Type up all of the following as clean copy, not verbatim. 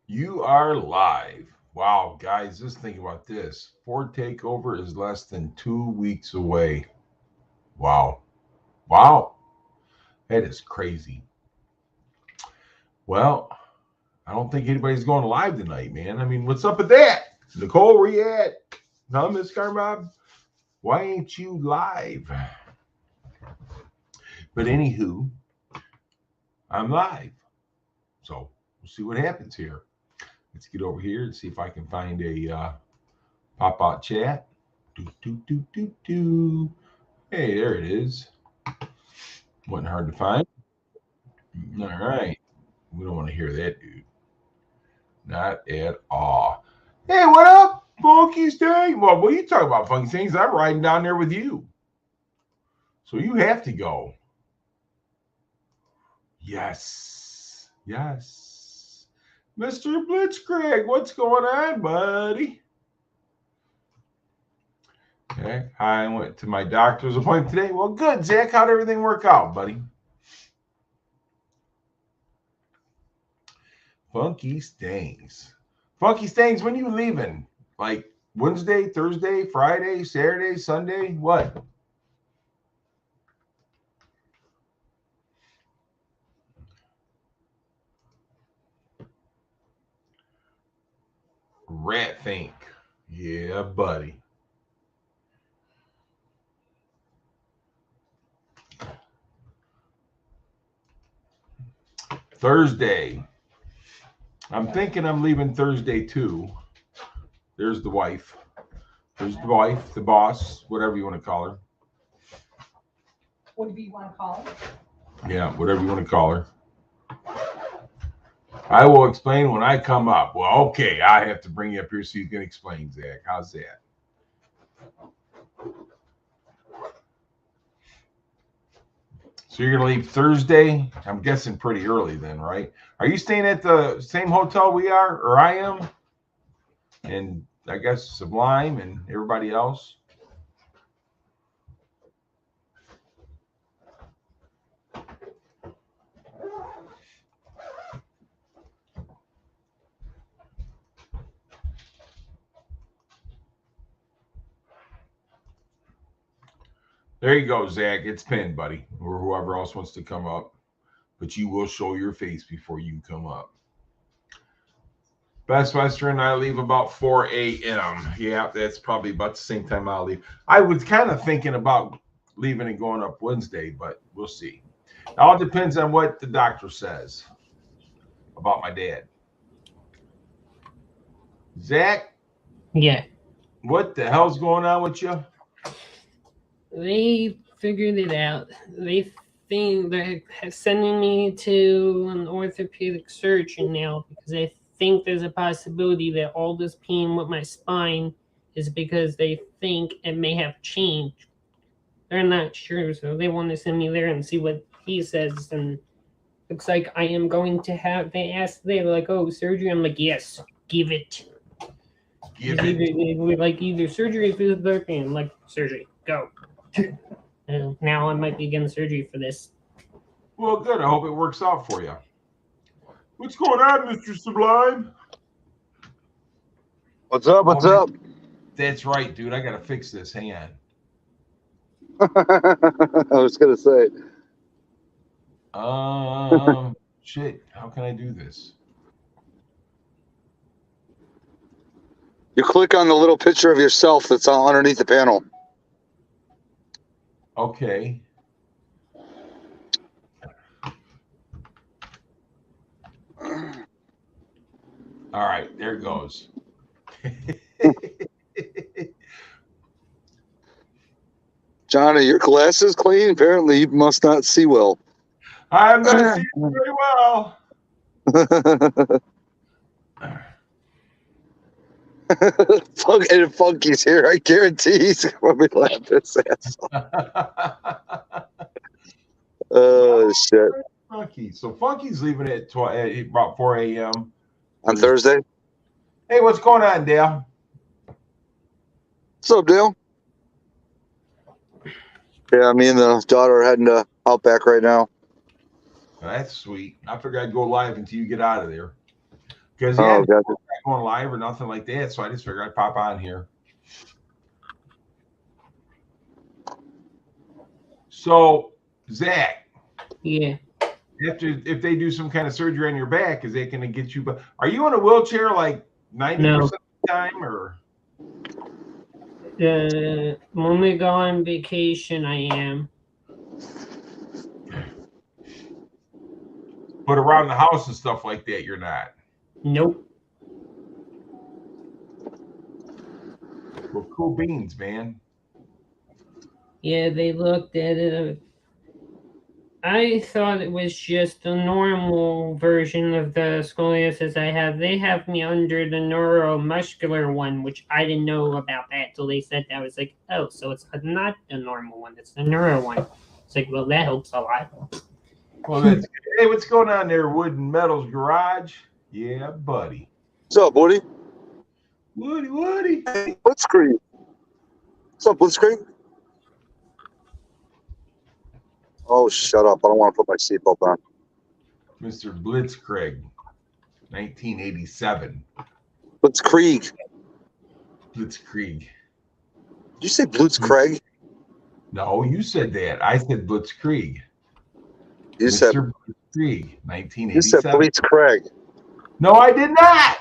You are live. Wow, guys, just think about this. Ford Takeover is less than 2 weeks away. Wow. Wow. That is crazy. Well, I don't think anybody's going live tonight, man. I mean, what's up with that? Nicole, where you at? No, Miss Carbob? Why ain't you live? But anywho, I'm live. So we'll see what happens here. Let's get over here and see if I can find a pop out chat. Do, do, do, do, do. Hey, there it is. Wasn't hard to find. All right. We don't want to hear that, dude. Not at all. Hey, what up, Funky Sting? Well, what are you talking about, Funky Stings? I'm riding down there with you. So you have to go. Yes. Yes. Mr. Blitzkrieg, what's going on, buddy? Okay. I went to my doctor's appointment today. Well, good, Zach. How'd everything work out, buddy? Funky Stings. Funky Stings, when you leaving? Like Wednesday, Thursday, Friday, Saturday, Sunday? What? Rat Fink. Yeah, buddy. Thursday. I'm thinking I'm leaving Thursday too. There's the wife. There's the wife, the boss, whatever you want to call her. What do you want to call it? Yeah, whatever you want to call her. I will explain when I come up. Well, okay, I have to bring you up here so you can explain, Zach. How's that? So you're gonna leave Thursday? I'm guessing pretty early then, right? Are you staying at the same hotel we are, or I am? And I guess Sublime and everybody else? There you go, Zach. It's pinned, buddy, or whoever else wants to come up. But you will show your face before you come up. Best Western, I leave about 4 a.m. Yeah, that's probably about the same time I'll leave. I was kind of thinking about leaving and going up Wednesday, but we'll see. It all depends on what the doctor says about my dad. Zach, Yeah, what the hell's going on with you? they figured it out. They think they're sending me to an orthopedic surgeon now because they think there's a possibility that all this pain with my spine is because they think it may have changed. They're not sure, so they want to send me there and see what he says. And looks like I am going to have. They're like, "Oh, surgery." I'm like, "Yes, give it." Give It's it. either surgery or physical therapy. I'm like, surgery, go. Now I might be getting surgery for this. Well, good. I hope it works out for you. What's going on, Mr. Sublime? What's up? What's Oh, up? that's right, dude. I got to fix this. Hang on. I was gonna say, Shit. How can I do this? you click on the little picture of yourself that's on underneath the panel. Okay. All right, there it goes. John, are your glasses clean? Apparently, you must not see well. I'm not seeing it very well. And Funky's here. I guarantee he's going to be laughing his ass off. Oh, shit. Funky. So Funky's leaving at about 4 a.m. On Thursday? Hey, what's going on, Dale? What's up, Dale? Yeah, me and the daughter are heading to Outback right now. That's sweet. I figured I'd go live until you get out of there. Because Oh, yeah, gotcha. not going live or nothing like that. So I just figured I'd pop on here. So Zach, Yeah. if they do some kind of surgery on your back, is that going to get you? But are you in a wheelchair like 90% No. of the time, or? When we go on vacation, I am. But around the house and stuff like that, you're not. Nope. Well, cool beans, man. Yeah, they looked at it. I thought it was just a normal version of the scoliosis I have. They have me under the neuromuscular one, which I didn't know about that till they said that. I was like, oh, so it's not the normal one, it's the neuro one. It's like, well, that helps a lot. Well, that's good. Hey, what's going on there, Wood and Metals Garage? Yeah, buddy. What's up, Woody? Woody. Hey, Blitzkrieg. What's up, Blitzkrieg? Oh, shut up. I don't want to put my seatbelt on. Mr. Blitzkrieg, 1987. Blitzkrieg. Blitzkrieg. Did you say Blitzkrieg? No, you said that. I said Blitzkrieg. You Mr. said Blitzkrieg, 1987. You said Blitzkrieg. No, I did not.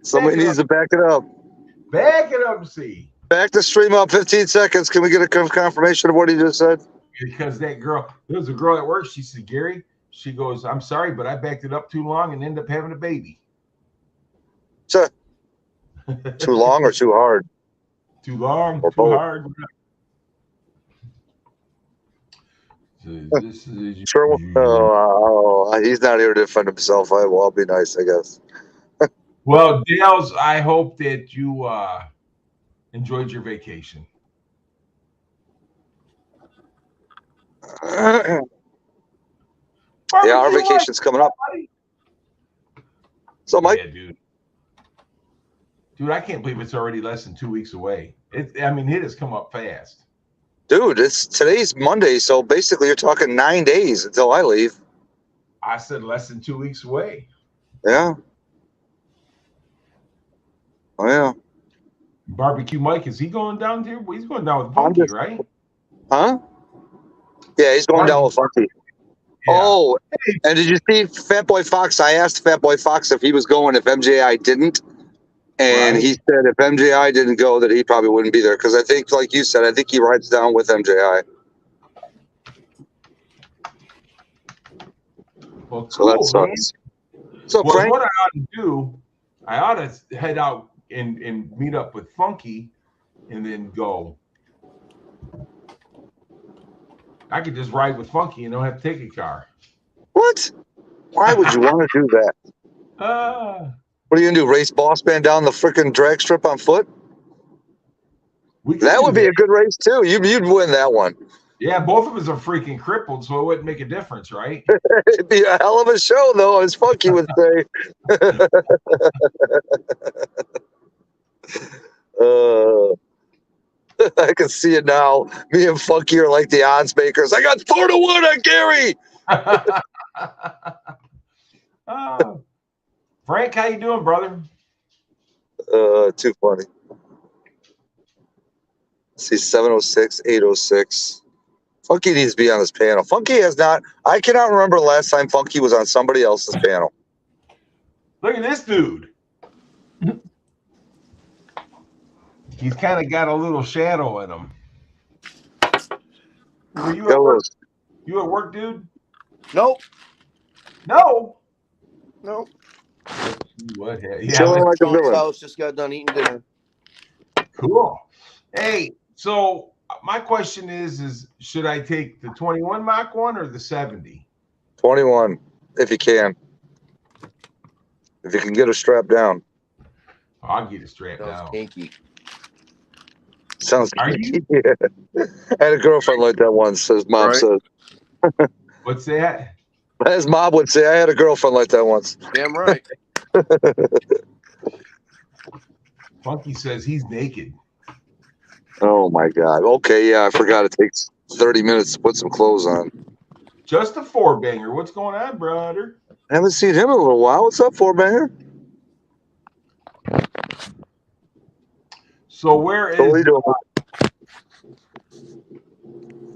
Somebody needs to back it up. Back it up, see. Back the stream up 15 seconds. Can we get a confirmation of what he just said? Because that girl, there was a girl at work. She said, Gary, she goes, I'm sorry, but I backed it up too long and ended up having a baby. So, too long or too hard? Too long, or too both? hard. So this is Sure. He's not here to defend himself. I'll be nice, I guess. Well, Dales, I hope that you enjoyed your vacation. Yeah, our vacation's coming up. So, Mike? Yeah, dude, I can't believe it's already less than 2 weeks away. It has come up fast. Dude, today's Monday, so basically you're talking 9 days until I leave. I said less than 2 weeks away. Yeah. Oh, yeah. Barbecue Mike, is he going down here? Well, he's going down with Funky, right? Huh? Yeah, he's going down with Funky. Yeah. Oh, and did you see Fatboy Fox? I asked Fatboy Fox if he was going if MJI didn't. And he said if MJI didn't go, that he probably wouldn't be there. Because I think, like you said, I think he rides down with MJI. Well, cool, so that sucks. So, Frank? What I ought to do, I ought to head out and meet up with Funky and then go. I could just ride with Funky and don't have to take a car. What? Why would you want to do that? What are you going to do, race Boss Man down the freaking drag strip on foot? That would be a good race, too. You'd win that one. Yeah, both of us are freaking crippled, so it wouldn't make a difference, right? It'd be a hell of a show, though, as Funky would say. I can see it now. Me and Funky are like the odds makers. I got 4-1 on Gary. Frank, how you doing, brother? Too funny. Let's see, 706, 806. Funky needs to be on this panel. Funky has not. I cannot remember the last time Funky was on somebody else's panel. Look at this dude. He's kind of got a little shadow in him. Were you at work? You at work, dude? Nope. No. Nope. What? Yeah, I house just got done eating dinner. Cool. Hey, so my question is should I take the 21 Mach 1 or the 70? 21, if you can. If you can get her strapped down. I'll get it strapped down. Kinky. Sounds kinky. Yeah. I had a girlfriend like that once, as Mom said. What's that? As Mom would say, I had a girlfriend like that once. Damn right. Funky says he's naked. Oh, my God. Okay, yeah, I forgot it takes 30 minutes to put some clothes on. Just a four banger. What's going on, brother? I haven't seen him in a little while. What's up, Ford Banger? So where So what are is? you doing?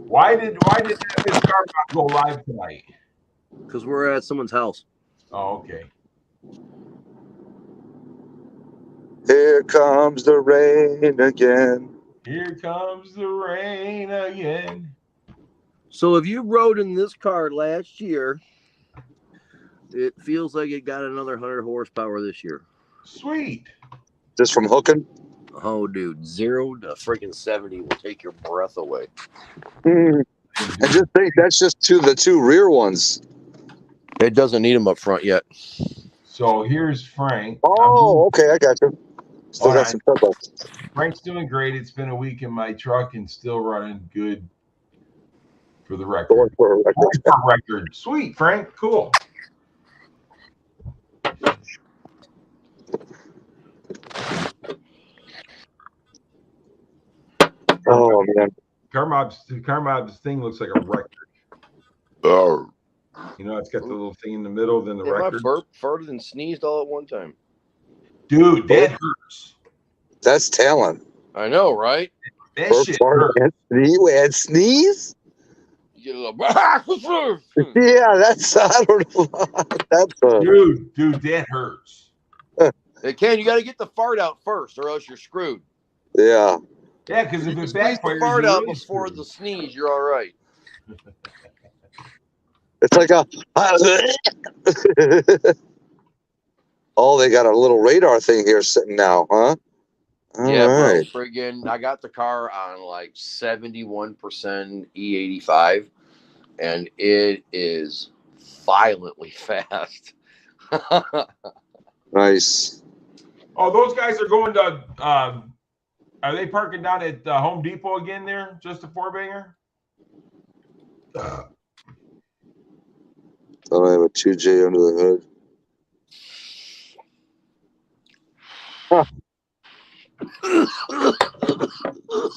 Why did this car not go live tonight? Because we're at someone's house. Oh, okay. Here comes the rain again. Here comes the rain again. So if you rode in this car last year, it feels like it got another 100 horsepower this year. Sweet. Just from hooking? Oh, dude, 0 to freaking 70 will take your breath away. And just think, that's just the two rear ones. It doesn't need them up front yet. So here's Frank. Oh, okay, I got you. Still Hold got on. some turbo. Frank's doing great. It's been a week in my truck and still running good for the record. Going for a record. Going for a record. Sweet, Frank. Cool. Oh, man. Carmob's thing looks like a record. Oh. You know, it's got the little thing in the middle, then the Yeah, record. my burp, farted, and sneezed all at one time. Dude, that hurts. That's talent. I know, right? That Burp, shit fart, hurts. and sneeze? You get a little... Yeah, that's, I don't know. That's Dude, that hurts. Hey, Ken, you got to get the fart out first, or else you're screwed. yeah. Yeah, because if You it squeeze the backfires, fart you're out really before screwed. the sneeze, you're all right. It's like a. Oh, they got a little radar thing here sitting now, huh? All Yeah, right. bro, friggin', I got the car on like 71% E85, and it is violently fast. Nice. Oh, those guys are going to. Are they parking down at Home Depot again? There, just a four banger. So I have a 2J under the hood. Huh.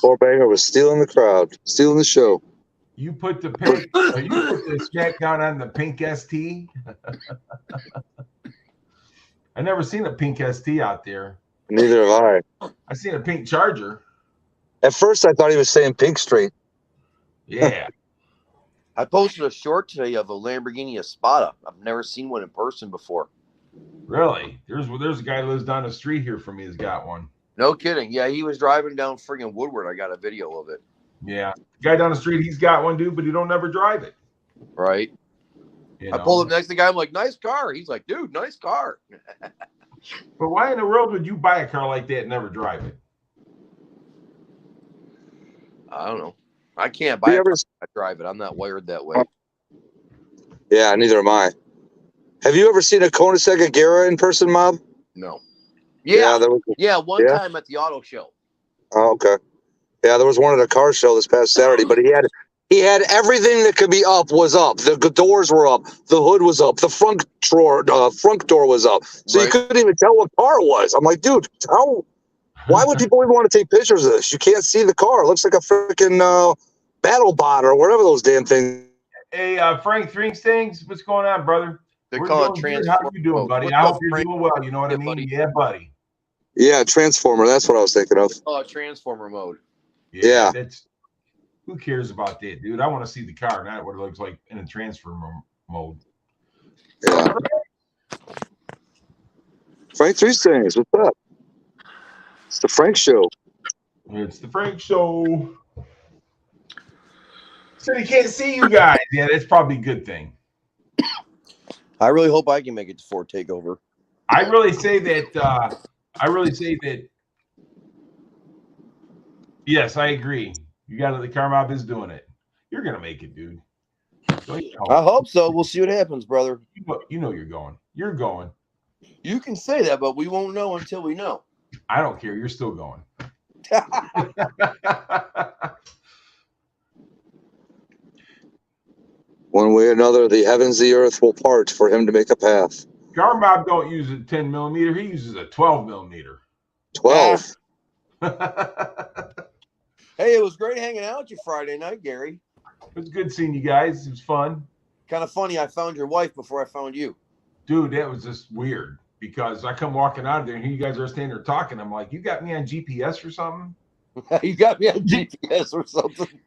Four banger was stealing the crowd, stealing the show. You put the Smackdown on the pink ST. I never seen a pink ST out there. Neither have I. I seen a pink Charger. At first, I thought he was saying Pink Street. Yeah. I posted a short today of a Lamborghini Espada. I've never seen one in person before. Really? There's a guy who lives down the street here from me who's got one. No kidding. Yeah, he was driving down friggin' Woodward. I got a video of it. Yeah. The guy down the street, he's got one, dude, but he don't ever drive it. Right. You I know? pulled up next to the guy. I'm like, nice car. He's like, dude, nice car. But why in the world would you buy a car like that and never drive it? I don't know. I can't buy a car. I drive it. I'm not wired that way. Yeah, neither am I. Have you ever seen a Koenigsegg Agera in person, Mob? No. Yeah. There was, one time at the auto show. Oh, okay. Yeah, there was one at a car show this past Saturday, but he had everything that could be up was up. The doors were up. The hood was up. The front door was up. So you couldn't even tell what car it was. I'm like, dude, why would people even want to take pictures of this? You can't see the car. It looks like a freaking battle bot or whatever those damn things. Hey, Frank Things, what's going on, brother? They We're call it doing good. transformer. How you doing, buddy? What's I up, hope you're Frank? doing well. You know what I Yeah, mean? buddy. Yeah, buddy. Yeah, Transformer. That's what I was thinking of. Oh, transformer mode. Yeah. Who cares about that, dude? I want to see the car, not what it looks like in a transformer mode. Yeah. Frank Things, what's up? It's the Frank Show. It's the Frank Show. Said he can't see you guys. Yeah, that's probably a good thing. I really hope I can make it to Ford Takeover. I really say that. Yes, I agree. You got the car mob is doing it. You're gonna make it, dude. I hope so. We'll see what happens, brother. You know you're going. You're going. You can say that, but we won't know until we know. I don't care. You're still going. One way or another, the heavens, the earth will part for him to make a path. Car mob don't use a 10 millimeter. He uses a 12 millimeter. 12. Hey, it was great hanging out with you Friday night, Gary. It was good seeing you guys. It was fun. Kind of funny. I found your wife before I found you. Dude, that was just weird because I come walking out of there and you guys are standing there talking. I'm like, you got me on GPS or something? You got me on GPS or something.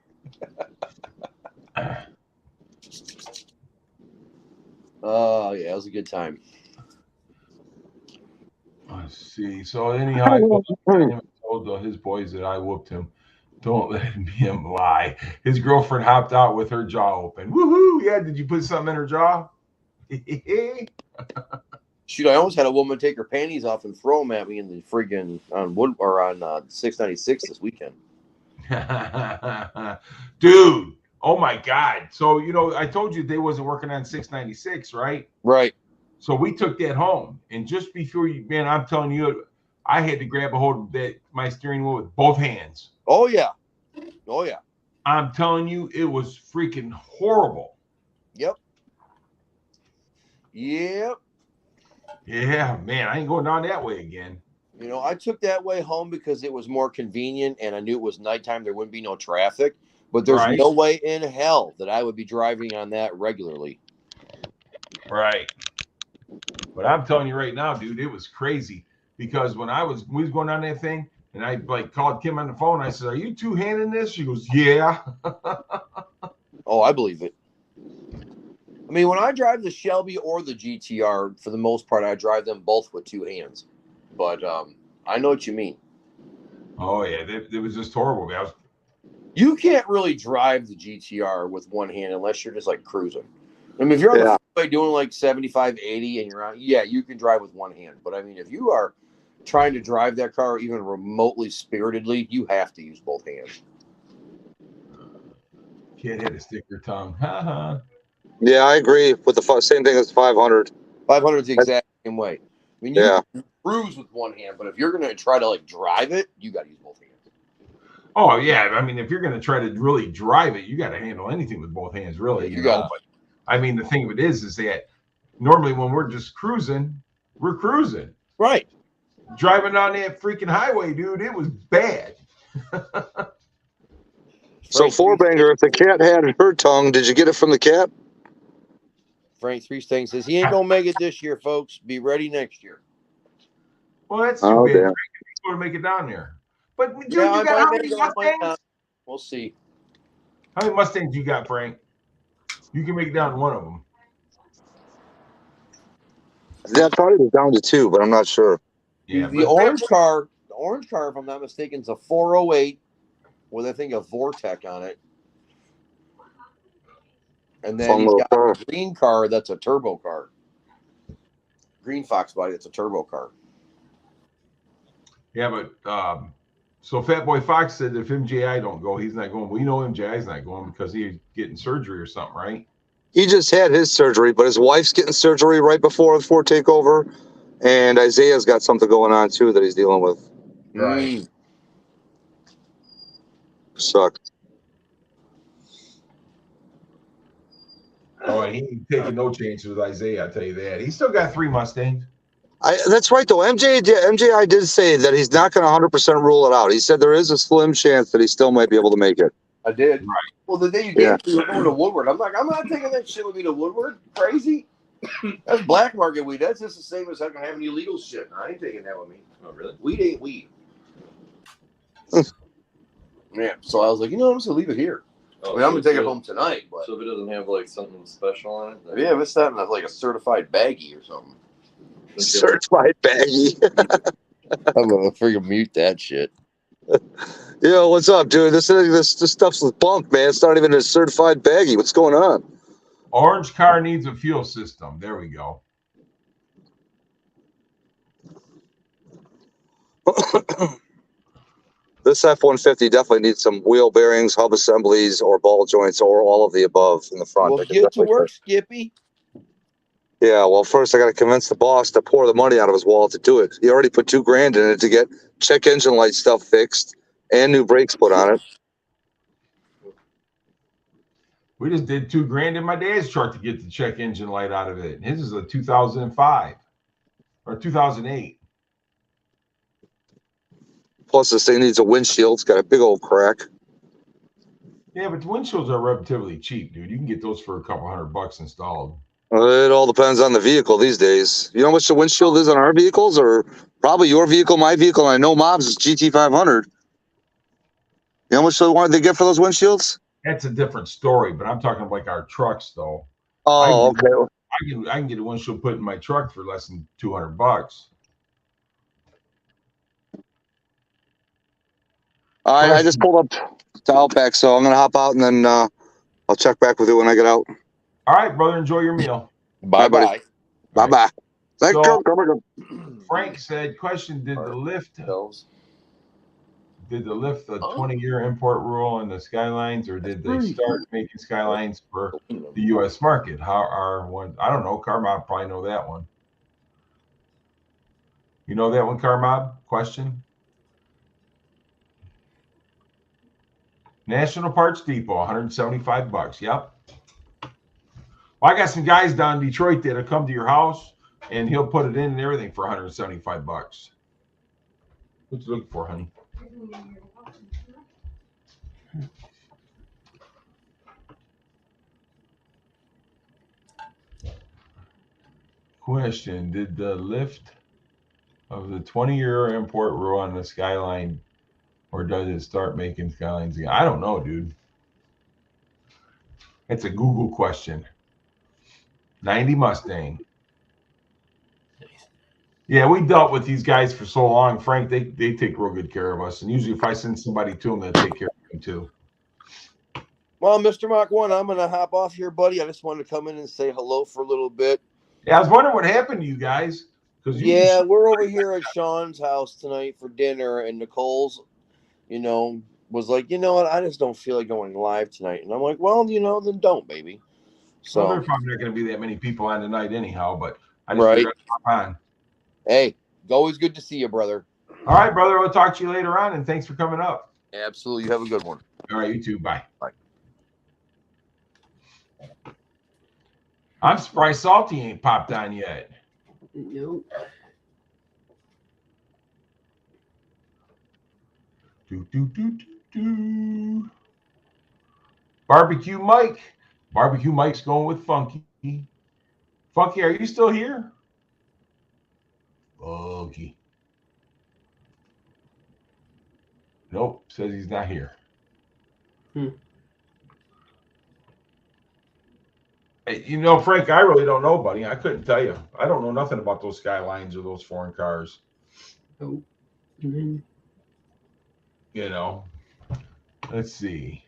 Oh, yeah, it was a good time. Let's see. So anyhow, I told his boys that I whooped him. Don't let him lie. His girlfriend hopped out with her jaw open. Woohoo! Yeah, did you put something in her jaw? Shoot, I almost had a woman take her panties off and throw them at me in the friggin' on Wood or on 696 this weekend. Dude, oh my God. So, I told you they wasn't working on 696, right? Right. So we took that home. And just before man, I'm telling you, I had to grab a hold of my steering wheel with both hands. Oh, yeah. Oh, yeah. I'm telling you, it was freaking horrible. Yep. Yep. Yeah, man, I ain't going down that way again. I took that way home because it was more convenient and I knew it was nighttime. There wouldn't be no traffic. But there's no way in hell that I would be driving on that regularly. Right. But I'm telling you right now, dude, it was crazy. Because when we was going down that thing, and I called Kim on the phone, I said, "Are you two-handing this?" She goes, "Yeah." Oh, I believe it. I mean, when I drive the Shelby or the GTR, for the most part, I drive them both with two hands. But I know what you mean. Oh, yeah. It was just horrible. You can't really drive the GTR with one hand unless you're just like cruising. I mean, if you're on the freeway doing like 75, 80 and you're on, yeah, you can drive with one hand. But I mean, if you are trying to drive that car even remotely spiritedly, you have to use both hands. Kid had a sticker tongue. Yeah, I agree with the same thing as 500. 500 is the exact same way. I mean, you Yeah. can cruise with one hand, but if you're going to try to like drive it, you got to use both hands. Oh, yeah. I mean, if you're going to try to really drive it, you got to handle anything with both hands, really. You got. But I mean, the thing of it is that normally when we're just cruising, we're cruising. Right. Driving down that freaking highway, dude, it was bad. So, Fourbanger, if the cat had her tongue, did you get it from the cat? Frank Three Stang says he ain't gonna make it this year, folks. Be ready next year. Well, that's too bad. Frank. He's going to make it down there. But dude, yeah, you got how many Mustangs? We'll see. How many Mustangs you got, Frank? You can make it down to one of them. That probably was down to 2, but I'm not sure. Yeah, the orange car, if I'm not mistaken, is a 408 with I think a Vortec on it. And then he's got a green car that's a turbo car. Green Fox body, that's a turbo car. Yeah, but so Fat Boy Fox said if MJI don't go, he's not going. Well, MJI's not going because he's getting surgery or something, right? He just had his surgery, but his wife's getting surgery right before the Ford Takeover. And Isaiah's got something going on, too, that he's dealing with. Right. Sucks. Oh, he ain't taking no chances with Isaiah, I'll tell you that. He's still got 3 Mustangs. That's right, though. MJI did say that he's not going to 100% rule it out. He said there is a slim chance that he still might be able to make it. I did. Right. Well, the day you gave me, we're going to Woodward. I'm like, I'm not taking that shit with me to Woodward. Crazy. That's black market weed. That's just the same as I can have any illegal shit. I ain't taking that with me. Oh, really? Weed ain't weed. Yeah. So I was like, I'm just going to leave it here. Oh, I mean, I'm going to take it home tonight. But so if it doesn't have like something special on it? Yeah, if it's not like a certified baggie or something. Certified baggie. I'm going to freaking mute that shit. Yo, what's up, dude? This stuff's bunk, man. It's not even a certified baggie. What's going on? Orange car needs a fuel system. There we go. This F-150 definitely needs some wheel bearings, hub assemblies, or ball joints, or all of the above in the front. Well, get to work, Skippy. Yeah, well, first I got to convince the boss to pour the money out of his wallet to do it. He already put $2,000 in it to get check engine light stuff fixed and new brakes put on it. We just did $2,000 in my dad's truck to get the check engine light out of it. His is a 2005 or 2008. Plus, this thing needs a windshield. It's got a big old crack. Yeah, but the windshields are relatively cheap, dude. You can get those for a couple $100 installed. It all depends on the vehicle these days. You know how much the windshield is on our vehicles, or probably your vehicle, my vehicle. And I know Mom's is GT500. You know how much they get for those windshields? That's a different story, but I'm talking like our trucks, though. Oh, okay. I can get a windshield put in my truck for less than $200. All right, I just pulled up to Outback, so I'm gonna hop out and then I'll check back with you when I get out. All right, brother. Enjoy your meal. Bye buddy. bye. Bye bye. Thank So- you. Frank said, "Question: Did the lift the 20-year import rule on the Skylines, or did they start making Skylines for the U.S. market? How are one? I don't know. Carmob probably know that one. You know that one, Carmob? Question. National Parts Depot, $175. Yep. Well, I got some guys down in Detroit that'll come to your house and he'll put it in and everything for $175. What you looking for, honey? Question: Did the lift of the 20-year import rule on the Skyline, or does it start making Skylines again? I don't know, dude. It's a Google question. 90 Mustang. Yeah, we dealt with these guys for so long, Frank. They take real good care of us, and usually if I send somebody to them, they'll take care of them too. Well, Mr. Mach 1, I'm gonna hop off here, buddy. I just wanted to come in and say hello for a little bit. Yeah, I was wondering what happened to you guys. Yeah, we're over here at Sean's house tonight for dinner, and Nicole's, was like, you know what, I just don't feel like going live tonight. And I'm like, well, then don't, baby. So there's probably not going to be that many people on tonight anyhow, but I just right. figured I'd hop on. Hey, always good to see you, brother. All right, brother. I'll talk to you later on, and thanks for coming up. Absolutely. You have a good one. All right, you too. Bye. Bye. I'm surprised Salty ain't popped on yet. Nope. Barbecue Mike. Barbecue Mike's going with Funky. Funky, are you still here? Funky. Nope, says he's not here. Hey, Frank, I really don't know, buddy. I couldn't tell you. I don't know nothing about those Skylines or those foreign cars. Oh. Mm-hmm. Let's see.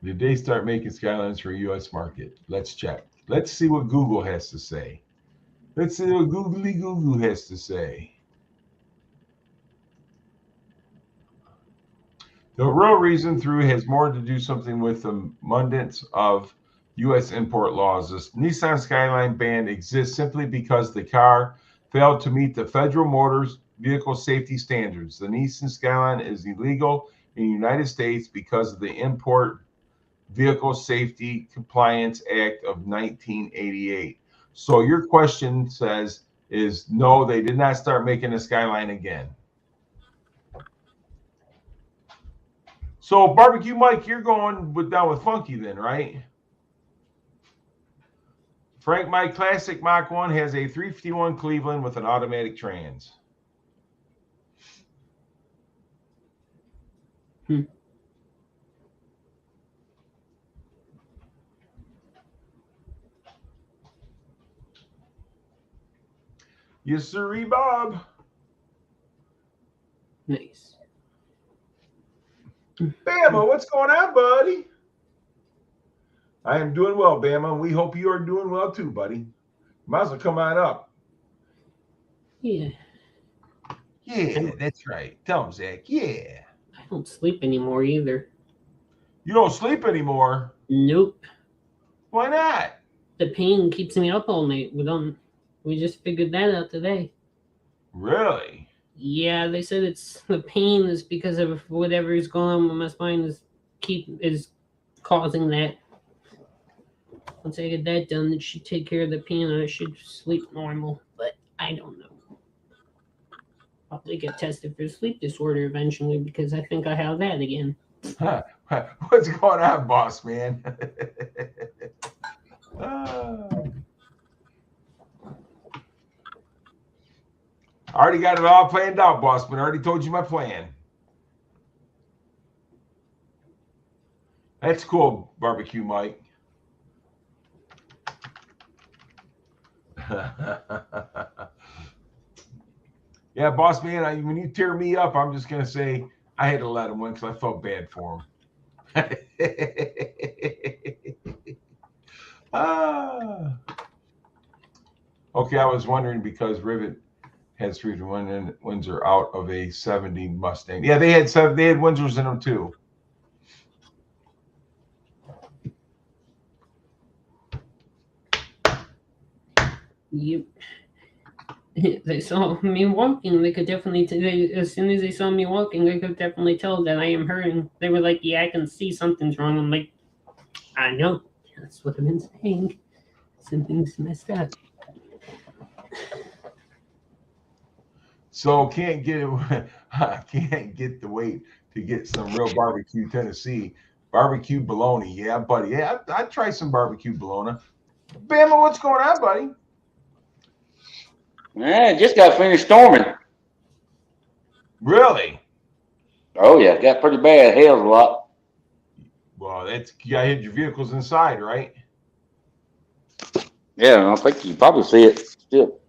Did they start making Skylines for U.S. market? Let's check. Let's see what Google has to say. Let's see what Google has to say. The real reason through has more to do something with the abundance of U.S. import laws. This Nissan Skyline ban exists simply because the car failed to meet the federal motor vehicle safety standards. The Nissan Skyline is illegal in the United States because of the Import Vehicle Safety Compliance Act of 1988. So your question is no, they did not start making a Skyline again. So Barbecue Mike, you're going down with Funky then, right? Frank, my classic Mach 1 has a 351 Cleveland with an automatic trans. Yes, sirree, Bob. Nice. Bama, what's going on, buddy? I am doing well, Bama, and we hope you are doing well too, buddy. Might as well come on up. Yeah. Yeah, that's right. Tell him, Zach. Yeah. I don't sleep anymore either. You don't sleep anymore? Nope. Why not? The pain keeps me up all night. We just figured that out today. Really? Yeah, they said the pain is because of whatever is going on with my spine is causing that. Once I get that done, it should take care of the pain and I should sleep normal. But I don't know. probably get tested for sleep disorder eventually because I think I have that again. What's going on, boss man? I already got it all planned out, boss man. I already told you my plan. That's cool, barbecue Mike. Yeah, boss man, when you tear me up, I'm just going to say I had to let him win because I felt bad for him. Okay, I was wondering because Rivet had 3 to 1 and Windsor out of a 70 Mustang. Yeah, they had Windsors in them too. Yep. They saw me walking. They could definitely. As soon as they saw me walking, they could definitely tell that I am hurting. They were like, "Yeah, I can see something's wrong." I'm like, "I know. That's what I've been saying. Something's messed up." So can't get the weight to get some real barbecue Tennessee barbecue bologna. Yeah, buddy. Yeah, I'd try some barbecue bologna. Bama, what's going on, buddy? Yeah, just got finished storming. Really? Oh yeah, got pretty bad. Hailed a lot. Well, you gotta hit your vehicles inside, right? Yeah, I think you probably see it still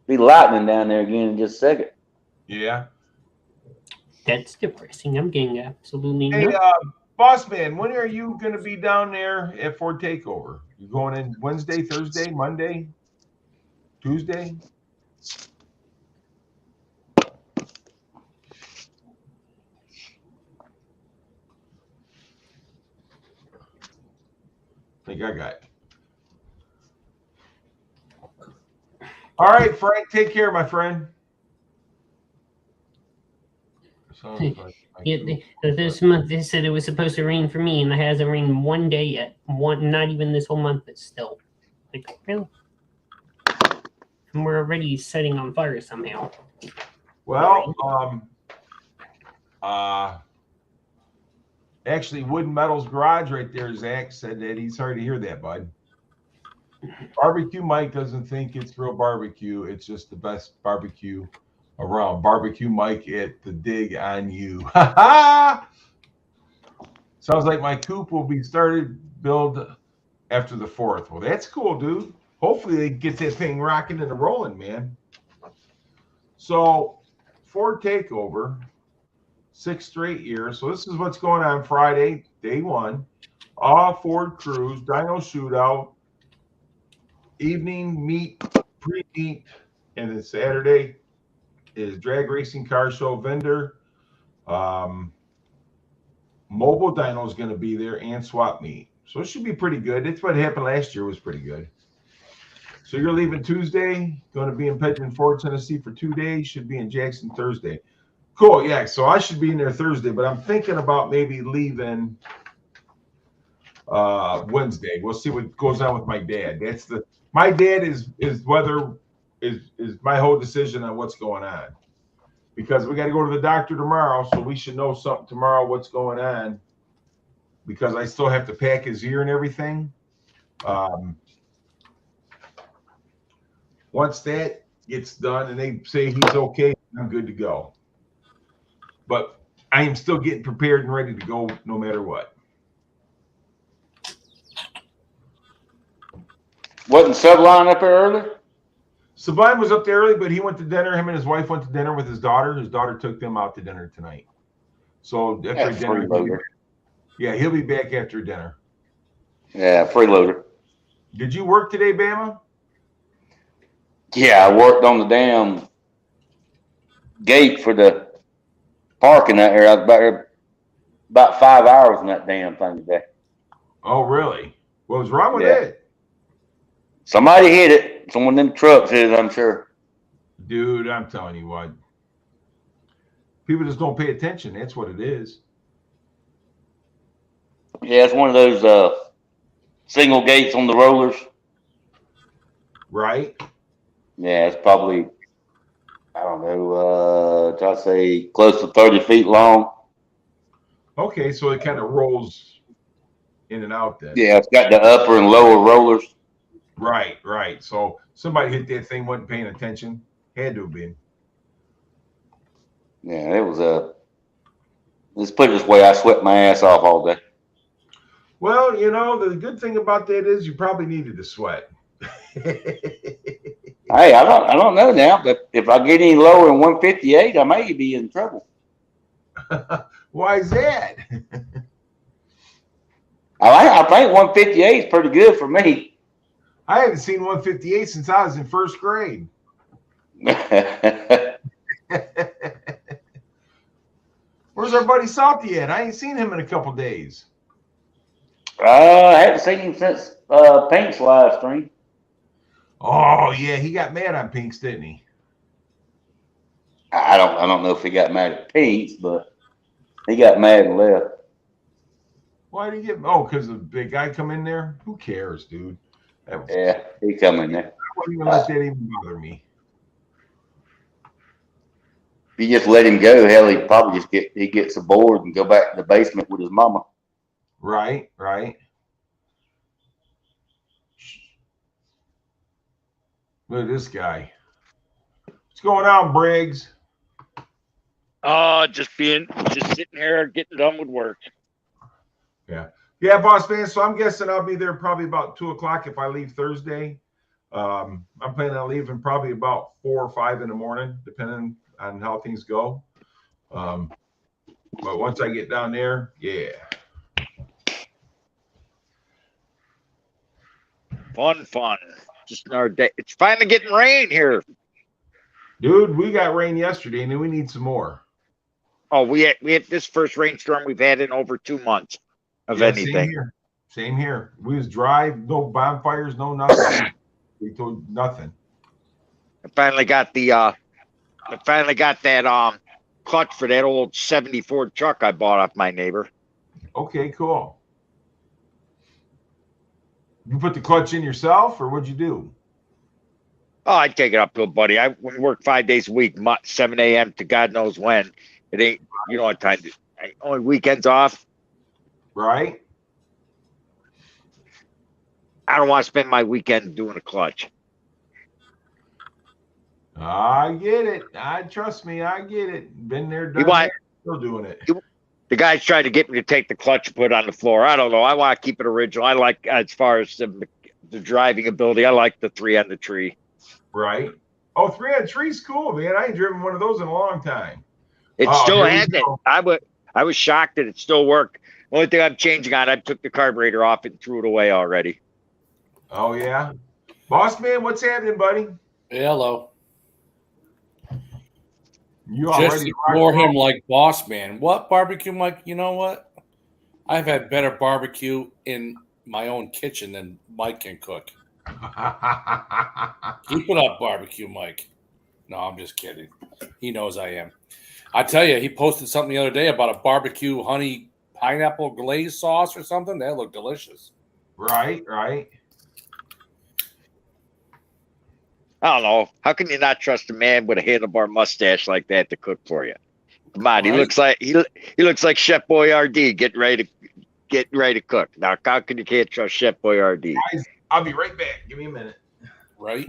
be lightning down there again in just a second. Yeah. That's depressing. I'm getting absolutely Hey, nothing. boss man, when are you going to be down there at Ford Takeover? You going in Wednesday, Thursday, Monday, Tuesday? I think I got it. All right, Frank, take care, my friend. This month they said it was supposed to rain for me, and it hasn't rained one day yet. Not even this whole month. But still, like really, and we're already setting on fire somehow. Well, actually, Wood and Metals Garage right there, Zach said that he's sorry to hear that, bud. Barbecue Mike doesn't think it's real barbecue. It's just the best barbecue around. Barbecue Mike at the dig on you. Sounds like my coupe will be started build after the 4th. Well, that's cool, dude. Hopefully they get that thing rocking and rolling, man. So Ford Takeover, 6 straight years. So this is what's going on Friday, day 1. All Ford crews, dyno shootout, evening meet, pre-meet, and then Saturday is drag racing car show vendor. Mobile dyno is going to be there and swap meet. So it should be pretty good. That's what happened last year, was pretty good. So you're leaving Tuesday, going to be in Pigeon Forge, Tennessee for 2 days, should be in Jackson Thursday. Cool, yeah. So I should be in there Thursday, but I'm thinking about maybe leaving Wednesday. We'll see what goes on with my dad. My dad is my whole decision on what's going on. Because we got to go to the doctor tomorrow, so we should know something tomorrow what's going on. Because I still have to pack his ear and everything. Once that gets done and they say he's okay, I'm good to go. But I am still getting prepared and ready to go no matter what. Wasn't Subline up there early? Sublime was up there early, but he went to dinner. Him and his wife went to dinner with his daughter. His daughter took them out to dinner tonight. So after dinner, he'll be back after dinner. Yeah, freeloader. Did you work today, Bama? Yeah, I worked on the damn gate for the parking out there. I was about 5 hours in that damn thing today. Oh, really? What was wrong with it? Somebody hit it. Someone in the trucks hit it, I'm sure. Dude, I'm telling you what. People just don't pay attention. That's what it is. Yeah, it's one of those single gates on the rollers. Right? Yeah, it's probably, I don't know, try to say close to 30 feet long. Okay, so it kind of rolls in and out then. Yeah, it's got the upper and lower rollers. Right, right. So somebody hit that thing, wasn't paying attention. Had to have been. Yeah, it was let's put it this way, I sweat my ass off all day. Well, the good thing about that is you probably needed to sweat. Hey, I don't know now, but if I get any lower than 158, I may be in trouble. Why is that? I think 158 is pretty good for me. I haven't seen 158 since I was in first grade. Where's our buddy Salty at? I ain't seen him in a couple days. I haven't seen him since Pink's live stream. Oh yeah, he got mad on Pinks, didn't he? I don't know if he got mad at Pink's, but he got mad and left. Why did he get? Oh, because the big guy come in there. Who cares, dude? Yeah, he come in there. I wouldn't even let that even bother me. If you just let him go, hell, he probably just gets bored and go back to the basement with his mama. Right, right. Look at this guy. What's going on, Briggs? Just sitting here getting done with work. Yeah, boss man. So I'm guessing I'll be there probably about 2:00 if I leave Thursday. I'm planning on leaving probably about 4 or 5 in the morning, depending on how things go. But once I get down there, yeah. Fun. Just another day. It's finally getting rain here. Dude, we got rain yesterday, and then we need some more. Oh, we had this first rainstorm we've had in over 2 months of anything. Same here. We was dry, no bonfires, no nothing. We told nothing. I finally got that clutch for that old 70 Ford truck I bought off my neighbor. Okay, cool. You put the clutch in yourself, or what'd you do? Oh, I'd take it up to a buddy. I work 5 days a week, 7 a.m. to God knows when. It ain't, what time. Only weekends off. Right. I don't want to spend my weekend doing a clutch. I get it. Trust me, I get it. Been there, done that, still doing it. The guys tried to get me to take the clutch and put it on the floor. I don't know. I want to keep it original. I like, as far as the driving ability, I like the 3 on the tree. Right. Oh, 3 on the tree's cool, man. I ain't driven one of those in a long time. It still has it. I was shocked that it still worked. Only thing I'm changing on, I took the carburetor off and threw it away already. Oh, yeah. Boss man, what's happening, buddy? Hello. You Just already ignore him like boss man. What barbecue, Mike? You know what? I've had better barbecue in my own kitchen than Mike can cook. Keep it up, barbecue, Mike. No, I'm just kidding. He knows I am. I tell you, he posted something the other day about a barbecue honey pineapple glaze sauce or something. That looked delicious. Right. I don't know. How can you not trust a man with a handlebar mustache like that to cook for you? Come on, he looks like Chef Boyardee getting ready to cook. Now, how can you can't trust Chef Boyardee? Guys, I'll be right back. Give me a minute. Right?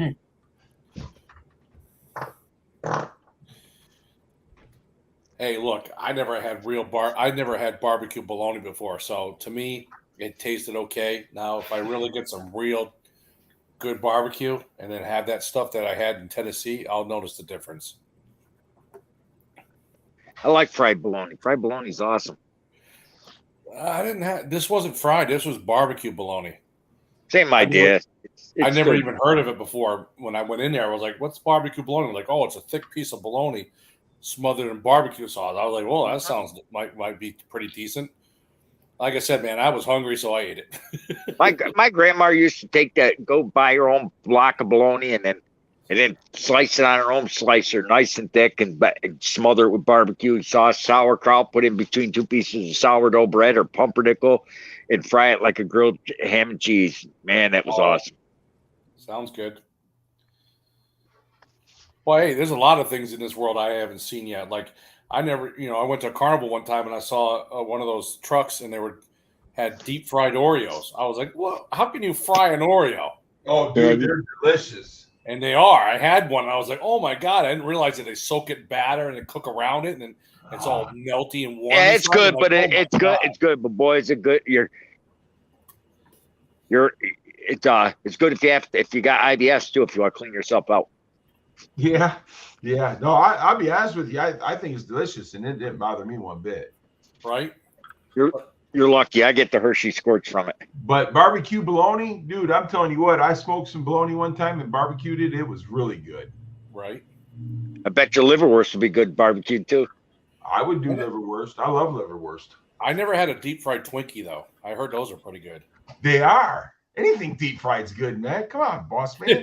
Hey, look, I never had barbecue bologna before, so to me, it tasted okay. Now, if I really get some real good barbecue and then have that stuff that I had in Tennessee, I'll notice the difference. I like fried bologna. Fried bologna's awesome. This wasn't fried. This was barbecue bologna. Same idea. I never even heard of it before. When I went in there, I was like, what's barbecue bologna? Like, oh, it's a thick piece of bologna smothered in barbecue sauce. I was like, well, that sounds might be pretty decent. Like I said, man, I was hungry, so I ate it. My grandma used to go buy her own block of bologna and then slice it on her own slicer, nice and thick, and smother it with barbecue sauce, sauerkraut, put in between 2 pieces of sourdough bread or pumpernickel, and fry it like a grilled ham and cheese. Man, that was awesome. Sounds good. Well, hey, there's a lot of things in this world I haven't seen yet. Like I never, I went to a carnival one time and I saw one of those trucks and had deep fried Oreos. I was like, "Well, how can you fry an Oreo?" Oh, dude, they're delicious. And they are. I had one. And I was like, "Oh my god!" I didn't realize that they soak it in batter and then cook around it, and then it's all melty and warm. Yeah, it's inside. good, Like, but oh my it's good. God. It's good, but boy, is it good. It's good if you got IBS too. If you want to clean yourself out. Yeah. No, I'll be honest with you. I think it's delicious, and it didn't bother me one bit. Right? You're lucky. I get the Hershey squirts from it. But barbecue bologna, dude, I'm telling you what, I smoked some bologna one time and barbecued it. It was really good. Right. I bet your liverwurst would be good barbecued too. I would do liverwurst. I love liverwurst. I never had a deep fried Twinkie though. I heard those are pretty good. They are. Anything deep fried's good, man. Come on, boss man.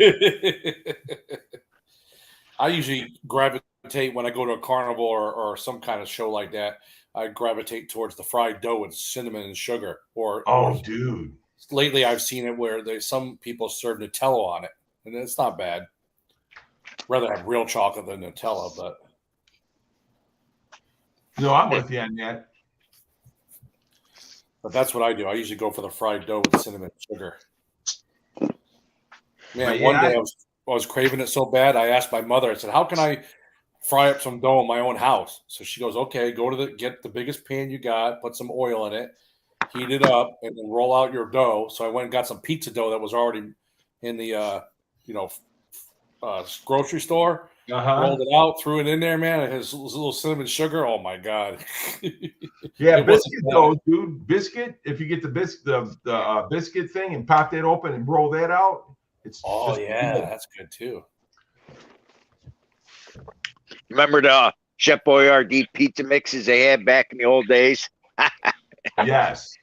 I usually gravitate when I go to a carnival or some kind of show like that. I gravitate towards the fried dough with cinnamon and sugar. Or dude. Lately, I've seen it where some people serve Nutella on it, and it's not bad. Rather have real chocolate than Nutella, but no, I'm with you on that. But that's what I do. I usually go for the fried dough with cinnamon and sugar. Man, one day I was craving it so bad. I asked my mother. I said, "How can I fry up some dough in my own house?" So she goes, "Okay, get the biggest pan you got, put some oil in it, heat it up, and then roll out your dough." So I went and got some pizza dough that was already in the grocery store. Rolled it out, threw it in there, man. It has a little cinnamon sugar. Oh my god! Yeah, biscuit though, dude. Biscuit. If you get the biscuit thing and pop that open and roll that out, it's good. That's good too. Remember the Chef Boyardee pizza mixes they had back in the old days? Yes.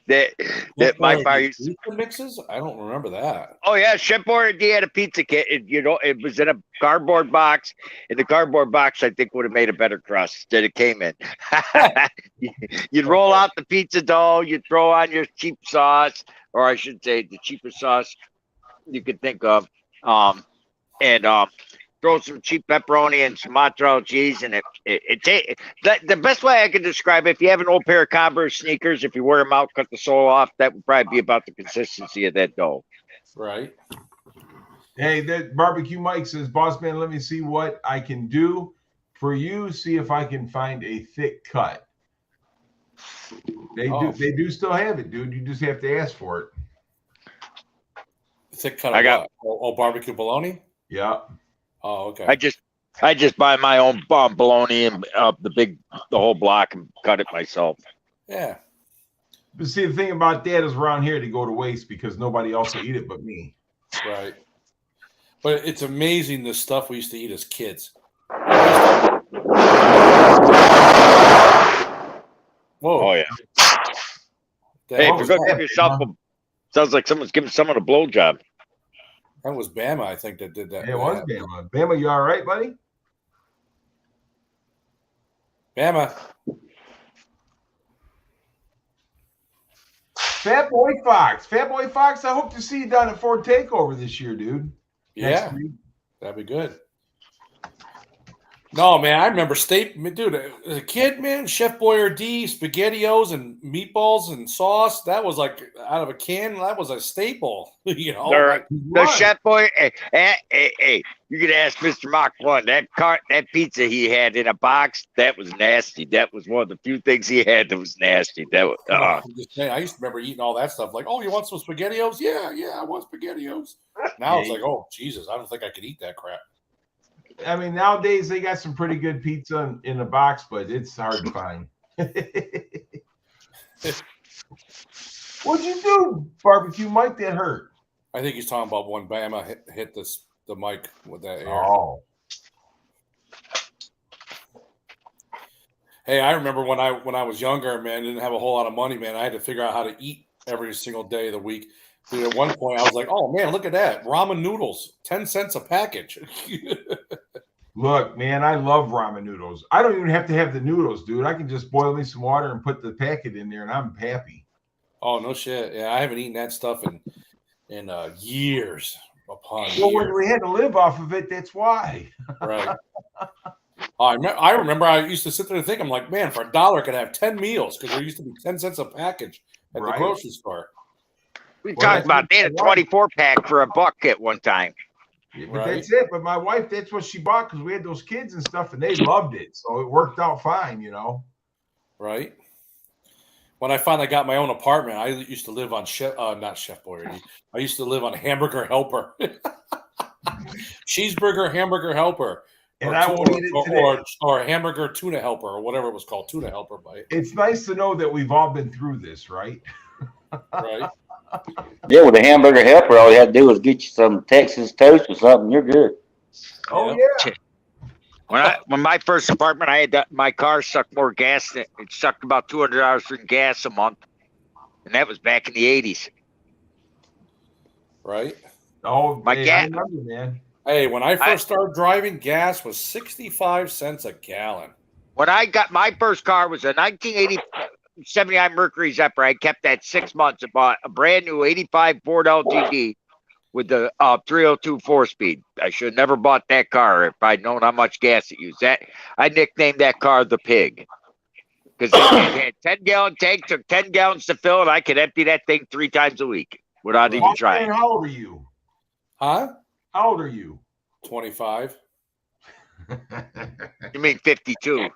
that my bar used pizza mixes? I don't remember that. Oh yeah, Chef Boyardee had a pizza kit. It was in a cardboard box. In the cardboard box, I think would have made a better crust than it came in. You'd roll out the pizza dough. You'd throw on your cheap sauce, or I should say, the cheapest sauce you could think of, and throw some cheap pepperoni and some mozzarella cheese, and the best way I can describe it, if you have an old pair of Converse sneakers, if you wear them out, cut the sole off, that would probably be about the consistency of that dough. Right. Hey, that barbecue Mike says, "Boss man, let me see what I can do for you. See if I can find a thick cut." They do still have it, dude. You just have to ask for it. Thick cut. Barbecue bologna. Yeah. Oh, okay. I just buy my own bologna and the whole block and cut it myself. Yeah. But see, the thing about that is around here they go to waste because nobody else will eat it but me. Right. But it's amazing the stuff we used to eat as kids. Whoa. Oh yeah. Hey, if you're going to give yourself sounds like someone's giving someone a blowjob. That was Bama, I think, that did that. Yeah, it was Bama. Bama, you all right, buddy? Bama. Fat Boy Fox, I hope to see you down at Ford Takeover this year, dude. Yeah, that'd be good. No, man, I remember dude, as a kid, man, Chef Boyardee, SpaghettiOs and meatballs and sauce. That was like out of a can. That was a staple, The Chef Boy, hey, you could ask Mr. Mach 1. That pizza he had in a box, that was nasty. That was one of the few things he had that was nasty. That was. I'm just saying, I used to remember eating all that stuff. Like, oh, you want some SpaghettiOs? Yeah, I want SpaghettiOs. Now it's like, oh, Jesus, I don't think I could eat that crap. I mean, nowadays they got some pretty good pizza in a box, but it's hard to find. What'd you do, barbecue Mike? That hurt. I think he's talking about when Bama hit the mic with that air. Oh. Hey, I remember when I was younger, man, didn't have a whole lot of money, man. I had to figure out how to eat every single day of the week. Dude, at one point, I was like, "Oh man, look at that! Ramen noodles, 10 cents a package." Look, man, I love ramen noodles. I don't even have to have the noodles, dude. I can just boil me some water and put the packet in there, and I'm happy. Oh no shit! Yeah, I haven't eaten that stuff in years. upon Well, years. when we had to live off of it, that's why. Right. I remember I used to sit there and think, I'm like, man, for $1 I could have 10 meals because there used to be 10 cents a package at the Right. grocery store. We Well, talked about they had a 24 pack for $1 at one time. But Right. that's it. But my wife, that's what she bought because we had those kids and stuff, and they loved it. So it worked out fine, you know. Right. When I finally got my own apartment, I used to live on not Chef Boyardee. I used to live on Hamburger Helper, cheeseburger Hamburger Helper, And I won't eat it today. or Hamburger Tuna Helper, or whatever it was called, Tuna Helper. It's nice to know that we've all been through this, right? Right. Yeah, with a hamburger helper, all you had to do was get you some Texas toast or something. You're good. Oh Yeah. yeah. When my first apartment, I had my car sucked more gas. It sucked about $200 in gas a month, and that was back in the '80s. Right. Oh, My hey, gas. I remember, man. Hey, when I first started driving, gas was 65 cents a gallon. When I got my first car was a 1980 79 Mercury Zephyr. I kept that 6 months. I bought a brand new '85 Ford LGD with the 302 4-speed. I should have never bought that car if I'd known how much gas it used. That I nicknamed that car the Pig because it had 10-gallon tank, took 10 gallons to fill, and I could empty that thing 3 times a week without even trying. How old are you? Huh? How old are you? 25. You mean 52?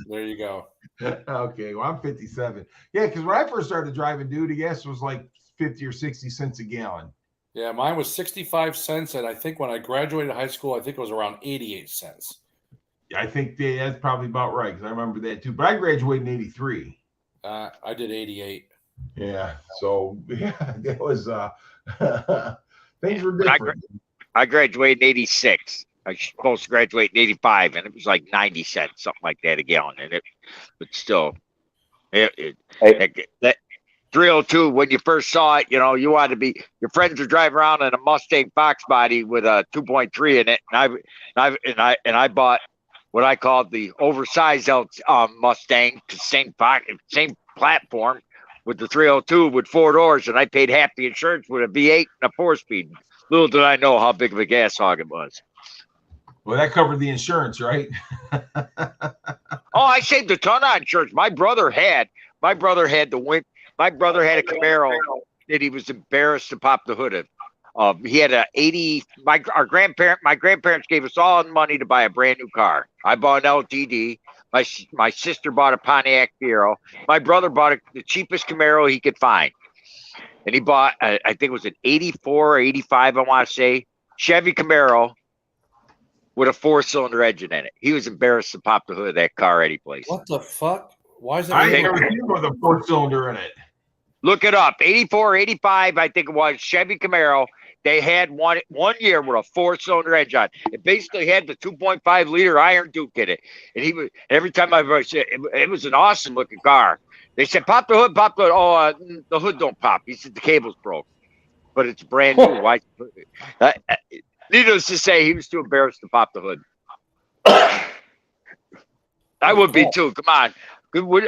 There you go. Okay, well, I'm 57. Yeah, because when I first started driving, dude, the gas was like 50 or 60 cents a gallon. Yeah, mine was 65 cents, and I think when I graduated high school, I think it was around 88 cents. I think that's probably about right because I remember that too. But I graduated in '83. I did 88. Yeah, so yeah, that was things were different. I graduated in '86. I was supposed to graduate in '85, and it was like 90 cents, something like that a gallon. But still, that 302, when you first saw it, you wanted to be. Your friends were driving around in a Mustang Fox body with a 2.3 in it, and I bought what I called the oversized Mustang, same platform with the 302 with 4 doors, and I paid half the insurance with a V8 and a 4-speed. Little did I know how big of a gas hog it was. Well, that covered the insurance, right? I saved a ton on insurance. My brother had a Camaro that he was embarrassed to pop the hood of. He had a 80. My grandparents gave us all the money to buy a brand new car. I bought an LTD. My sister bought a Pontiac Fiero. My brother bought the cheapest Camaro he could find. And he bought, I think it was an 84 or 85, I want to say, Chevy Camaro with a 4-cylinder engine in it. He was embarrassed to pop the hood of that car any place. What the fuck? Why is that? I ain't never seen one with a 4-cylinder in it. Look it up. 84, 85, I think it was, Chevy Camaro. They had one year with a 4-cylinder engine on. It basically had the 2.5 liter Iron Duke in it. And every time I said it was an awesome looking car. They said, pop the hood, pop the hood. Oh, the hood don't pop. He said the cable's broke. But it's brand new. Why? Needless to say, he was too embarrassed to pop the hood. I would be too. Come on.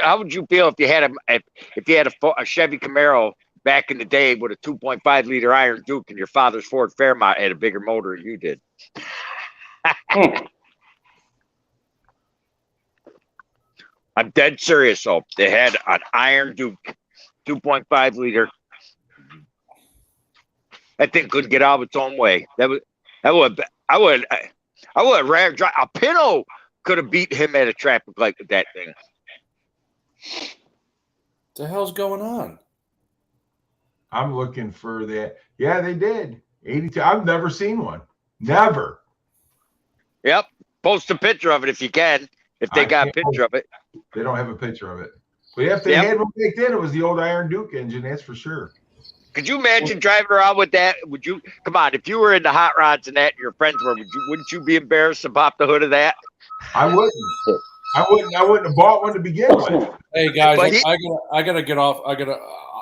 How would you feel if you had a Chevy Camaro back in the day with a 2.5 liter Iron Duke and your father's Ford Fairmont had a bigger motor than you did? I'm dead serious, though. They had an Iron Duke, 2.5 liter. That thing couldn't get out of its own way. I would rather drive. A Pinto could have beat him at a traffic light with that thing. What the hell's going on? I'm looking for that. Yeah, they did. 82. I've never seen one. Never. Yep. Post a picture of it if you can. If they got a picture of it. They don't have a picture of it. But if they had one back then, it was the old Iron Duke engine. That's for sure. Could you imagine driving around with that? Would you? Come on, if you were into hot rods and that, and your friends were, wouldn't you be embarrassed to pop the hood of that? I wouldn't. I wouldn't have bought one to begin with. Hey guys, I gotta get off.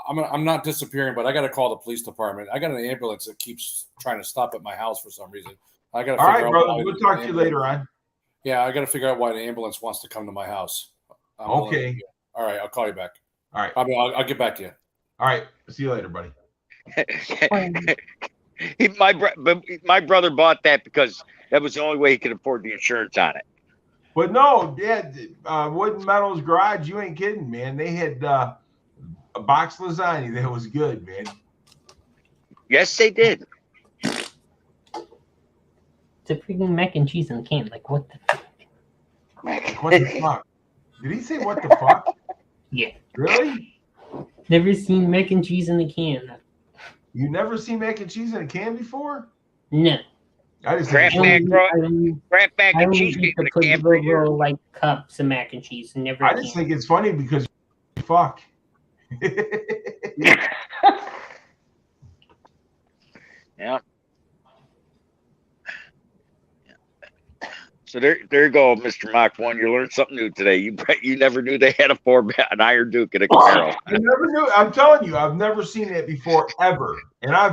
I'm not disappearing, but I gotta call the police department. I got an ambulance that keeps trying to stop at my house for some reason. I gotta. All right, brother. We'll talk to you later on. Yeah, I gotta figure out why the ambulance wants to come to my house. Okay. All right, I'll call you back. All right. I'll get back to you. All right. See you later, buddy. My brother bought that because that was the only way he could afford the insurance on it. But no, yeah, Wooden Meadows Garage, you ain't kidding, man. They had a box lasagna that was good, man. Yes, they did. It's a freaking mac and cheese in a can. Like, what the fuck? What the fuck? Did he say what the fuck? Yeah. Really? Never seen mac and cheese in a can. You never seen mac and cheese in a can before? No. I just Crap think mac, crap mac I and only cheese eat came in the a can for years. little like cups of mac and cheese, never. I just think it's funny because fuck. Yeah. So there you go, Mr. Mach 1. You learned something new today. You never knew they had an Iron Duke in a Camaro. I never knew. I'm telling you, I've never seen that before ever. And I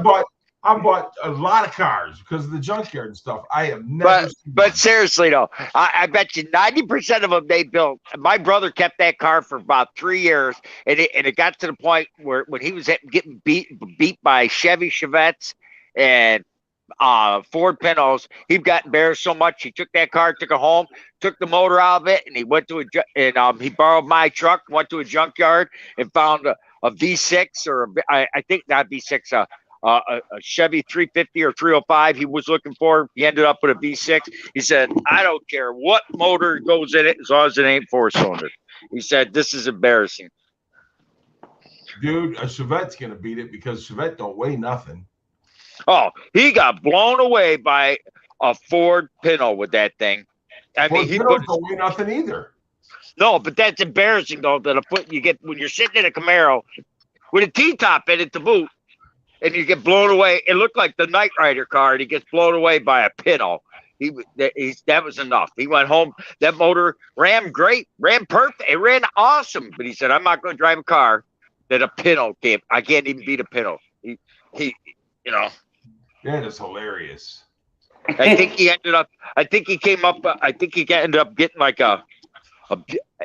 bought a lot of cars because of the junkyard and stuff. I have never seen one. But seriously though, I bet you 90% of them they built. My brother kept that car for about 3 years, and it got to the point where when he was getting beat by Chevy Chevettes and Ford Pintos, he got embarrassed so much he took that car, took it home, took the motor out of it, and he went to he borrowed my truck, went to a junkyard and found a V6 or I think not V6, a Chevy 350 or 305 he was looking for. He ended up with a V6. He said, I don't care what motor goes in it as long as it ain't 4-cylinder. He said, this is embarrassing. Dude, a Chevette's going to beat it because Chevette don't weigh nothing. Oh, he got blown away by a Ford Pinto with that thing. I mean, he don't weigh nothing either. No, but that's embarrassing though. That you get when you're sitting in a Camaro with a T-top in it to boot, and you get blown away. It looked like the Knight Rider car, and he gets blown away by a Pinto. That was enough. He went home. That motor ran great, ran perfect, it ran awesome. But he said, "I'm not going to drive a car that a Pinto can't. I can't even beat a Pinto." He, you know. That is hilarious. I think he ended up. I think he came up. I think he ended up getting like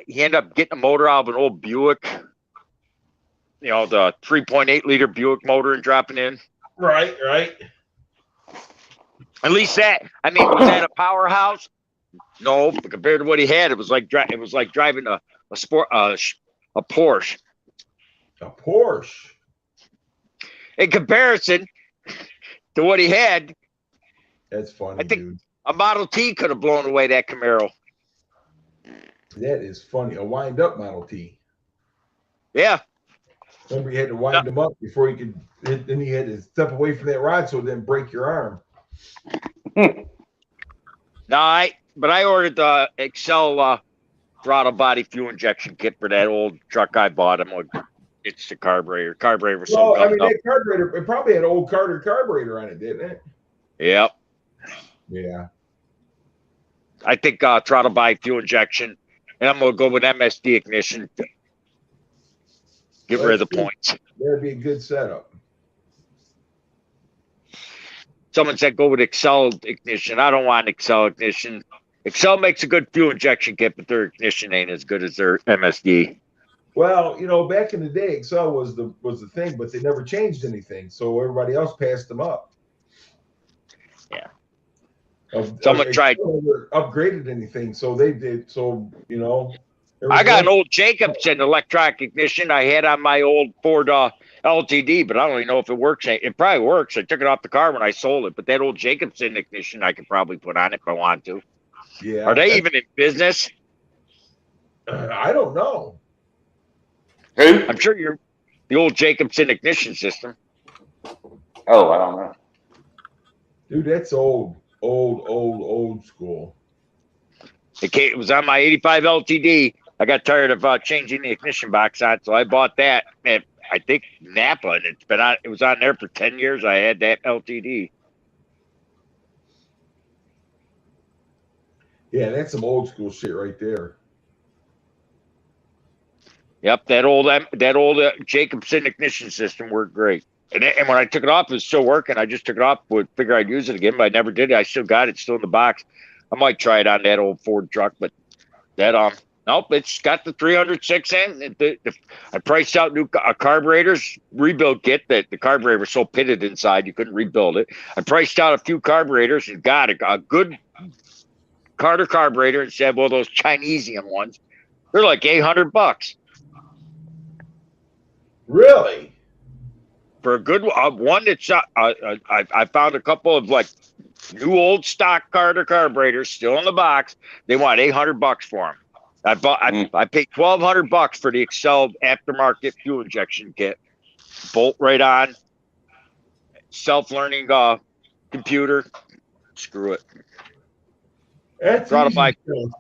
he ended up getting a motor out of an old Buick. You know, the 3.8 liter Buick motor and dropping in. Right. At least that. I mean, was that a powerhouse? No, but compared to what he had, it was like driving a Porsche. A Porsche. In comparison to what he had, that's funny. I think dude. A Model T could have blown away that Camaro. That is funny. A wind-up Model T. Yeah. Remember, you had to wind him up before you could. Then you had to step away from that rod so it didn't break your arm. But I ordered the Excel throttle body fuel injection kit for that old truck I bought. It's the carburetor. Carburetor was so I mean, that carburetor, it probably had old carburetor on it, didn't it? Yep. Yeah. I think throttle body fuel injection, and I'm going to go with MSD ignition. Get rid of the points. That'd be a good setup. Someone said go with Excel ignition. I don't want Excel ignition. Excel makes a good fuel injection kit, but their ignition ain't as good as their MSD. Well, you know, back in the day, Excel was the thing, but they never changed anything, so everybody else passed them up. Yeah. Someone tried upgraded anything, so they did. So you know, I got an old Jacobson electronic ignition I had on my old Ford LTD, but I don't even know if it works. It probably works. I took it off the car when I sold it, but that old Jacobson ignition I could probably put on it if I want to. Yeah. Are they even in business? I don't know. Who? I'm sure you're the old Jacobson ignition system. Oh, I don't know. Dude, that's old school. It was on my 85 LTD. I got tired of changing the ignition box on, so I bought that. And I think Napa, and it was on there for 10 years. I had that LTD. Yeah, that's some old school shit right there. Yep, that old Jacobson ignition system worked great. And when I took it off, it was still working. I just took it off, would figure I'd use it again, but I never did. I still got it, still in the box. I might try it on that old Ford truck, but that Nope, it's got the 306 in. I priced out new carburetors, rebuild kit that the carburetor was so pitted inside you couldn't rebuild it. I priced out a few carburetors and got a good Carter carburetor and said, well, those Chinesian ones, they're like $800 Really? for a good one. That's I found a couple of like new old stock Carter carburetors still in the box. They want $800 for them. I paid $1,200 for the Excel aftermarket fuel injection kit. Bolt right on. Self-learning computer. Screw it. That's Brought easy a bike. stuff.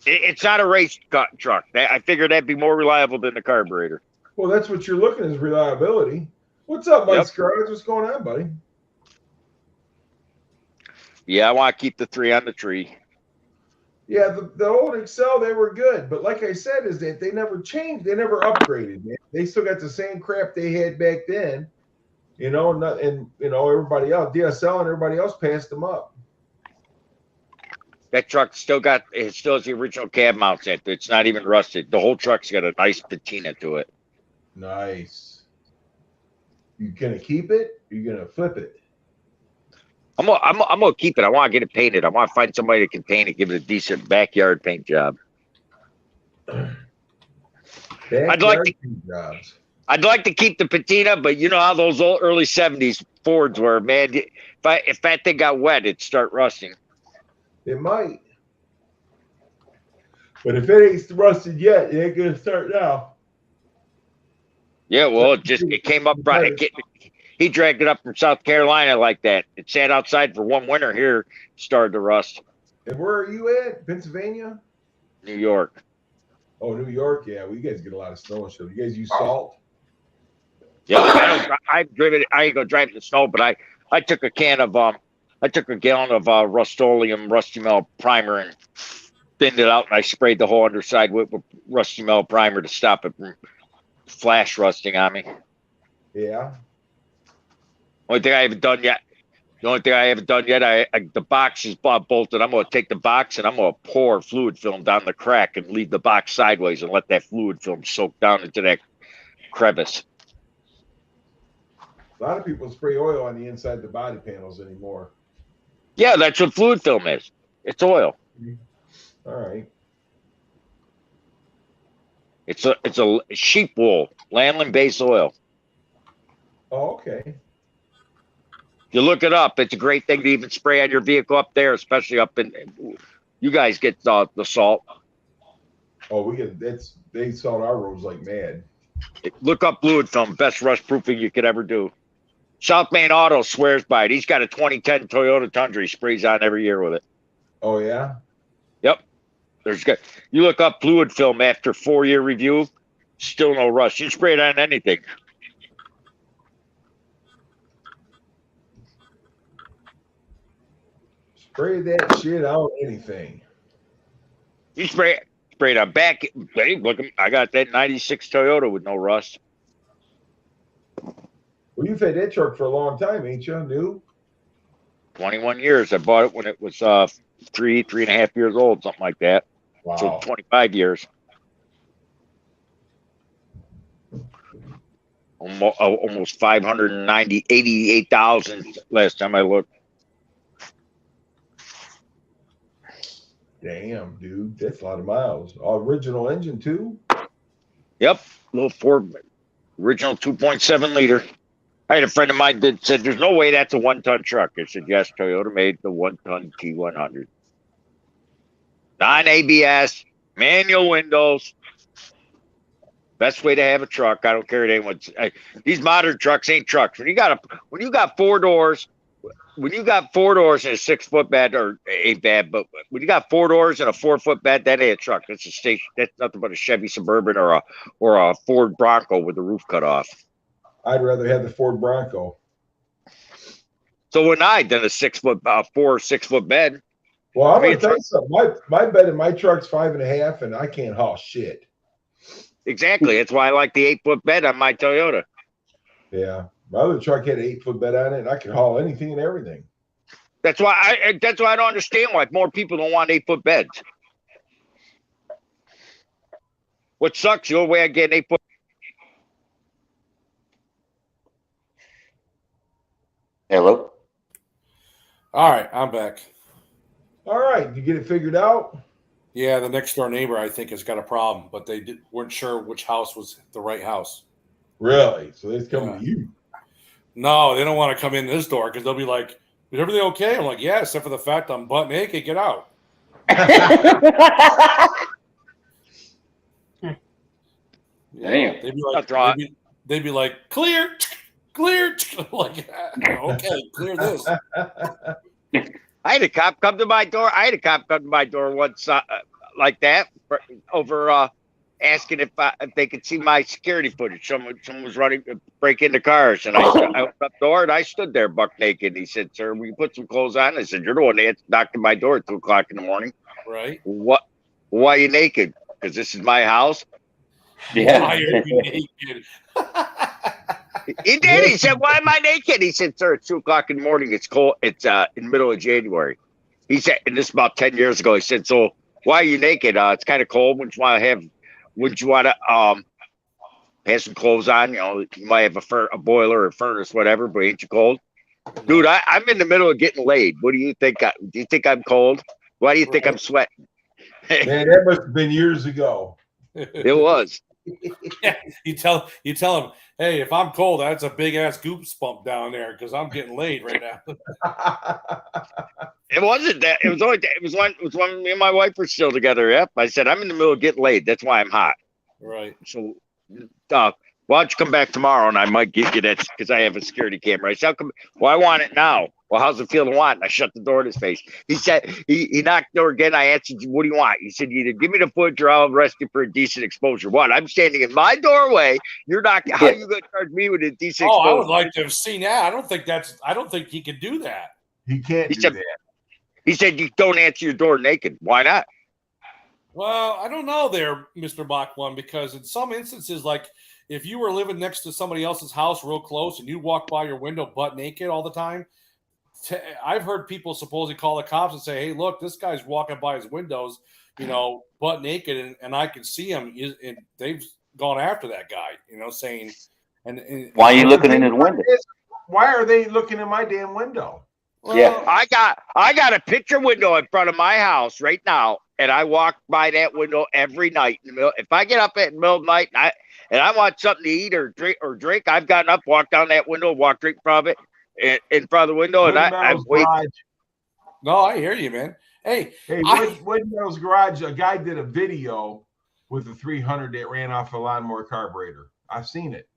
It's not a race truck. I figured that'd be more reliable than the carburetor. Well, that's what you're looking is reliability. What's up, Mike Yep. Scruggs? What's going on, buddy? Yeah, I want to keep the 3 on the tree. Yeah, the old Excel, they were good, but like I said, is that they never changed, they never upgraded, man. They still got the same crap they had back then, and everybody else, DSL and everybody else passed them up. That truck still has the original cab mounts in it. It's not even rusted. The whole truck's got a nice patina to it. Nice. You gonna keep it? Or you gonna flip it? I'm gonna keep it. I want to get it painted. I want to find somebody that can paint it, give it a decent backyard paint job. I'd like to keep the patina, but you know how those old early '70s Fords were, man. If that thing got wet, it'd start rusting. It might. But if it ain't rusted yet, it ain't gonna start now. Yeah, well, it came up right. He dragged it up from South Carolina like that. It sat outside for one winter here, started to rust. And where are you at? Pennsylvania? New York. Oh, New York. Yeah, well, you guys get a lot of snow and stuff. You guys use salt? Yeah, I've driven it. I ain't gonna drive in the snow, but I took a gallon of Rust-Oleum Rusty Metal primer and thinned it out, and I sprayed the whole underside with Rusty Metal primer to stop it from flash rusting on me. Yeah. The only thing I haven't done yet, the box is bolted. I'm going to take the box and I'm going to pour fluid film down the crack and leave the box sideways and let that fluid film soak down into that crevice. A lot of people spray oil on the inside of the body panels anymore. Yeah, that's what fluid film is. It's oil. All right. It's a sheep wool, lanolin base oil. Oh, okay. You look it up. It's a great thing to even spray on your vehicle up there, especially up in. You guys get the salt. Oh, they salt our roads like mad. Look up fluid film, best rust proofing you could ever do. South Main Auto swears by it. He's got a 2010 Toyota Tundra. He sprays on every year with it. Oh yeah. Yep. You look up fluid film after 4-year review, still no rust. You spray it on anything. Spray that shit on anything. You spray it on back. Hey, look, I got that 96 Toyota with no rust. Well, you've had that truck for a long time, ain't you? New? 21 years. I bought it when it was 3.5 years old, something like that. Wow. So 25 years. Almost 88,000 last time I looked. Damn, dude, that's a lot of miles. Original engine too? Yep, little Ford, original 2.7 liter. I had a friend of mine that said, "There's no way that's a 1-ton truck." I said, "Yes, Toyota made the 1-ton T100, non-ABS, manual windows. Best way to have a truck. I don't care what anyone. These modern trucks ain't trucks. When you got 4 doors." When you got 4 doors and a 6-foot bed, or ain't bad, but when you got 4 doors and a 4-foot bed, that ain't a truck. That's a station. That's nothing but a Chevy Suburban or a Ford Bronco with the roof cut off. I'd rather have the Ford Bronco. So would I than a 6-foot, 4 or 6-foot bed. Well, I'm gonna tell you something. My bed in my truck's 5.5, and I can't haul shit. Exactly. That's why I like the 8-foot bed on my Toyota. Yeah. My other truck had an 8-foot bed on it, and I could haul anything and everything. That's why I don't understand why more people don't want 8-foot beds. What sucks, the only way I get an 8-foot. Hello. All right, I'm back. All right, you get it figured out? Yeah, the next door neighbor I think has got a problem, but they weren't sure which house was the right house. Really? So they're coming to you? No, they don't want to come in this door because they'll be like, "Is everything okay?" I'm like, "Yeah, except for the fact I'm butt naked. Get out." Damn. They'd be like, "Clear, clear." Like, okay, clear this. I had a cop come to my door. Once like that over asking if they could see my security footage. Someone was running to break into cars, and I opened up the door and I stood there buck naked. He said, "Sir, will you put some clothes on?" I said, "You're the one that knocked at my door at 2:00 in the morning." Right. What? Why are you naked? Because this is my house. Yeah. Why are you naked? He did. He said, "Why am I naked?" He said, "Sir, it's 2:00 in the morning. It's cold. It's in the middle of January." He said, and this is about 10 years ago. He said, "So why are you naked? It's kind of cold. Wouldn't you want to have some clothes on? You know, you might have a boiler or furnace, whatever, but ain't you cold?" Dude, I'm in the middle of getting laid. What do you think? Do you think I'm cold? Why do you think I'm sweating? Man, that must have been years ago. It was. Yeah, you tell him, "Hey, if I'm cold, that's a big ass goose bump down there because I'm getting laid right now." It wasn't that. It was when me and my wife were still together. Yep. I said, "I'm in the middle of getting laid. That's why I'm hot." Right. So, why don't you come back tomorrow and I might give you that because I have a security camera. I said, "Well, I want it now." "Well, how's it feel to want?" And I shut the door in his face. He said, he knocked the door again. I answered, "What do you want?" He said, "Either give me the footage or I'll arrest you for a decent exposure." What? I'm standing in my doorway. You're not. How are you going to charge me with a decent exposure? I would like to have seen that. I don't think he can do that. He can't do that. He said, "You don't answer your door naked." Why not? Well, I don't know there, Mr. Mach 1, because in some instances, like if you were living next to somebody else's house real close and you walk by your window butt naked all the time, I've heard people supposedly call the cops and say, "Hey, look, this guy's walking by his windows, butt naked, and I can see him." And they've gone after that guy, saying, and why are you looking in his window? Why are they looking in my damn window? Well, Yeah. I got a picture window in front of my house right now, and I walk by that window every night in the middle. If I get up at the middle of the night and I want something to eat or drink, I've gotten up, walked down that window, walked right in front of it, in front of the window, and I wait. No, I hear you, man. Hey, Woodmill's Garage, a guy did a video with a 300 that ran off a lawnmower carburetor. I've seen it.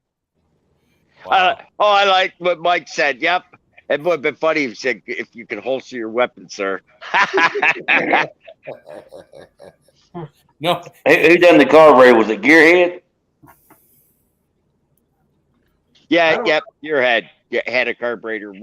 Wow. I like what Mike said. Yep. It would have been funny if he said, "If you can holster your weapon, sir." No. Who done the carburetor? Was it Gearhead? Yeah, yep. Your head had a carburetor.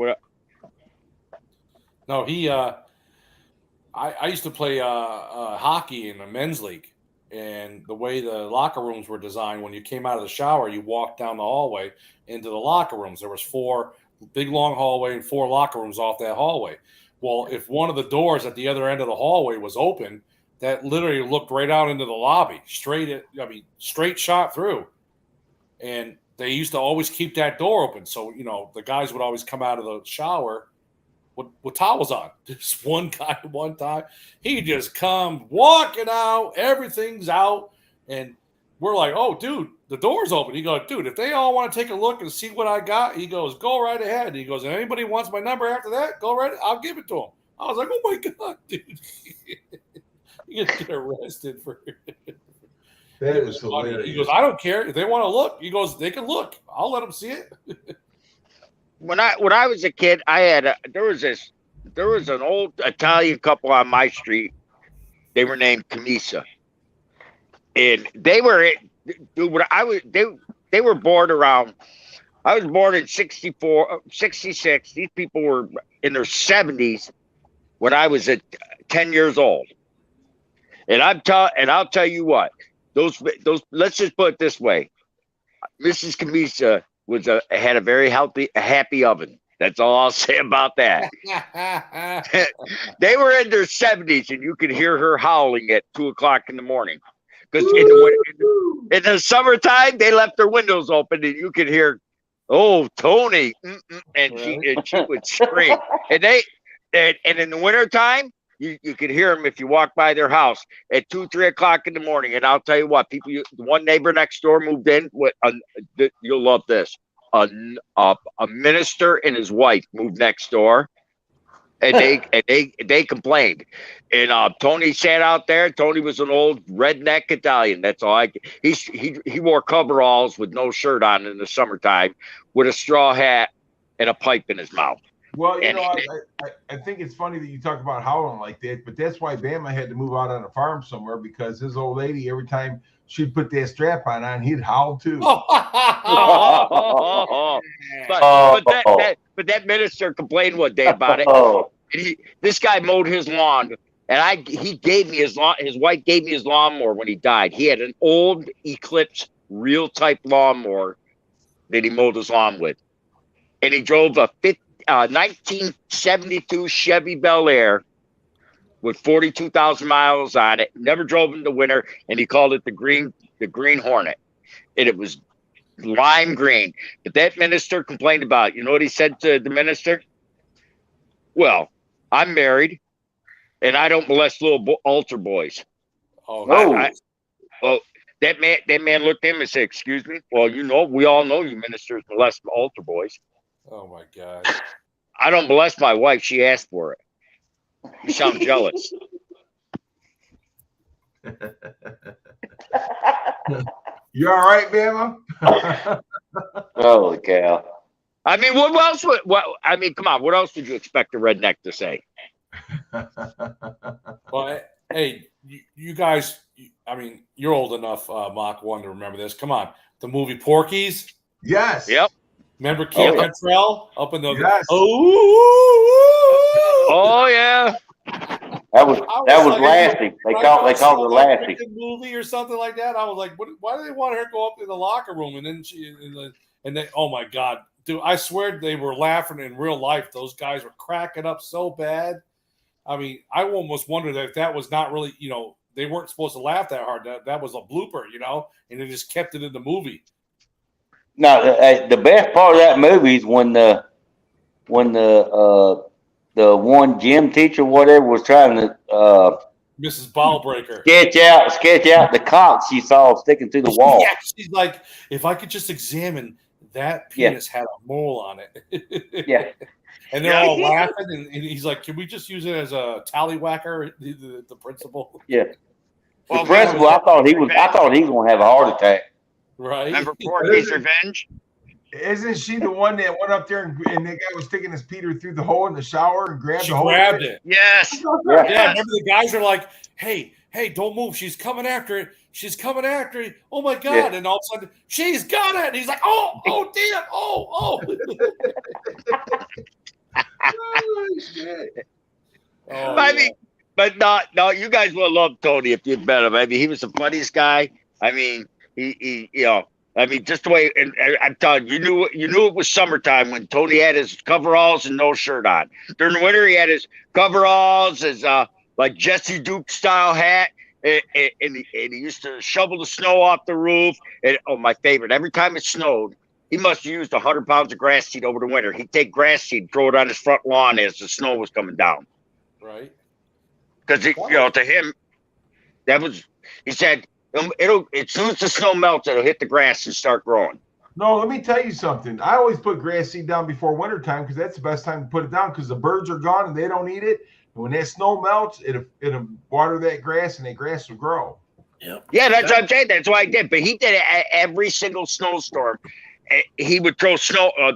No, he. I used to play hockey in a men's league, and the way the locker rooms were designed, when you came out of the shower, you walked down the hallway into the locker rooms. There was 4 big long hallway and 4 locker rooms off that hallway. Well, if one of the doors at the other end of the hallway was open, that literally looked right out into the lobby, straight shot through. And they used to always keep that door open. So, the guys would always come out of the shower with towels on. Just one guy one time, he just come walking out, everything's out. And we're like, "Oh, dude, the door's open." He goes, "Dude, if they all want to take a look and see what I got," he goes, "go right ahead." He goes, "And anybody wants my number after that, go right, I'll give it to them." I was like, "Oh my God, dude." You get arrested for That was hilarious. He goes, "I don't care. If they want to look," he goes, "they can look. I'll let them see it." When I was a kid, there was an old Italian couple on my street. They were named Camisa. And they were they were born around. I was born in 64, 66. These people were in their 70s when I was at 10 years old. And I'll tell you what, those let's just put it this way. Mrs. Camisa had a very happy oven That's all I'll say about that. They were in their 70s, and you could hear her howling at 2:00 in the morning. Because in the summertime, they left their windows open, and you could hear, "Oh, Tony," and she would scream. And in the wintertime, you could hear them if you walk by their house at 2, 3:00 in the morning. And I'll tell you what, one neighbor next door moved in. You'll love this. A minister and his wife moved next door. And they complained, and Tony sat out there. Tony was an old redneck Italian. That's all. He wore coveralls with no shirt on in the summertime, with a straw hat and a pipe in his mouth. Well, I think it's funny that you talk about howling like that, but that's why Bama had to move out on a farm somewhere, because his old lady, every time she'd put that strap on, he'd howl too. But that minister complained one day about it. And this guy mowed his lawn, and he gave me his lawn. His wife gave me his lawnmower when he died. He had an old Eclipse real type lawnmower that he mowed his lawn with, and he drove a 1972 Chevy Bel Air with 42,000 miles on it. Never drove in the winter, and he called it the Green Hornet, and it was lime green. But that minister complained about it. You know what he said to the minister? Well, I'm married, and I don't molest little altar boys. Oh no! That man looked at him and said, "Excuse me." Well, we all know you ministers molest altar boys. Oh my God! I don't molest my wife. She asked for it. You sound jealous. You all right, Bama? Holy cow! I mean, what else? Come on. What else did you expect a redneck to say? Well, hey, you guys. I mean, you're old enough, Mach 1, to remember this. Come on, the movie Porky's. Yes. Yep. Remember Kim Cattrall up in the? Yes. Oh yeah. That was Lassie. They called her Lassie. Movie or something like that. I was like, why do they want her to go up in the locker room? And then oh my God, dude! I swear they were laughing in real life. Those guys were cracking up so bad. I mean, I almost wondered if that was not really, they weren't supposed to laugh that hard. That was a blooper, and they just kept it in the movie. No, the best part of that movie is when the one gym teacher, whatever, was trying to Mrs. Ballbreaker sketch out the cock she saw sticking through the wall. Yeah, she's like, if I could just examine that penis had a mole on it. Yeah. And they're all laughing, and he's like, "Can we just use it as a tallywhacker?" The principal. Yeah. The principal, I thought he was going to have a heart attack. Right. Remember Porky's Revenge? Isn't she the one that went up there and that guy was sticking his Peter through the hole in the shower and grabbed She the hole? grabbed it. Yes. Yeah. Remember the guys are like, "Hey, don't move. She's coming after it. She's coming after it. Oh my God!" Yeah. And all of a sudden, she's got it. And he's like, "Oh, damn! Oh." Oh, shit. I mean, but no, you guys will love Tony if you'd met him. I mean, he was the funniest guy. I mean, he just the way, and I'm telling you, you knew it was summertime when Tony had his coveralls and no shirt on. During the winter, he had his coveralls, his like Jesse Duke style hat, and he used to shovel the snow off the roof. And my favorite, every time it snowed, he must have used 100 pounds of grass seed over the winter. He'd take grass seed, throw it on his front lawn as the snow was coming down. Right. Because to him, he said, it'll as soon as the snow melts, it'll hit the grass and start growing. No, let me tell you something. I always put grass seed down before wintertime because that's the best time to put it down because the birds are gone and they don't eat it. And when that snow melts, it'll water that grass and that grass will grow. Yep. Yeah, that's what I'm saying. That's what I did. But he did it at every single snowstorm. He would throw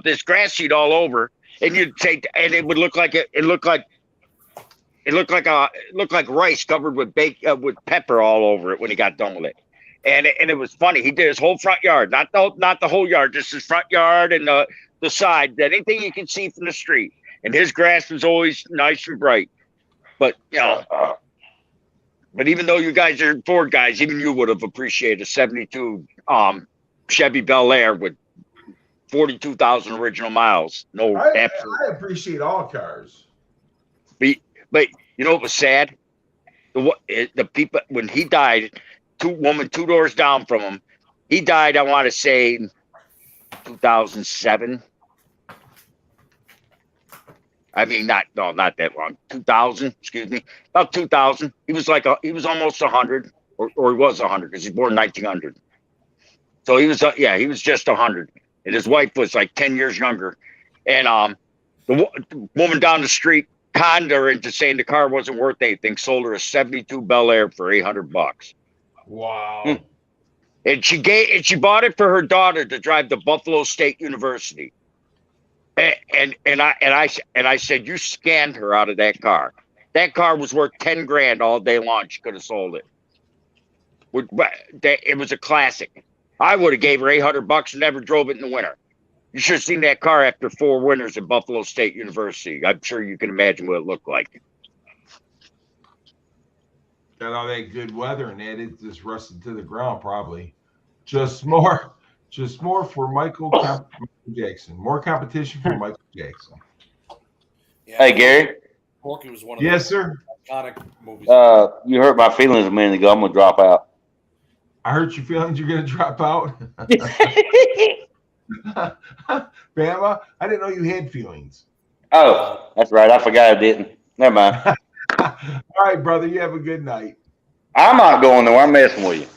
this grass seed all over, and you'd take, and it would look like it looked like rice covered with with pepper all over it when he got done with it. And it was funny. He did his whole front yard, not the whole yard, just his front yard and the side, anything you can see from the street. And his grass was always nice and bright. But but even though you guys are Ford guys, even you would have appreciated a 72 Chevy Bel Air with 42,000 original miles. No, I appreciate all cars. But you know what was sad? The people when he died, two doors down from him, he died. I want to say 2007. I mean, not that long. 2000, excuse me, about 2000. He was he was almost 100, or he was 100 because he's born 1900. So he was he was just 100, and his wife was like 10 years younger. And the woman down the street conned her into saying the car wasn't worth anything. Sold her a '72 Bel Air for $800. Wow. And she bought it for her daughter to drive to Buffalo State University. And I said, you scanned her out of that car. That car was worth 10 grand all day long. She could have sold it. It was a classic. I would have gave her $800 and never drove it in the winter. You should have seen that car after 4 winters at Buffalo State University. I'm sure you can imagine what it looked like. Got all that good weather and that it just rusted to the ground probably. Just more for Michael Jackson. More competition for Michael Jackson. Yeah, Hey, Gary. Porky was one of Yes, the sir. iconic movies. You hurt my feelings a minute ago. I'm gonna drop out. I hurt your feelings you're gonna drop out. Bama, I didn't know you had feelings. Oh, that's right. I forgot I didn't. Never mind. All right, brother. You have a good night. I'm not going nowhere. I'm messing with you.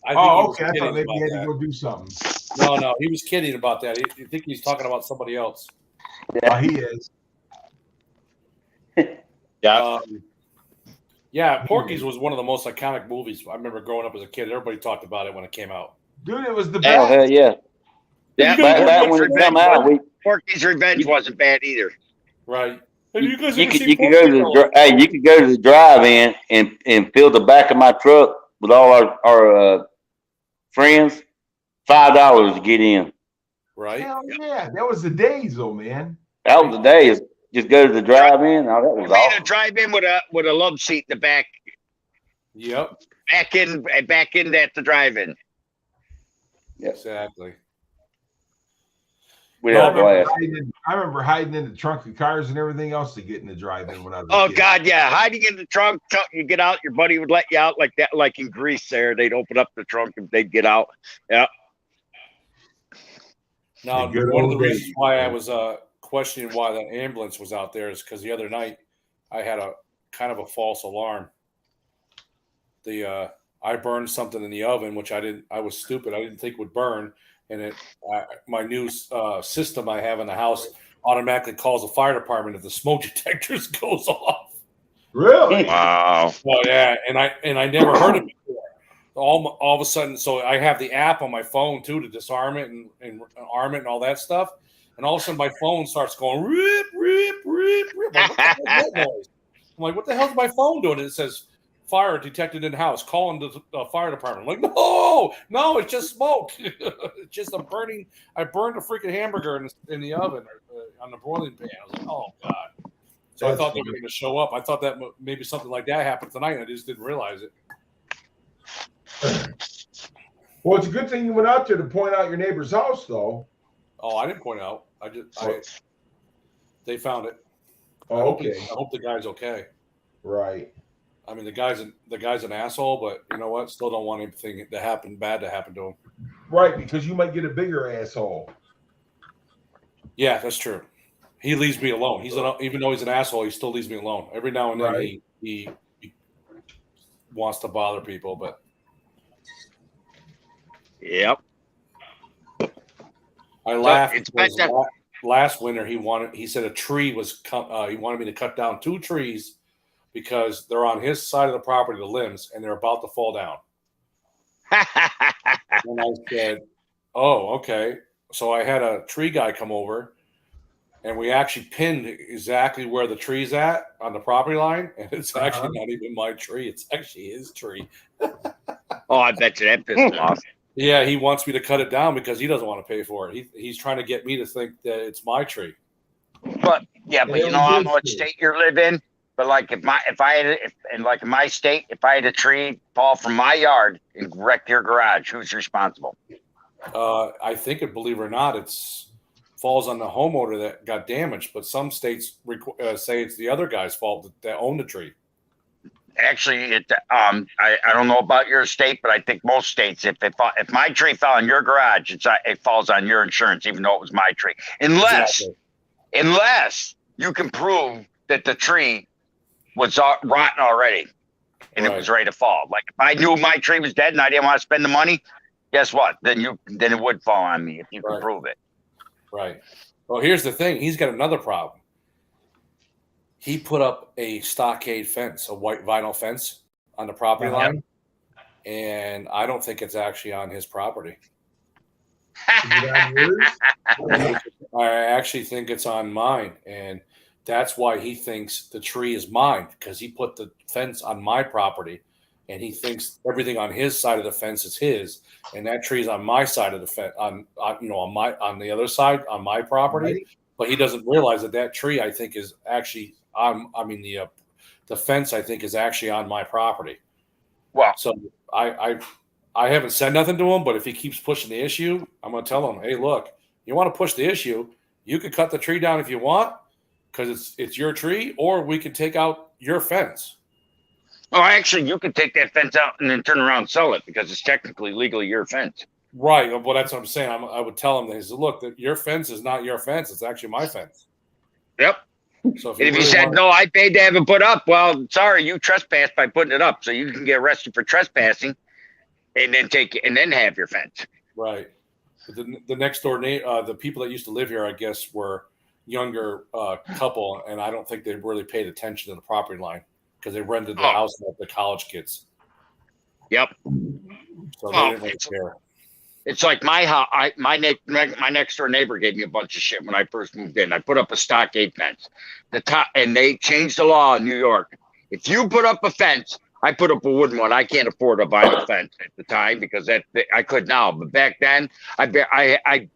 I think he was okay. I kidding thought maybe about you had that. to go do something. No, he was kidding about that. I think he's talking about somebody else. He is. Yeah. Yeah, Porky's was one of the most iconic movies. I remember growing up as a kid. Everybody talked about it when it came out. Dude, it was the Oh, best. hell yeah. Yeah, Back when it come out, Porky's Revenge wasn't bad either. Right. Hey, you guys could ever seen you could Porky? go to the drive-in and fill the back of my truck with all our friends. $5 to get in. Right. Hell yeah. That was the days, though, man. That was the day. Just go to the drive-in. Oh, that was Made awesome. a drive-in with a love seat in the back. Yep. Back in at the drive-in. Exactly. We had a blast. I remember hiding in the trunk of cars and everything else to get in the drive-in when I was a Oh kid. God, yeah. Hiding in the trunk, you get out, your buddy would let you out like that, like in Greece there. They'd open up the trunk and they'd get out. Yeah. Now, one of the reasons why I was questioning why the ambulance was out there is because the other night I had a kind of a false alarm. I burned something in the oven, which I was stupid. I didn't think would burn. And my new system I have in the house automatically calls the fire department if the smoke detectors goes off. Really? Wow. Oh yeah, and I never heard it before. All of a sudden, so I have the app on my phone too to disarm it and arm it and all that stuff. And all of a sudden, my phone starts going rip, rip, rip, rip. I'm like, what the hell is my phone doing? And it says fire detected in house. Calling the fire department. I'm like, no, it's just smoke. It's just I burned a freaking hamburger in the oven on the broiling pan. I was like, oh god. So I thought they were going to show up. I thought that maybe something like that happened tonight. I just didn't realize it. Well, it's a good thing you went out there to point out your neighbor's house, though. Oh, I didn't point out. They found it. Oh, I hope the guy's okay. Right. I mean, the guy's an asshole, but you know what? Still don't want anything bad to happen to him. Right, because you might get a bigger asshole. Yeah, that's true. He leaves me alone. Even though he's an asshole, he still leaves me alone. Every now and then he wants to bother people, but yep. I laughed. Last winter, he said a tree was he wanted me to cut down 2 trees because they're on his side of the property, the limbs, and they're about to fall down. And I said, "Oh, okay." So I had a tree guy come over, and we actually pinned exactly where the tree's at on the property line, and it's actually not even my tree; it's actually his tree. Oh, I bet you that pissed him off. Yeah, he wants me to cut it down because he doesn't want to pay for it. He's trying to get me to think that it's my tree. But you know, I don't know what state you live in. But like in my state, if I had a tree fall from my yard and wreck your garage, who's responsible? I think, believe it or not, it's falls on the homeowner that got damaged, but some states say it's the other guy's fault that owned the tree. Actually, I don't know about your state, but I think most states, if my tree fell in your garage, it falls on your insurance, even though it was my tree, unless you can prove that the tree was rotten already and it was ready to fall. Like if I knew my tree was dead and I didn't want to spend the money, guess what? Then it would fall on me if you can prove it. Right. Well, here's the thing. He's got another problem. He put up a stockade fence, a white vinyl fence on the property line, and I don't think it's actually on his property. I actually think it's on mine, and that's why he thinks the tree is mine, because he put the fence on my property, and he thinks everything on his side of the fence is his, and that tree is on my side of the fence, on the other side on my property. Right. But he doesn't realize that tree, I think, is actually the fence, I think, is actually on my property. Wow. So I haven't said nothing to him, but if he keeps pushing the issue, I'm going to tell him, hey, look, you want to push the issue, you could cut the tree down if you want, because it's your tree, or we could take out your fence. Oh, actually, you could take that fence out and then turn around and sell it, because it's technically legally your fence. Right. Well, that's what I'm saying. I would tell him, look, your fence is not your fence. It's actually my fence. Yep. So if you said, no, I paid to have it put up, well, sorry, you trespassed by putting it up. So you can get arrested for trespassing and then have your fence. Right. But the next door the people that used to live here, I guess, were younger couple, and I don't think they really paid attention to the property line because they rented the house to the college kids. Yep. So they didn't really care. It's like my house. My next door neighbor gave me a bunch of shit when I first moved in. I put up a stockade fence. And they changed the law in New York. If you put up a fence, I put up a wooden one. I can't afford a vinyl fence at the time because I could now. But back then, I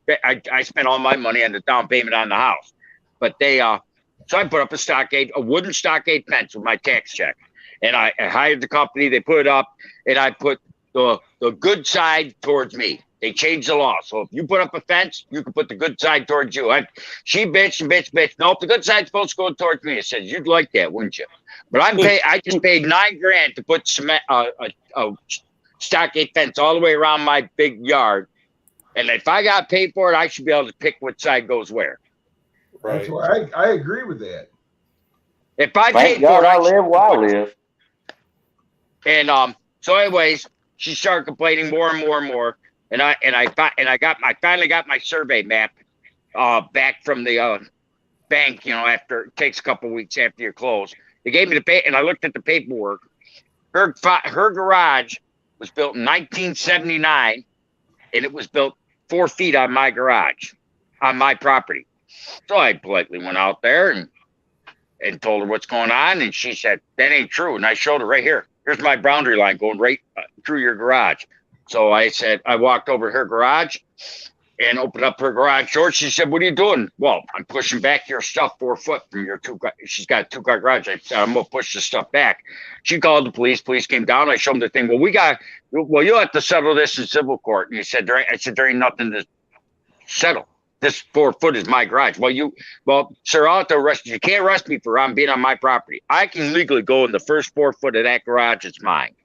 spent all my money on the down payment on the house. But so I put up a wooden stockade fence with my tax check, and I hired the company. They put it up, and I put the good side towards me. They changed the law. So if you put up a fence, you can put the good side towards you. She bitched and bitched. Nope, the good side's supposed to go towards me. I said, you'd like that, wouldn't you? But I just paid $9,000 to put cement, a stockade fence all the way around my big yard. And if I got paid for it, I should be able to pick which side goes where. Right. That's why I agree with that. If I paid for it, I live where I live. And so anyways, she started complaining more and more and more. And I finally got my survey map back from the bank. After it takes a couple of weeks after you're closed. They gave me and I looked at the paperwork. Her garage was built in 1979, and it was built 4 feet on my garage, on my property. So I politely went out there and told her what's going on, and she said that ain't true. And I showed her right here. Here's my boundary line going right through your garage. So I walked over to her garage and opened up her garage door. She said, what are you doing? Well, I'm pushing back your stuff 4 foot from your she's got a 2-car garage. I said, I'm going to push the stuff back. She called the police. Police came down. I showed them the thing. Well, you'll have to settle this in civil court. And I said, there ain't nothing to settle. This 4 foot is my garage. Well, sir, I'll have to arrest you. You can't arrest me for being on my property. I can legally go in the first 4 foot of that garage. It's mine.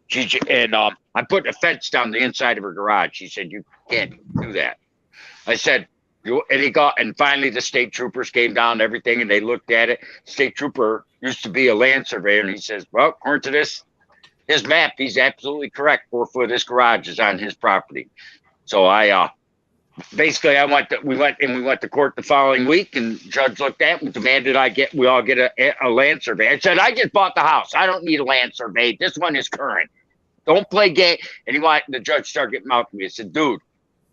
I put a fence down the inside of her garage. She said, you can't do that. I said, and finally the state troopers came down and everything, and they looked at it. State trooper used to be a land surveyor, and he says, well, according to his map, he's absolutely correct. 4 foot of this garage is on his property. So basically we went to court the following week, and the judge looked at it and demanded we all get a land survey. I said, I just bought the house. I don't need a land survey. This one is current. Don't play game. And the judge started getting mad at me. I said, dude,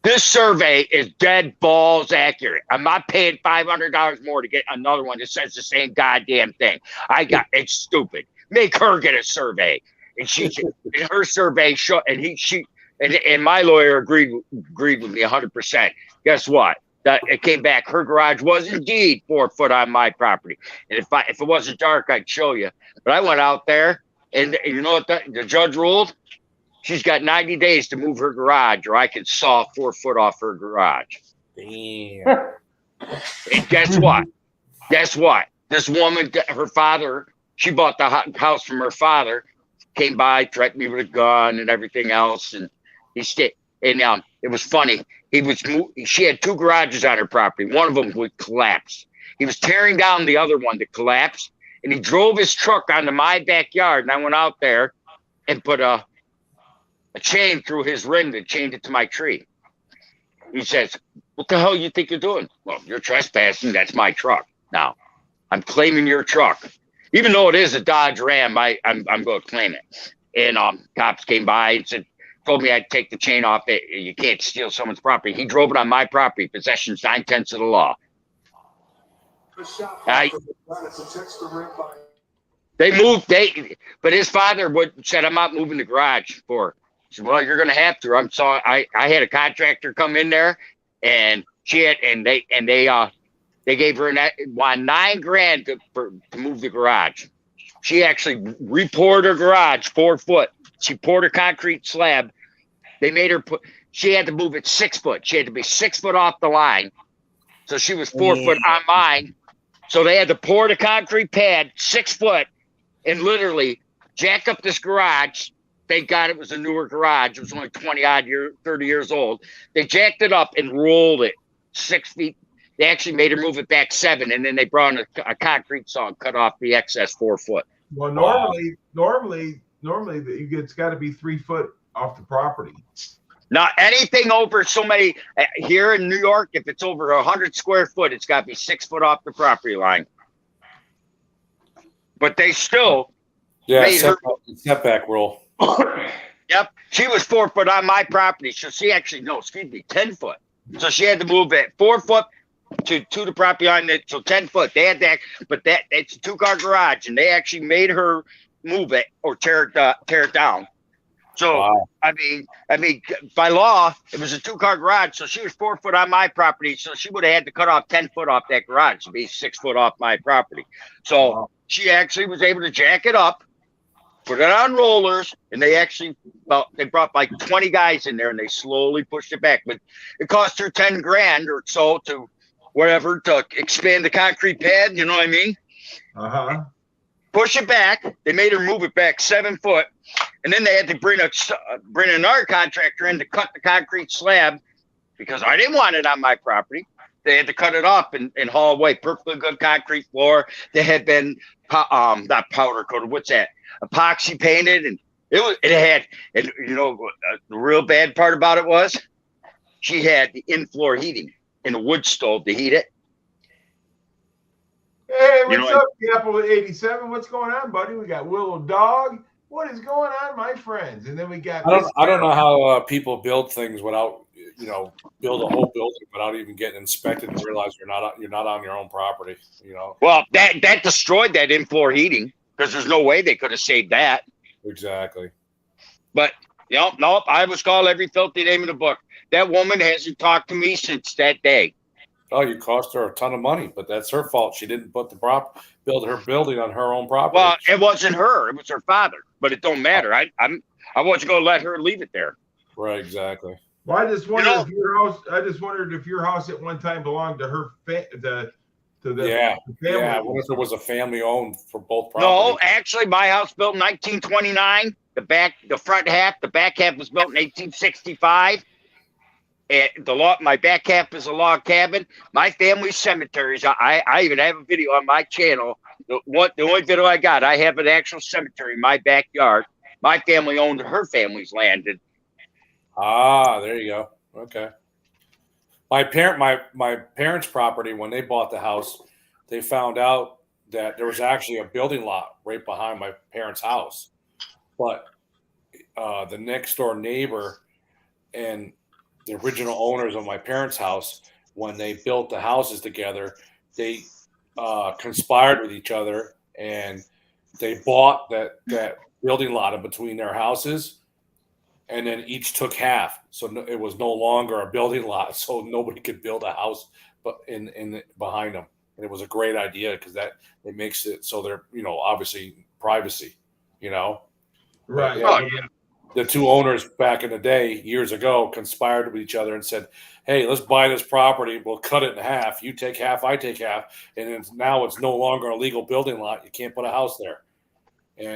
this survey is dead balls accurate. I'm not paying $500 more to get another one that says the same goddamn thing. It's stupid. Make her get a survey. And and her survey showed, and my lawyer agreed with me 100%. Guess what? It came back. Her garage was indeed 4 foot on my property. And if it wasn't dark, I'd show you. But I went out there, and you know what the judge ruled? She's got 90 days to move her garage, or I could saw 4 foot off her garage. Damn. And guess what? Guess what? This woman, her father, she bought the house from her father, came by, threatened me with a gun and everything else. And he stayed. And it was funny. She had 2 garages on her property. One of them would collapse. He was tearing down the other one to collapse. And he drove his truck onto my backyard. And I went out there and put a chain through his rim and chained it to my tree. He says, "What the hell you think you're doing?" "Well, you're trespassing. That's my truck. Now, I'm claiming your truck. Even though it is a Dodge Ram, I'm going to claim it." And cops came by and told me I'd take the chain off it. You can't steal someone's property. He drove it on my property. Possession's 9/10 of the law. But his father said, "I'm not moving the garage for her." He said, "Well, you're going to have to. I'm sorry." I had a contractor come in there, and they gave her $9,000 to move the garage. She actually re-poured her garage 4 foot. She poured a concrete slab. They made her she had to move it 6 foot. She had to be 6 foot off the line. So she was 4 foot on mine. So they had to pour the concrete pad 6 foot and literally jack up this garage. Thank God it was a newer garage. It was only 30 years old. They jacked it up and rolled it 6 feet. They actually made her move it back 7, and then they brought in a concrete saw and cut off the excess 4 foot. Well, normally it's got to be 3 foot off the property. Now, anything over so many here in New York, if it's over 100 square foot, it's got to be 6 foot off the property line. But they still made setback rule. Yep, she was 4 foot on my property, so she actually 10 foot. So she had to move it 4 foot to the property line. So 10 foot. They had that, but it's a 2-car garage, and they actually made her move it or tear it down. So wow. I mean, by law, it was a 2-car garage. So she was 4 foot on my property. So she would have had to cut off 10 foot off that garage to be 6 foot off my property. So she actually was able to jack it up, put it on rollers, and they brought like 20 guys in there, and they slowly pushed it back. But it cost her $10,000 or so to expand the concrete pad. You know what I mean? Push it back. They made her move it back 7 foot, and then they had to bring another contractor in to cut the concrete slab because I didn't want it on my property. They had to cut it up and haul away. Perfectly good concrete floor. They had been not powder coated. What's that? Epoxy painted, and the real bad part about it was she had the in-floor heating and a wood stove to heat it. Hey, what's up, Apple 87? What's going on, buddy? We got Willow Dog. What is going on, my friends? And then we got. I don't know how people build things without build a whole building without even getting inspected and realize you're not on your own property. Well, that destroyed that in-floor heating because there's no way they could have saved that. Exactly. But nope. I was called every filthy name in the book. That woman hasn't talked to me since that day. Oh, you cost her a ton of money, but that's her fault. She didn't put build her building on her own property. Well, it wasn't her; it was her father. But it don't matter. I wasn't going to let her leave it there. Right, exactly. Well, I just wondered if your house. I just wondered if your house at one time belonged to her. The family. Yeah. What if it was a family owned for both properties? No, actually, my house built in 1929. The front half, the back half was built in 1865. And my back half is a log cabin. My family's cemeteries. I even have a video on my channel. The only video I got, I have an actual cemetery in my backyard. My family owned her family's land. There you go. Okay. My parents' property, when they bought the house, they found out that there was actually a building lot right behind my parents' house. But the next door neighbor and the original owners of my parents' house, when they built the houses together, they conspired with each other and they bought that building lot in between their houses, and then each took half. So it was no longer a building lot, so nobody could build a house but in behind them. And it was a great idea because it makes it so they're obviously privacy. Right. Oh yeah. the two owners back in the day, years ago, conspired with each other and said, "Hey, let's buy this property. We'll cut it in half. You take half, I take half, and now it's no longer a legal building lot. You can't put a house there."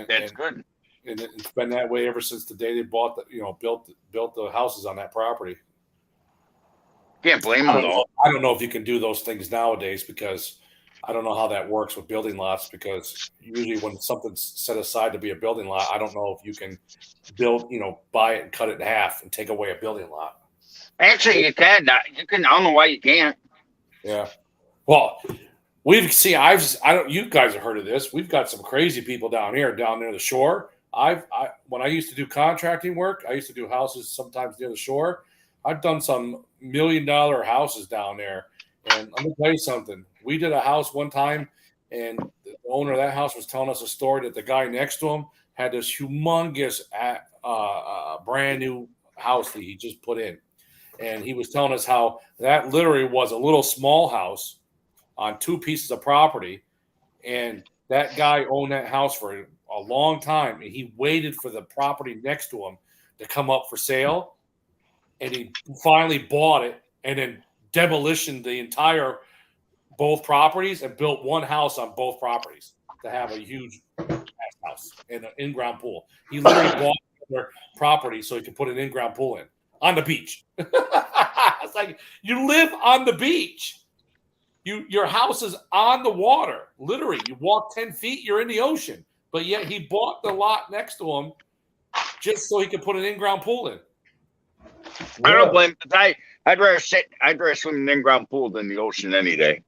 That's good. And it's been that way ever since the day they bought built the houses on that property. Can't blame them though. I don't know if you can do those things nowadays because I don't know how that works with building lots, because usually when something's set aside to be a building lot, I don't know if you can buy it and cut it in half and take away a building lot. Actually, you can. You can. I don't know why you can't. Yeah. Well, you guys have heard of this. We've got some crazy people down near the shore. When I used to do contracting work, I used to do houses sometimes near the shore. I've done some $1 million houses down there. And let me tell you something. We did a house one time, and the owner of that house was telling us a story that the guy next to him had this humongous brand new house that he just put in. And he was telling us how that literally was a little small house on 2 pieces of property. And that guy owned that house for a long time. And he waited for the property next to him to come up for sale. And he finally bought it and then demolitioned the entire both properties and built one house on both properties to have a huge house and an in-ground pool. He literally bought their property so he could put an in-ground pool in on the beach. It's like, you live on the beach. Your house is on the water. Literally, you walk 10 feet, you're in the ocean. But yet he bought the lot next to him just so he could put an in-ground pool in. I don't blame. I'd rather swim in an in-ground pool than the ocean any day.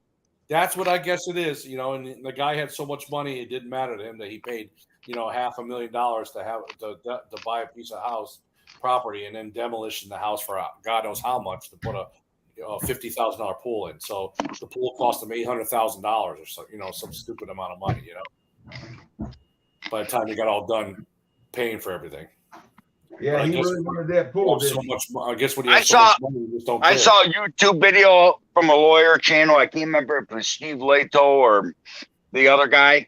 That's what I guess it is, And the guy had so much money, it didn't matter to him that he paid, $500,000 to buy a piece of house property and then demolition the house for God knows how much to put a $50,000 pool in. So the pool cost him $800,000 or so, some stupid amount of money, By the time he got all done paying for everything. Yeah, he really wanted that pool. So much. I guess when I saw a YouTube video from a lawyer channel. I can't remember if it was Steve Leto or the other guy.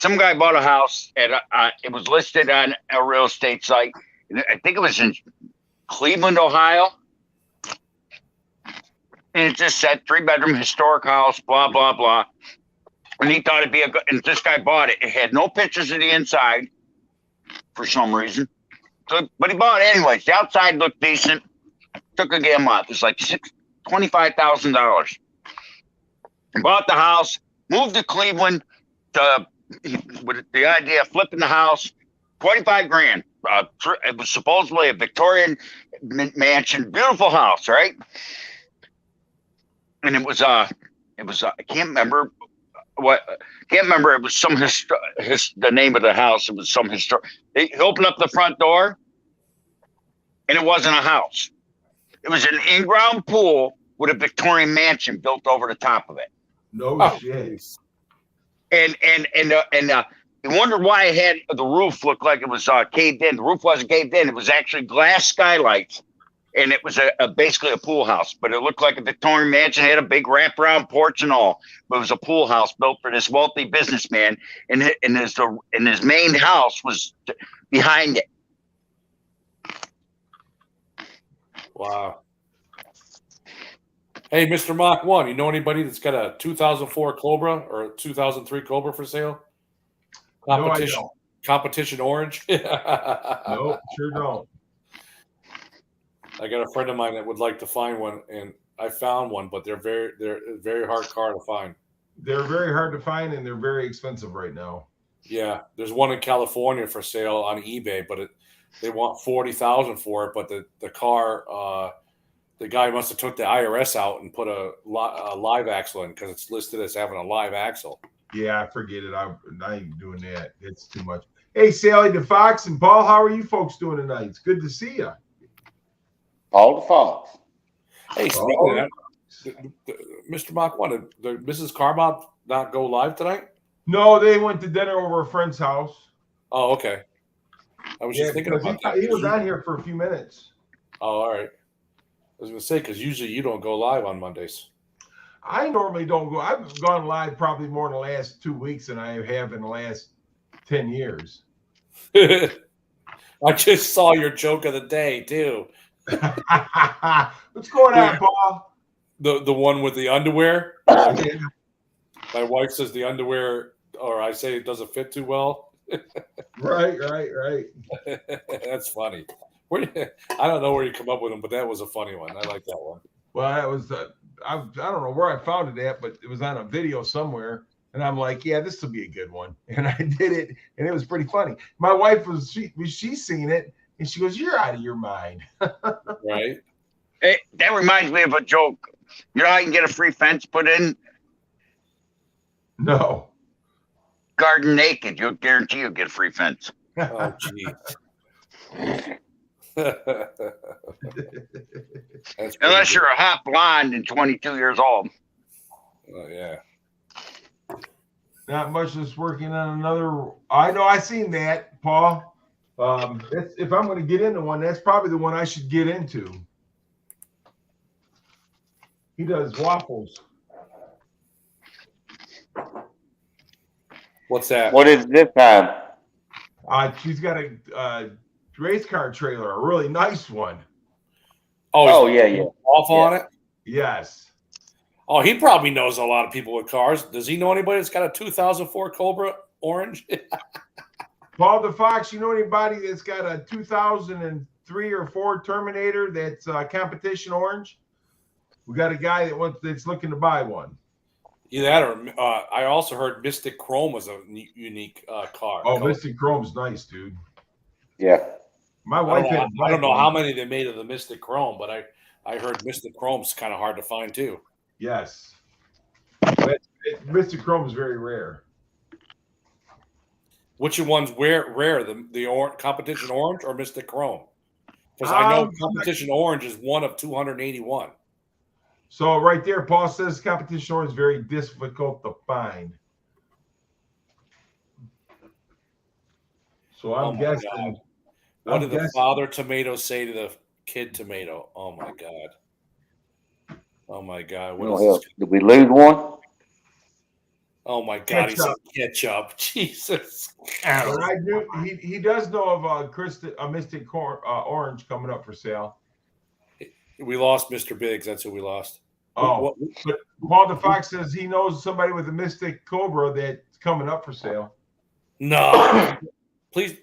Some guy bought a house and it was listed on a real estate site. I think it was in Cleveland, Ohio. And it just said 3-bedroom historic house, blah, blah, blah. And he thought it'd be and this guy bought it. It had no pictures of the inside for some reason. But he bought it anyways. The outside looked decent. Took a game off. It's like $25,000. Bought the house, moved to Cleveland with the idea of flipping the house. $25,000. It was supposedly a Victorian mansion, beautiful house, right? And it was I can't remember what. Can't remember. It was some the name of the house. It was some historic. He opened up the front door, and it wasn't a house. It was an in-ground pool with a Victorian mansion built over the top of it. No shit. And you wondered why it had the roof looked like it was caved in. The roof wasn't caved in. It was actually glass skylights, and it was basically a pool house. But it looked like a Victorian mansion. It had a big wraparound porch and all. But it was a pool house built for this wealthy businessman, and his main house was behind it. Wow. Hey, Mr. Mach 1, you know anybody that's got a 2004 Cobra or a 2003 Cobra for sale? Competition, no, Competition orange? No, sure don't. I got a friend of mine that would like to find one, and I found one, but they're a very hard car to find. They're very hard to find, and they're very expensive right now. Yeah, there's one in California for sale on eBay, but they want $40,000 for it. But the car, the guy must have took the IRS out and put a live axle in because it's listed as having a live axle. Yeah, forget it. I ain't doing that. It's too much. Hey, Sally DeFox and Paul, how are you folks doing tonight? It's good to see you. Paul the Fox. Hey, speaking of that, Mr. Mach 1, did Mrs. Carbot not go live tonight? No, they went to dinner over a friend's house. Oh, okay. I was just thinking about that. He was on here for a few minutes. Oh, all right. I was going to say, because usually you don't go live on Mondays. I normally don't go. I've gone live probably more in the last 2 weeks than I have in the last 10 years. I just saw your joke of the day too. What's going on, Paul? The one with the underwear. Yeah. My wife says the underwear, or I say it doesn't fit too well. Right. That's funny. I don't know where you come up with them, but that was a funny one. I like that one. Well, that was I don't know where I found it at, but it was on a video somewhere, and I'm like, yeah, this will be a good one, and I did it, and it was pretty funny. My wife she's seen it, and she goes, "You're out of your mind." Right. Hey, that reminds me of a joke. You know how you can get a free fence put in? No. Garden naked. You'll guarantee you'll get a free fence. Oh, geez. Unless you're a hot blonde and 22 years old. Oh, yeah. Not much is working on another. I know I seen that, Paul. If I'm going to get into one, that's probably the one I should get into. He does waffles. What's that? What is this time? She's got a race car trailer, a really nice one. Oh, yeah. Off on it? Yes. Oh, he probably knows a lot of people with cars. Does he know anybody that's got a 2004 Cobra Orange? Paul the Fox, you know anybody that's got a 2003 or 4 Terminator that's competition orange? We got a guy that's looking to buy one. Either that or I also heard Mystic Chrome was a unique car. Oh, Mystic Chrome's nice, dude. Yeah. My wife I don't know how many they made of the Mystic Chrome, but I heard Mystic Chrome's kind of hard to find too. Yes. Mystic Chrome is very rare. Which one's rare? The competition orange or Mystic Chrome? Because I know competition orange is one of 281. So right there, Paul says competition orange is very difficult to find. So I'm guessing. God. What did the father tomato say to the kid tomato? Oh my God. Oh my God. What is this? Did we lose one? Oh my God. He said ketchup. Jesus. And I knew he does know of a Mystic Orange coming up for sale. We lost Mr. Biggs. That's who we lost. Oh, but Paul the Fox says he knows somebody with a Mystic Cobra that's coming up for sale. No. Please,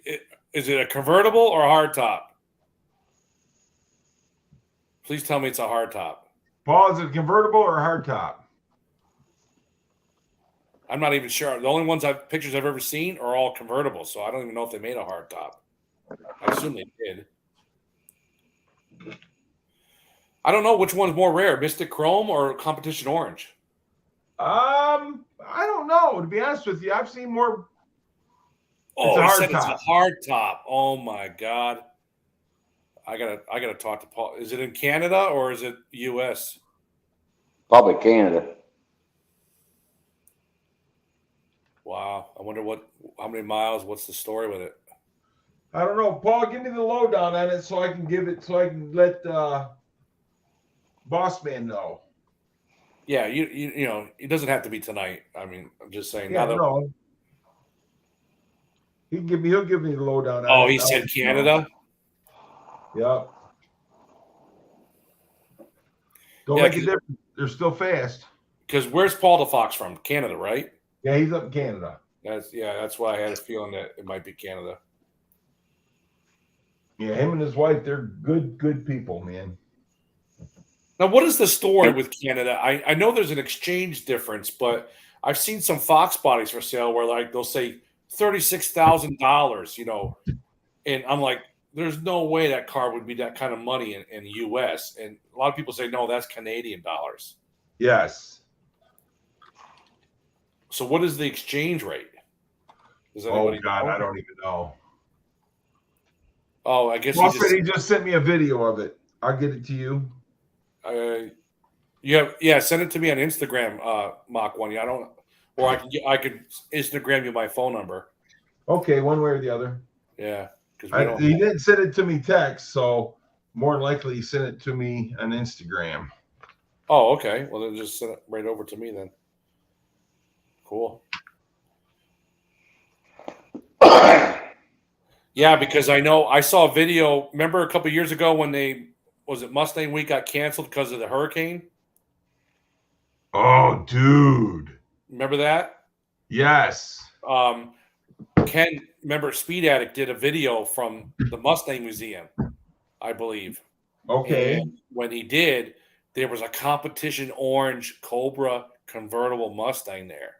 is it a convertible or a hardtop? Please tell me it's a hardtop. Paul, is it a convertible or a hardtop? I'm not even sure. The only pictures I've ever seen are all convertibles, so I don't even know if they made a hardtop. I assume they did. I don't know which one's more rare, Mystic Chrome or Competition Orange. I don't know. To be honest with you, I've seen more. Oh, he said it's a hardtop. Oh my God. I gotta talk to Paul. Is it in Canada or is it US? Probably Canada. Wow. I wonder how many miles, what's the story with it? I don't know. Paul, give me the lowdown on it so I can let Boss Man know. Yeah, you know, it doesn't have to be tonight. I mean, I'm just saying. Yeah, no. He'll give me the lowdown. Oh, he said Canada? Yep. Don't make a difference. They're still fast. Because where's Paul the Fox from? Canada, right? Yeah, he's up in Canada. That's why I had a feeling that it might be Canada. Yeah, him and his wife, they're good people, man. Now, what is the story with Canada? I know there's an exchange difference, but I've seen some Fox bodies for sale where like they'll say $36,000, you know, and I'm like, there's no way that car would be that kind of money in the U.S. And a lot of people say, no, that's Canadian dollars. Yes. So what is the exchange rate? Oh, God, I don't even know. Oh, I guess he just sent me a video of it. I'll get it to you. Send it to me on Instagram, Mach 1. I don't, or I could Instagram you my phone number. Okay, one way or the other. Yeah, because he didn't send it to me text, so more than likely he sent it to me on Instagram. Oh, okay. Well, then just send it right over to me then. Cool. Yeah, because I saw a video. Remember a couple years ago when Mustang Week got canceled because of the hurricane? Oh, dude. Remember that? Yes. Ken, remember Speed Addict did a video from the Mustang Museum, I believe. Okay. And when he did, there was a competition orange Cobra convertible Mustang there.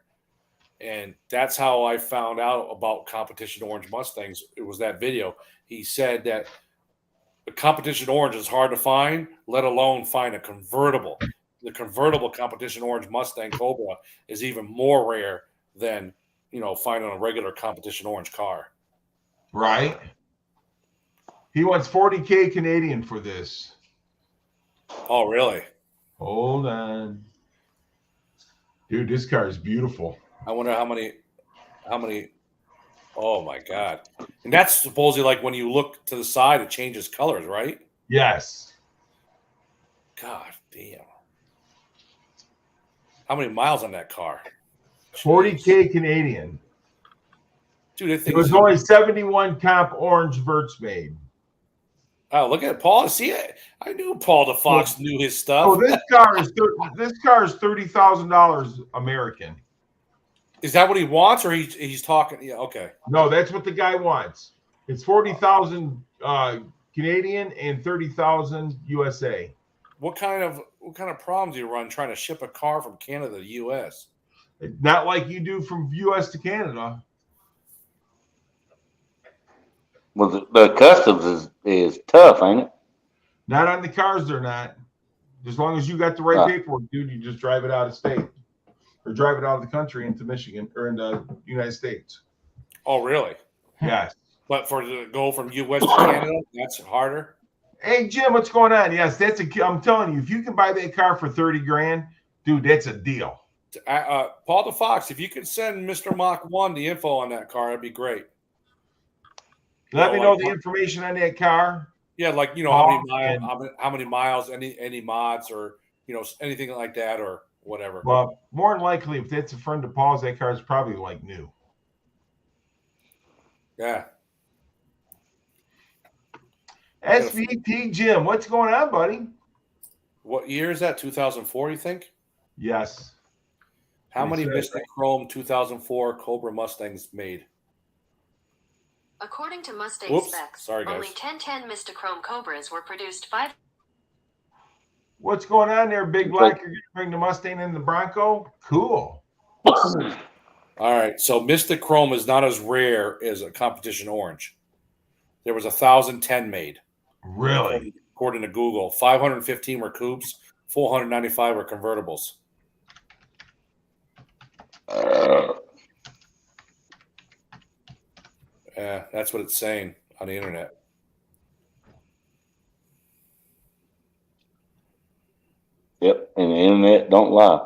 And that's how I found out about competition orange Mustangs. It was that video. He said that the competition orange is hard to find, let alone find a convertible. The convertible competition orange Mustang Cobra is even more rare than finding a regular competition orange car. Right. He wants 40K Canadian for this. Oh, really? Hold on. Dude, this car is beautiful. I wonder how many. Oh my God! And that's supposedly like when you look to the side, it changes colors, right? Yes. God damn! How many miles on that car? 40K Canadian. Dude, that It thing was only 71 comp orange verts made. Oh, look at Paul. See it? I knew Paul the Fox knew his stuff. Oh, this car is $30,000 American. Is that what he wants, or he's talking? Yeah, okay. No, that's what the guy wants. It's 40,000 Canadian and 30,000 USA. What kind of problems do you run trying to ship a car from Canada to the U.S.? Not like you do from U.S. to Canada. Well, the customs is tough, ain't it? Not on the cars, they're not. As long as you got the right paperwork, dude, you just drive it out of state or drive it out of the country into Michigan or in the United States. Oh, really? Yes. But for the go from U.S. to Canada, that's harder. Hey, Jim, what's going on? Yes, I'm telling you, if you can buy that car for 30 grand, dude, that's a deal. Paul the Fox, if you could send Mr. Mach 1 the info on that car, that'd be great. Let me know the information on that car. Yeah, like how many miles, any mods or anything like that or whatever. Well, more than likely, if that's a friend of Paul's, that car is probably like new. Yeah. SVT Jim, what's going on, buddy? What year is that? 2004, you think? Yes. How many Mystic Chrome 2004 Cobra Mustangs made? According to Mustang specs, sorry, guys. only 1010 Mystic Chrome Cobras were produced. What's going on there, Big Black? You're going to bring the Mustang and the Bronco? Cool. All right, so Mystic Chrome is not as rare as a competition orange. There was 1,010 made. Really? According to Google, 515 were coupes, 495 were convertibles. Yeah, that's what it's saying on the internet. Yep, and the internet don't lie.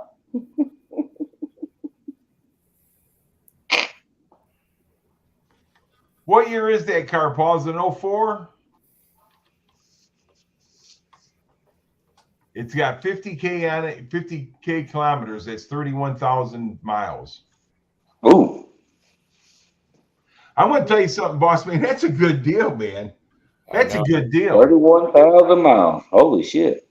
What year is that car, Paul? Is it 04? It's got 50K on it, 50K kilometers. That's 31,000 miles. Ooh. I'm going to tell you something, boss man. That's a good deal, man. That's a good deal. 31,000 miles. Holy shit.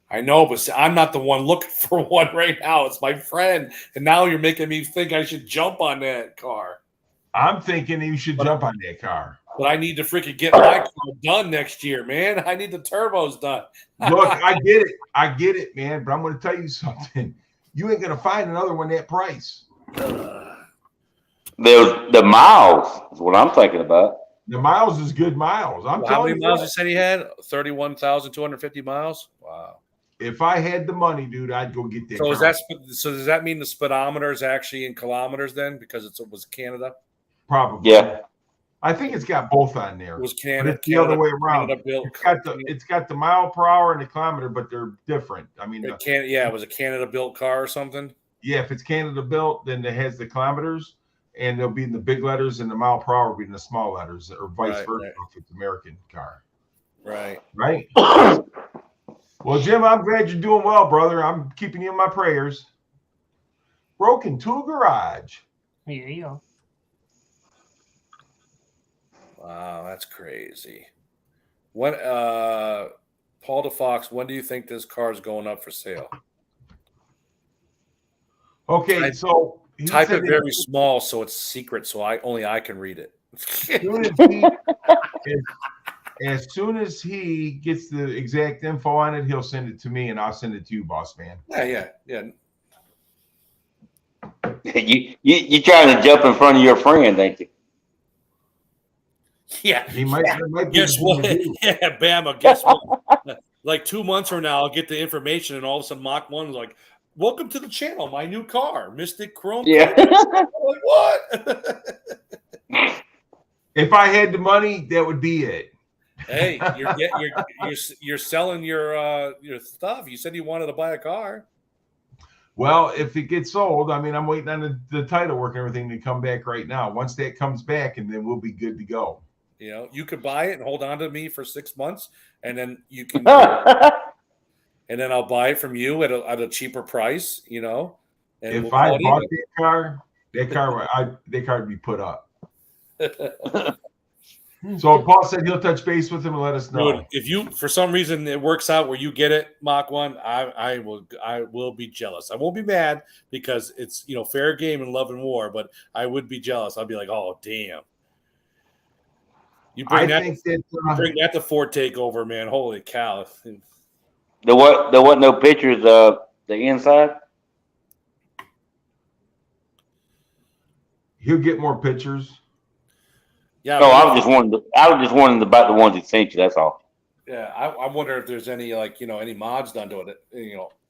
I know, but I'm not the one looking for one right now. It's my friend. And now you're making me think I should jump on that car. I'm thinking you should jump on that car. But I need to freaking get my car done next year, man. I need the turbos done. Look, I get it. I get it, man. But I'm going to tell you something. You ain't going to find another one that price. The miles is what I'm thinking about. The miles is good miles. How many miles you said he had? 31,250 miles? Wow. If I had the money, dude, I'd go get that car. Does that mean the speedometer is actually in kilometers then because it was Canada? Probably. Yeah. I think it's got both on there. It was Canada. It's the other way around. Canada It's got the mile per hour and the kilometer, but they're different. I mean, it was a Canada built car or something. Yeah, if it's Canada built, then it has the kilometers, and they'll be in the big letters, and the mile per hour will be in the small letters, or vice versa if it's American car. Right. Right. Well, Jim, I'm glad you're doing well, brother. I'm keeping you in my prayers. Broken Tool Garage. Here you go. Wow, that's crazy. When Paul DeFox, when do you think this car is going up for sale? Okay, so he Type said it very small so it's secret, so only I can read it. as soon as he gets the exact info on it, he'll send it to me, and I'll send it to you, boss man. Yeah. You trying to jump in front of your friend, ain't you? Yeah. He might Guess what? Yeah, Bama. Guess what? Like 2 months from now, I'll get the information, and all of a sudden, Mach 1's like, "Welcome to the channel, my new car, Mystic Chrome." Yeah. Like, what? If I had the money, that would be it. Hey, you're selling your stuff. You said you wanted to buy a car. Well, if it gets sold, I mean, I'm waiting on the title work and everything to come back right now. Once that comes back, and then we'll be good to go. You know, you could buy it and hold on to me for 6 months, and then you can, and then I'll buy it from you at a cheaper price. You know, and If we'll I call it bought even. that car would be put up. So Paul said he'll touch base with him and let us know. Dude, if you, for some reason, it works out where you get it, Mach 1, I will be jealous. I won't be mad because it's, you know, fair game in love and war, but I would be jealous. I'll be like, oh damn. You bring that to Ford Takeover, man. Holy cow. There wasn't no pictures of the inside. He'll get more pictures. Yeah. No, I was just wondering about the ones he sent you. That's all. Yeah, I wonder if there's any any mods done to it,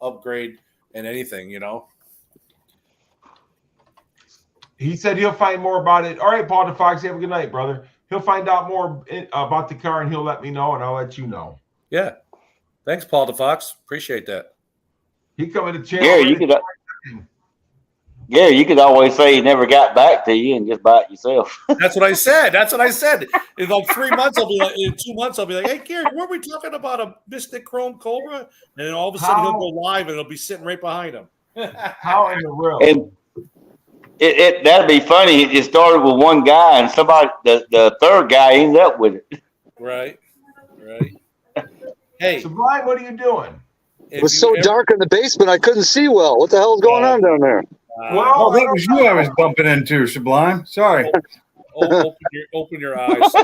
upgrade and anything, He said he'll find more about it. All right, Paul DeFox, have a good night, brother. He'll find out more about the car and he'll let me know, and I'll let you know. Yeah. Thanks, Paul DeFox. Appreciate that. He coming to channel. Yeah, you could always say he never got back to you and just buy it yourself. That's what I said. In like 3 months, in 2 months, I'll be like, hey, Gary, weren't we talking about a Mystic Chrome Cobra? And then all of a sudden he'll go live and it'll be sitting right behind him. How in the world? And that'd be funny. It started with one guy and the third guy ended up with it. Right. Hey. Sublime, what are you doing? It was so dark in the basement, I couldn't see well. What the hell is going on down there? Well, that was you I was bumping into, Sublime. Sorry. Open your eyes.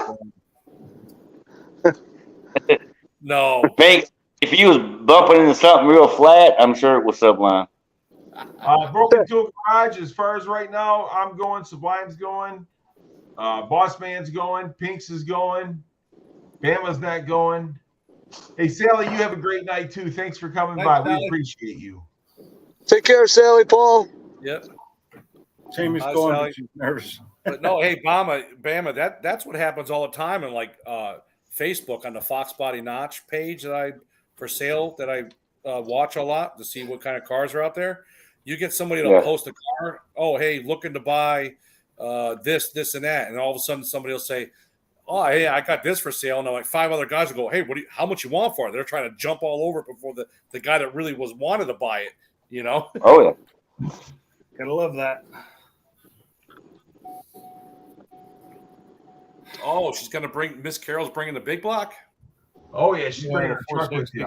No. If you was bumping into something real flat, I'm sure it was Sublime. Broke into a garage. As far as right now, I'm going. Sublime's going. Boss Man's going. Pinks is going. Bama's not going. Hey, Sally, you have a great night, too. Thanks for coming by. Sally. We appreciate you. Take care, Sally, Paul. Yep. Same as going, but she's nervous. But no, hey, Bama, that's what happens all the time in like Facebook on the Fox Body Notch page that I watch a lot to see what kind of cars are out there. You get somebody to post a car. Oh, hey, looking to buy this, and that, and all of a sudden somebody will say, "Oh, hey, I got this for sale." And like 5 other guys will go, "Hey, how much you want for it?" They're trying to jump all over before the guy that really wanted to buy it. Oh yeah. Gotta love that. Oh, she's gonna Miss Carol's bringing the big block. Oh yeah, she's bringing her truck with you.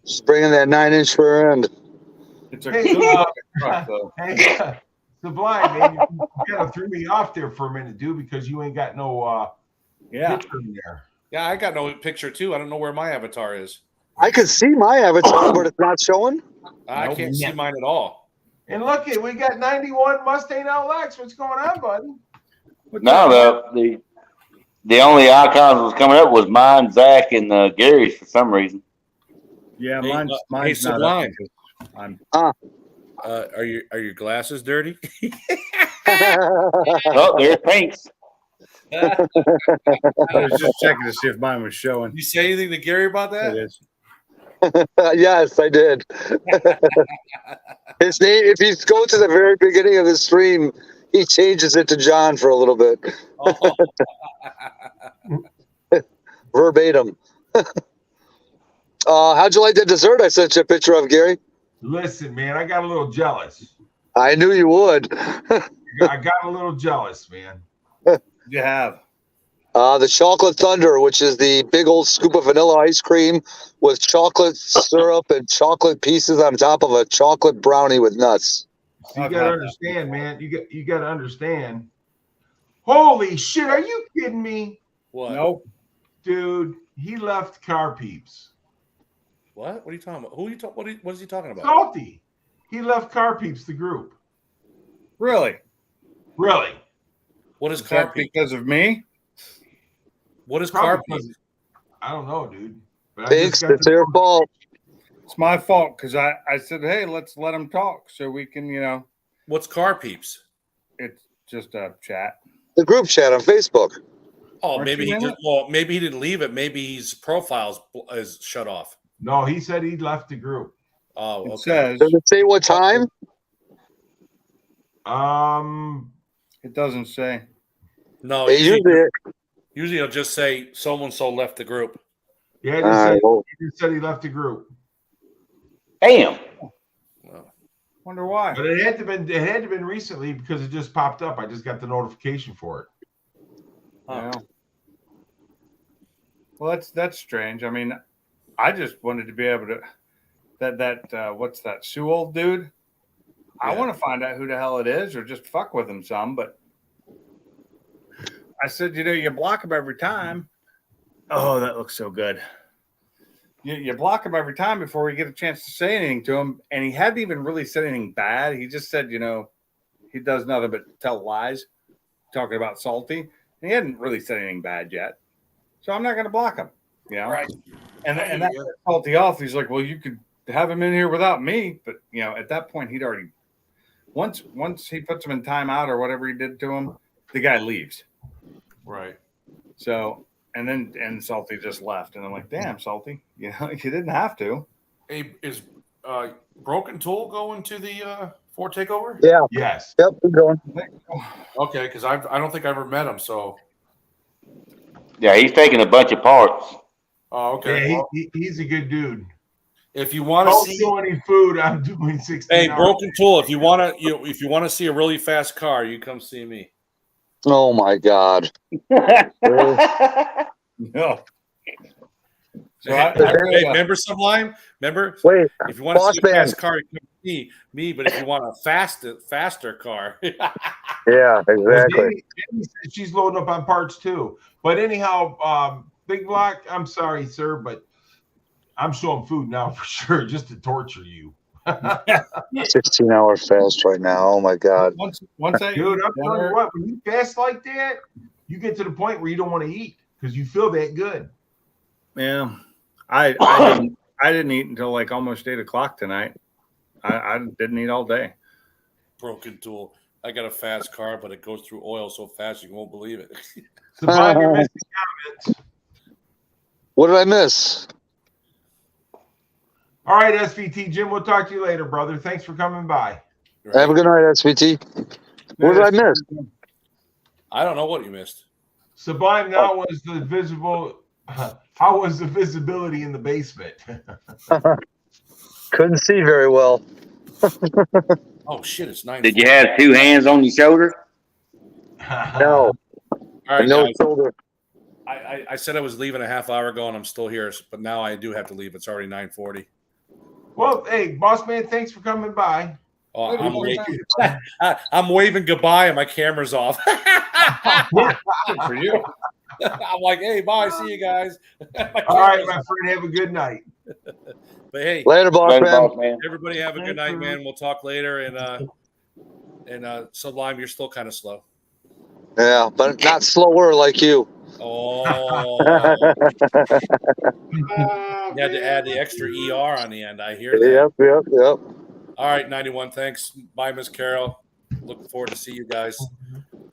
She's bringing that 9-inch rear end. It's a good truck, though. Hey, Sublime, man, you kind of threw me off there for a minute, dude, because you ain't got no picture in there. Yeah, I got no picture too. I don't know where my avatar is. I can see my avatar, but it's not showing. I can't see mine at all. And look, we got 91 Mustang LX. What's going on, buddy? No, the only icons that was coming up was mine, Zach, and Gary's for some reason. Yeah, Hey, mine's not Sublime. up. Are your glasses dirty? Oh, there's Pinks. I was just checking to see if mine was showing. You say anything to Gary about that? It is. Yes, I did. His name, if you go to the very beginning of the stream, he changes it to John for a little bit. Verbatim. How'd you like that dessert I sent you a picture of, Gary? Listen, man, I got a little jealous. I knew you would. I got a little jealous, man. You have. The Chocolate Thunder, which is the big old scoop of vanilla ice cream with chocolate syrup and chocolate pieces on top of a chocolate brownie with nuts. So you got to understand, man. You got to understand. Holy shit! Are you kidding me? What? Nope. Dude, he left Car Peeps. What? What are you talking about? Who are you talking? What is he talking about? Salty. He left Car Peeps, the group. Really? Really? What is Is Car that Peeps? because of me? What is Probably Car because- Peeps? I don't know, dude. But I Thanks, just got it's to your know- fault. It's my fault because I said, hey, let's let him talk so we can, What's Car Peeps? it's just a chat. The group chat on Facebook. Oh, Aren't maybe you he in just. it? Well, maybe he didn't leave it. Maybe his profile is shut off. No, he said he left the group. Oh, It okay. says, Does it say what time? it doesn't say. No, It usually, usually it'll just say so and so left the group. Yeah, he All just, right, said, well, he just said he left the group. Damn. Well, Wonder why. But it had to been recently because it just popped up. I just got the notification for it. Yeah. Well, that's strange. I mean, I just wanted to be able to what's that Sewell dude? I Yeah. want to find out who the hell it is or just fuck with him some, but I said, you block him every time. Oh, that looks so good. You block him every time before we get a chance to say anything to him, and he hadn't even really said anything bad. He just said, he does nothing but tell lies, talking about Salty. And he hadn't really said anything bad yet, so I'm not going to block him. right. And I hear that you. set Salty off. He's like, well, you could have him in here without me, but at that point, he'd already once he puts him in timeout or whatever he did to him, the guy leaves. Right. So. And Salty just left, and I'm like, "Damn, Salty, you didn't have to." Hey, is Broken Tool going to the Ford Takeover? yeah. Yes. Yep, we're going. Okay, because I don't think I ever met him. So. Yeah, he's taking a bunch of parts. Oh, okay. Yeah, Well, he's a good dude. if you want to Don't see, do any food. I'm doing 16 hey, hours. Broken Tool, if you want to see a really fast car, you come see me. Oh my God. No. So Hey, remember Sublime? Remember? Wait, If you want to Boss see a fast Man. car, you come see me. But if you want a faster car, Yeah, exactly. Jamie said she's loading up on parts too. But anyhow, Big Block, I'm sorry, sir, but I'm showing food now for sure, just to torture you. 16-hour fast right now. Oh my God. once I Dude, eat I'm telling dinner, you what, when you fast like that, you get to the point where you don't want to eat because you feel that good. yeah, I didn't eat until like almost 8:00 tonight. I didn't eat all day. Broken Tool. I got a fast car, but it goes through oil so fast you won't believe it. Sublime, you're missing comments. What did I miss? All right, SVT Jim, we'll talk to you later, brother. Thanks for coming by. Have a good night, SVT. What did I miss? I don't know what you missed. Sublime, now was the visible. How was the visibility in the basement? Couldn't see very well. Oh shit! It's 9. Did you have two hands on your shoulder? No, All right, no guys. shoulder. I said I was leaving a half hour ago, and I'm still here. But now I do have to leave. It's already 9:40. Well, hey, boss man, thanks for coming by. Oh, Later, I'm boss waving. man. I'm waving goodbye, and my camera's off. Good for you. I'm like, hey, bye, see you guys. My All right, camera's my off. friend, have a good night. But hey, Later, boss Later, man. boss man. everybody have a good night, man. We'll talk later. And Sublime, you're still kind of slow. Yeah, but not slower like you. Oh, you had to add the extra ER on the end. I hear that. Yep. All right, 91. Thanks. Bye, Miss Carol. Looking forward to see you guys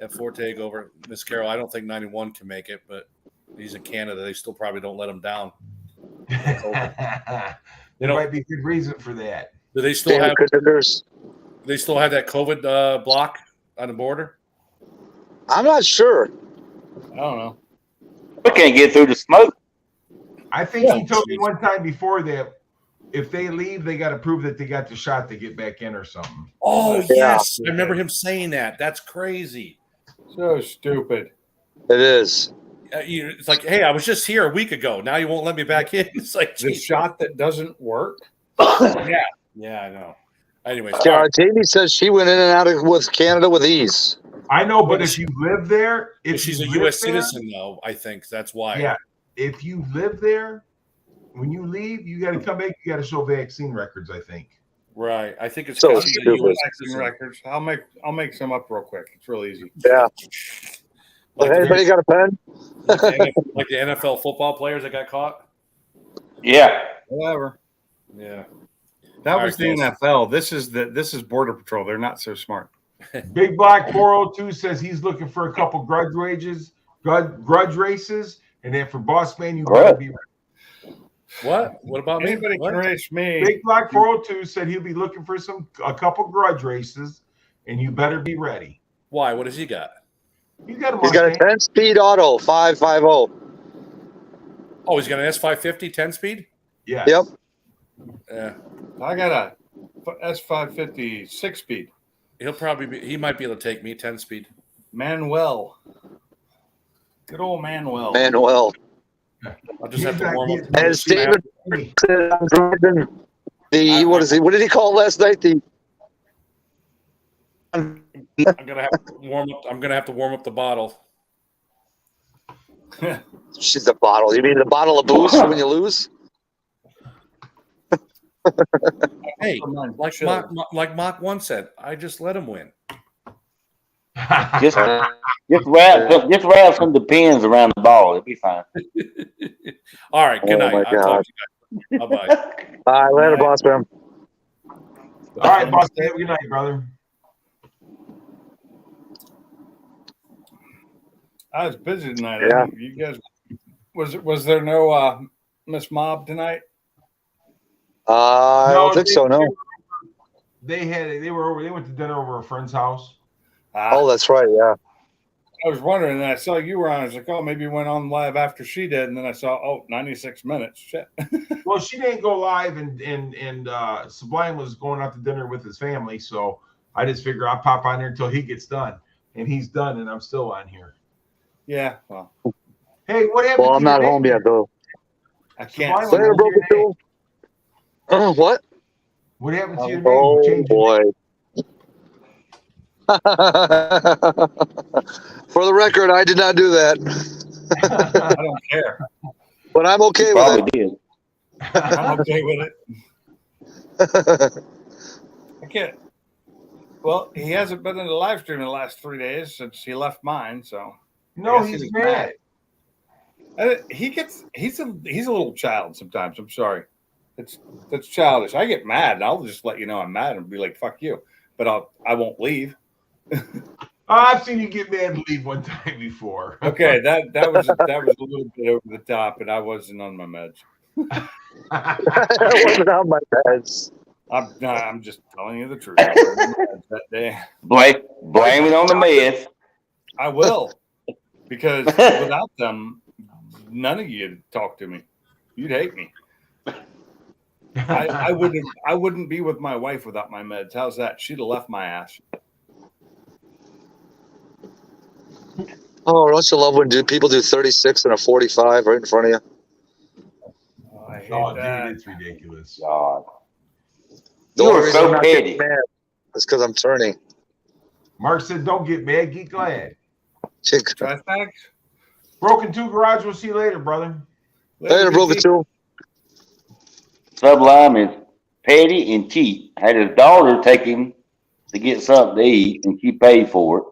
at Ford Takeover. Miss Carol, I don't think 91 can make it, but he's in Canada. They still probably don't let him down. There know- might be good reason for that. Do they still Damn have? cricketers. They still have that COVID block on the border? I'm not sure. I don't know. We can't get through the smoke. I think he told me one time before that if they leave, they got to prove that they got the shot to get back in or something. Oh, Yeah. yes. I remember him saying that. That's crazy. So stupid. It is. It's like, hey, I was just here a week ago. Now you won't let me back in. It's like The geez. shot that doesn't work. Yeah, I know. Anyways, all right. Jamie says she went in and out of with Canada with ease. I know, but if you live there, if she's you a live U.S. there, citizen, though, I think that's why. Yeah, if you live there, when you leave, you got to come back. You got to show vaccine records. I think. Right. I think it's So because she's a U.S. Vaccine citizen. records. I'll make some up real quick. It's real easy. Yeah. Like Anybody got a pen? Like the NFL football players that got caught. Yeah. Whatever. Yeah. That All was right, the guys. NFL. This is Border Patrol. They're not so smart. Big Black 402 says he's looking for a couple grudge races, and then for Boss Man, you better be ready. What? What about me? Anybody What? can race me. Big Black 402 said he'll be looking for a couple grudge races, and you better be ready. Why? What has he got? He's got a He's got a 10-speed auto 550. Oh, he's got an S550 10-speed? Yeah. Yep. Yeah. I got a S550 6-speed. He might be able to take me 10-speed. Manuel. Good old Manuel. Manuel. I'll just have to warm up. As David said, I'm driving the what did he call it last night? I'm gonna have to warm up. I'm gonna have to warm up the bottle. She's the bottle. You mean the bottle of booze when you lose? Hey, like Mach 1 said, I just let him win. Just wrap some Depends around the ball. It'll be fine. All right. Good Oh, night. my I'll talk to you guys. Bye-bye. All right, later, boss man. All right, boss man. Good night, brother. I was busy tonight. Yeah. You guys, was there no Miss Mob tonight? I don't think so. No. They went to dinner over a friend's house. Oh, that's right. Yeah. I was wondering, and I saw you were on. I was like, oh, maybe you went on live after she did, and then I saw, 96 minutes. Shit. Well, she didn't go live, and Sublime was going out to dinner with his family, so I just figure I'll pop on there until he gets done, and he's done, and I'm still on here. Yeah. Well. Hey, what happened? Well, I'm not home yet, though. I can't. Later, broke it too. What? What happened to your name? Oh boy. For the record, I did not do that. I don't care. But I'm okay with it. Did. I'm okay with it. I can't. Well, he hasn't been in the live stream in the last 3 days since he left mine, so. No, he's mad. He's a little child sometimes. I'm sorry. That's childish. I get mad and I'll just let you know I'm mad and be like, fuck you. But I won't leave. I've seen you get mad and leave one time before. Okay, that was a little bit over the top, and I wasn't on my meds. I wasn't on my meds. I'm just telling you the truth. I was on my meds that day. Blame it on the meds. I will, because without them, none of you'd talk to me. You'd hate me. I wouldn't be with my wife without my meds. How's that? She'd have left my ass. Oh, don't you love when people do 36 and a 45 right in front of you? Oh, I hate that. Dude, it's ridiculous. God. The You only are reason so I'm not petty. getting mad is because I'm turning. Mark said, "Don't get mad, get glad." Trash bags? Broken 2 Garage. We'll see you later, brother. Later, Broken 2. Sublime is petty and cheap. Had his daughter take him to get something to eat, and she paid for it.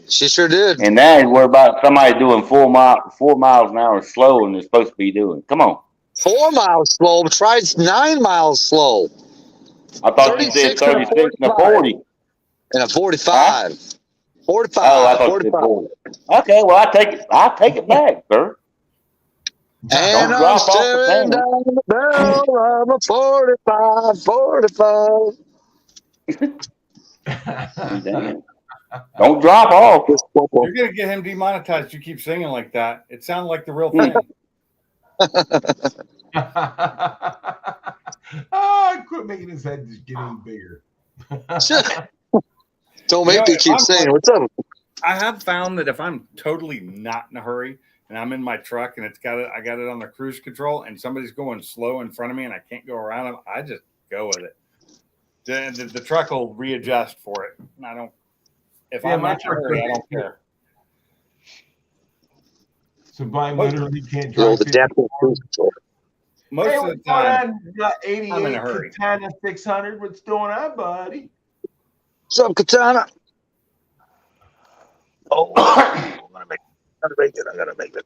She sure did. And now he's worried about somebody doing 4 miles an hour slower than they're supposed to be doing. Come on. 4 miles slow. Try 9 miles slow. I thought you said 36 and a 40. And a 45. Huh? 45. Oh, I thought 45. you said 40. Okay, well, I'll take it back, sir. And Don't I'm drop off the staring family. down the barrel of a 45. Damn. Don't drop off. You're going to get him demonetized. You keep singing like that. It sounds like the real thing. Quit making his head just getting bigger. Don't make me keep saying, what's up? I have found that if I'm totally not in a hurry and I'm in my truck and I got it on the cruise control and somebody's going slow in front of me and I can't go around them, I just go with it. The truck will readjust for it. I don't. If I'm not in a hurry, I don't care. Sublime literally can't The old drive. adaptive cruise control. Most of the time, got I'm in a 88 hurry. Katana 600. What's going on, buddy? What's up, Katana? Oh, I'm gonna make it.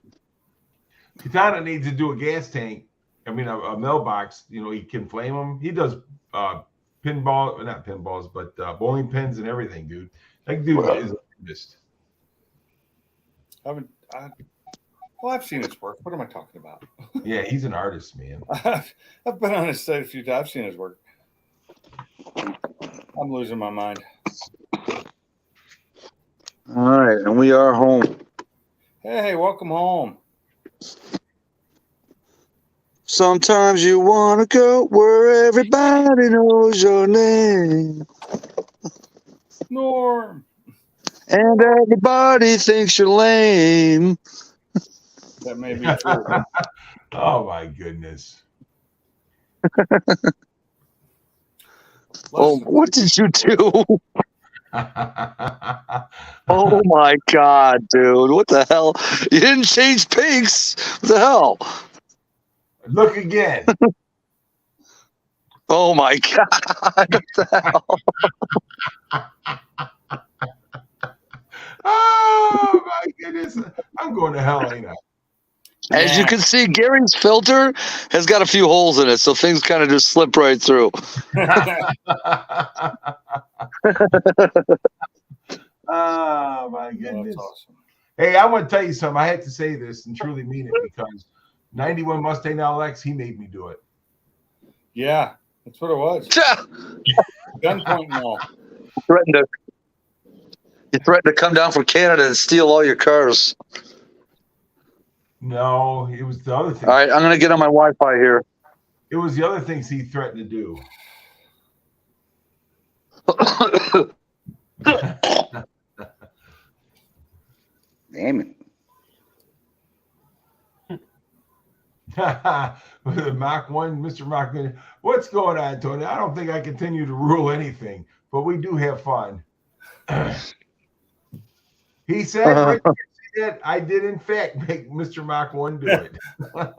Katana needs to do a gas tank. I mean, a mailbox. You know, he can flame them. He does not pinballs, but bowling pins and everything, dude. That dude is a artist. I've seen his work. What am I talking about? Yeah, he's an artist, man. I've been on his site a few times. I've seen his work. I'm losing my mind. All right, and we are home. Hey, welcome home. Sometimes you want to go where everybody knows your name. Norm. And everybody thinks you're lame. That may be true. Oh, my goodness. Oh, what did you do? Oh, my God, dude. What the hell? You didn't change pinks. What the hell? Look again. Oh, my God. What the hell? Oh, my goodness. I'm going to hell, ain't I? As you can see, Gary's filter has got a few holes in it, so things kind of just slip right through. Oh, my goodness. That's awesome. Hey, I want to tell you something. I had to say this and truly mean it because 91 Mustang LX, he made me do it. Yeah, that's what it was. Gunpoint and all. You threatened to come down from Canada and steal all your cars. No, it was the other thing. All right, I'm going to get on my Wi-Fi here. It was the other things he threatened to do. Damn it. Mach 1, Mr. Mach 1. What's going on, Tony? I don't think I continue to rule anything, but we do have fun. He said, right there, that I did, in fact, make Mr. Mach 1 do it. I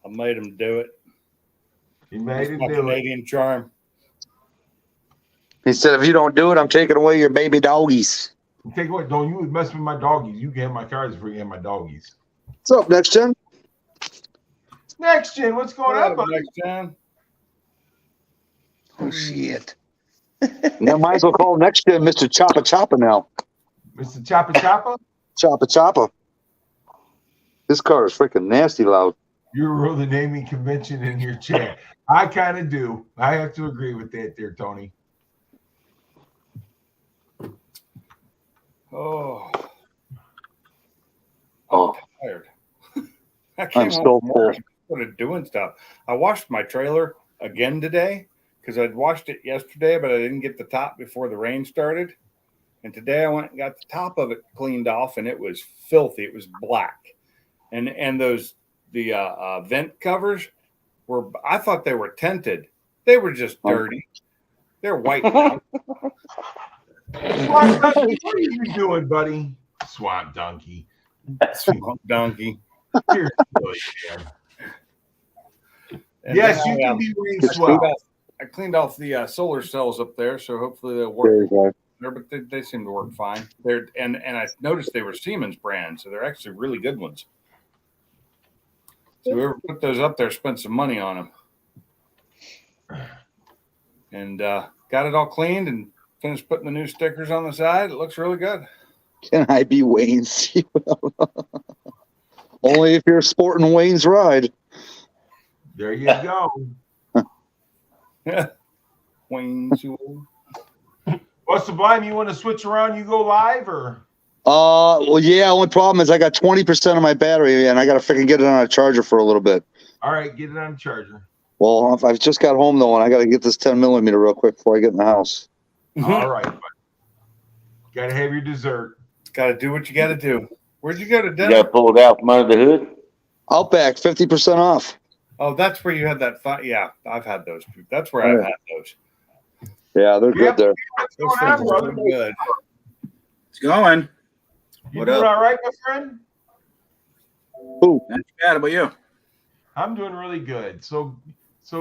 made him do it. He made it My do Canadian charm. He said, if you don't do it, I'm taking away your baby doggies. it. Take away, don't you mess with my doggies. You can have my cars before you have my doggies. What's up, Next Gen? Next Gen, what's going on, buddy? Next gen. Oh, shit. Yeah, might as well call Next Gen Mr. Choppa Choppa now. Mr. Choppa Choppa? Choppa Choppa. This car is freaking nasty loud. You rule the naming convention in your chat. I kind of do. I have to agree with that there, Tony. Oh. Oh, Tired. I came I'm home so from full. work, started doing stuff. I washed my trailer again today because I'd washed it yesterday, but I didn't get the top before the rain started. And today I went and got the top of it cleaned off, and it was filthy. It was black, and the vent covers were. I thought they were tinted. They were just dirty. They're white now. Swamp Donkey, what are you doing, buddy? Swamp Donkey. Swamp donkey. You're silly, man. And Yes, then you I, can be wearing swell. I cleaned off the solar cells up there, so hopefully they'll There work you go. there. But they seem to work fine. They're and I noticed they were Siemens brand, so they're actually really good ones. So whoever put those up there spent some money on them, and got it all cleaned and finished putting the new stickers on the side. It looks really good. Can I be Wayne's? Only if you're sporting Wayne's ride. There you go. Wayne's. Well, Sublime, you want to switch around? You go live, or? Well, yeah. Only problem is I got 20% of my battery, and I got to freaking get it on a charger for a little bit. All right, get it on the charger. Well, I've just got home though, and I got to get this 10 millimeter real quick before I get in the house. All right. Gotta have your dessert. Got to do what you got to do. Where'd you go to You dinner? got to pull it out from under the hood. Outback, 50% off. Oh, that's where you had that. Yeah, I've had those. That's where I've had those. Yeah, they're good there. What's Those going on, things are so brother? good. It's going. You What doing up? all right, my friend? Ooh. Not too bad. How about you? I'm doing really good. So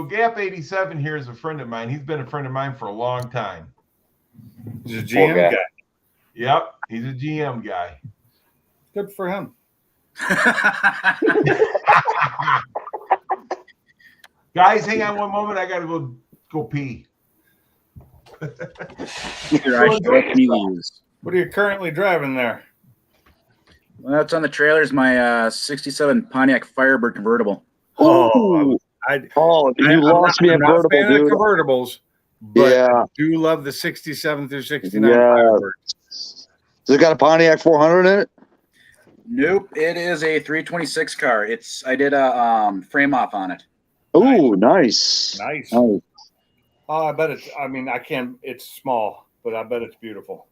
Gap 87 here is a friend of mine. He's been a friend of mine for a long time. He's a Poor GM guy. guy. Yep, he's a GM guy. Good for him. Guys, hang on one moment. I gotta go pee. Here, I should let me use. What are you currently driving there? Well, that's on the trailer. Is my '67 Pontiac Firebird convertible. Oh, You lost me I'm at not a vertical, fan of dude. convertibles, but Yeah. I do love the 67 through 69 Yeah. Firebird. Does it got a Pontiac 400 in it? Nope, it is a 326 car. I did a frame off on it. Ooh, nice. Nice. Nice. Oh, I bet it's. I mean, I can't. It's small, but I bet it's beautiful.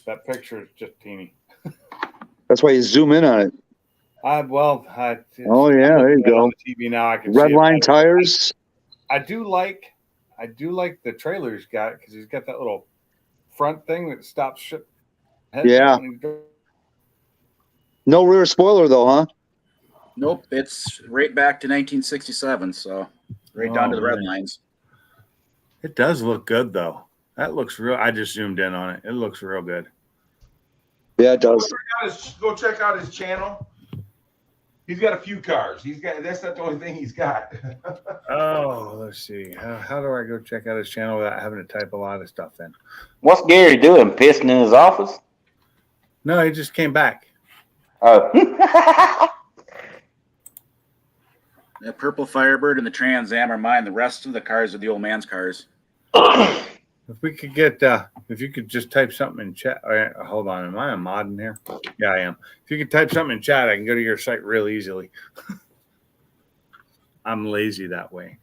That picture is just teeny. That's why you zoom in on it. Oh yeah, there you go. On the TV now, I can Red see it line better. tires. I do like the trailer he's got because he's got that little front thing that stops shit. Yeah. No rear spoiler though, huh? Nope, it's right back to 1967, so right down to the red man. lines. It does look good though. That looks real. I just zoomed in on it. It looks real good. Yeah, it does. Go check out his channel. He's got a few cars. That's not the only thing he's got. Oh, let's see. How do I go check out his channel without having to type a lot of stuff in? What's Gary doing? Pissing in his office? No, he just came back. Oh. The purple Firebird and the Trans Am are mine. The rest of the cars are the old man's cars. If we could get, if you could just type something in chat. Hold on, am I a mod in here? Yeah, I am. If you could type something in chat, I can go to your site real easily. I'm lazy that way.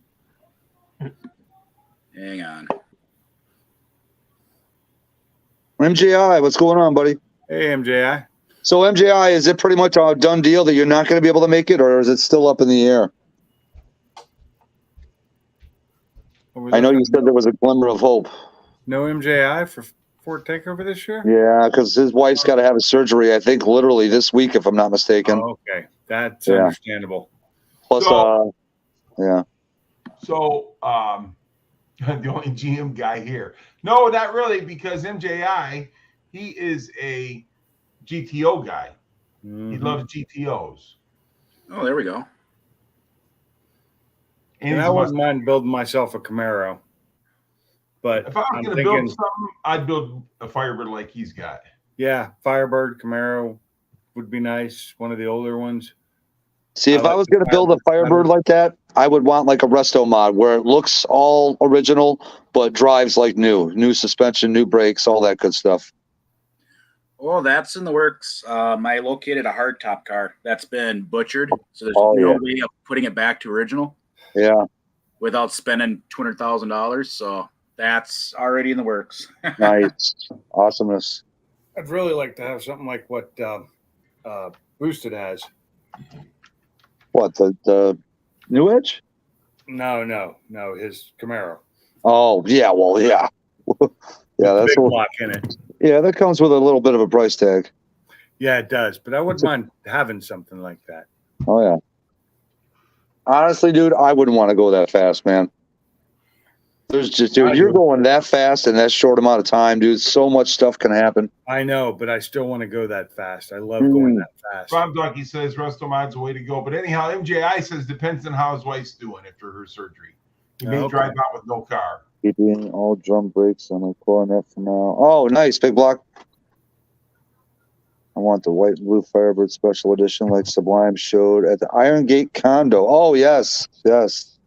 Hang on. MJI, what's going on, buddy? Hey, MJI. So MJI, is it pretty much a done deal that you're not going to be able to make it, or is it still up in the air? I know you said there was a glimmer of hope. No MJI for Ford Takeover this year? Yeah, because his wife's got to have a surgery, I think, literally this week, if I'm not mistaken. Oh, okay. That's Yeah. understandable. Plus, yeah. So, the only GM guy here. No, not really, because MJI, he is a GTO guy. He loves GTOs. Oh, there we go. And I wouldn't mind building myself a Camaro. But if I was going to build something, I'd build a Firebird like he's got. Yeah, Firebird, Camaro would be nice. One of the older ones. See, if I was going to build a Firebird like that, I would want like a resto mod where it looks all original but drives like new. New suspension, new brakes, all that good stuff. Oh, that's in the works. I located a hardtop car that's been butchered, so there's no way of putting it back to original. Yeah. Without spending $200,000, so that's already in the works. Nice, awesomeness. I'd really like to have something like what Boosted has. What, the New Edge? No, his Camaro. Oh yeah, well yeah, yeah. That's big block in it. Yeah, that comes with a little bit of a price tag. Yeah, it does. But I wouldn't mind having something like that. Oh yeah. Honestly, dude, I wouldn't want to go that fast, man. There's just, dude, you're going that fast in that short amount of time, dude. So much stuff can happen. I know, but I still want to go that fast. I love going that fast. Bob Donkey says Resto Mod's the way to go. But anyhow, MJI says depends on how his wife's doing after her surgery. He may drive out with no car. Keeping all drum brakes on my coronet for now. Oh, nice. Big block. I want the white and blue Firebird special edition like Sublime showed at the Iron Gate condo. Oh, yes. Yes.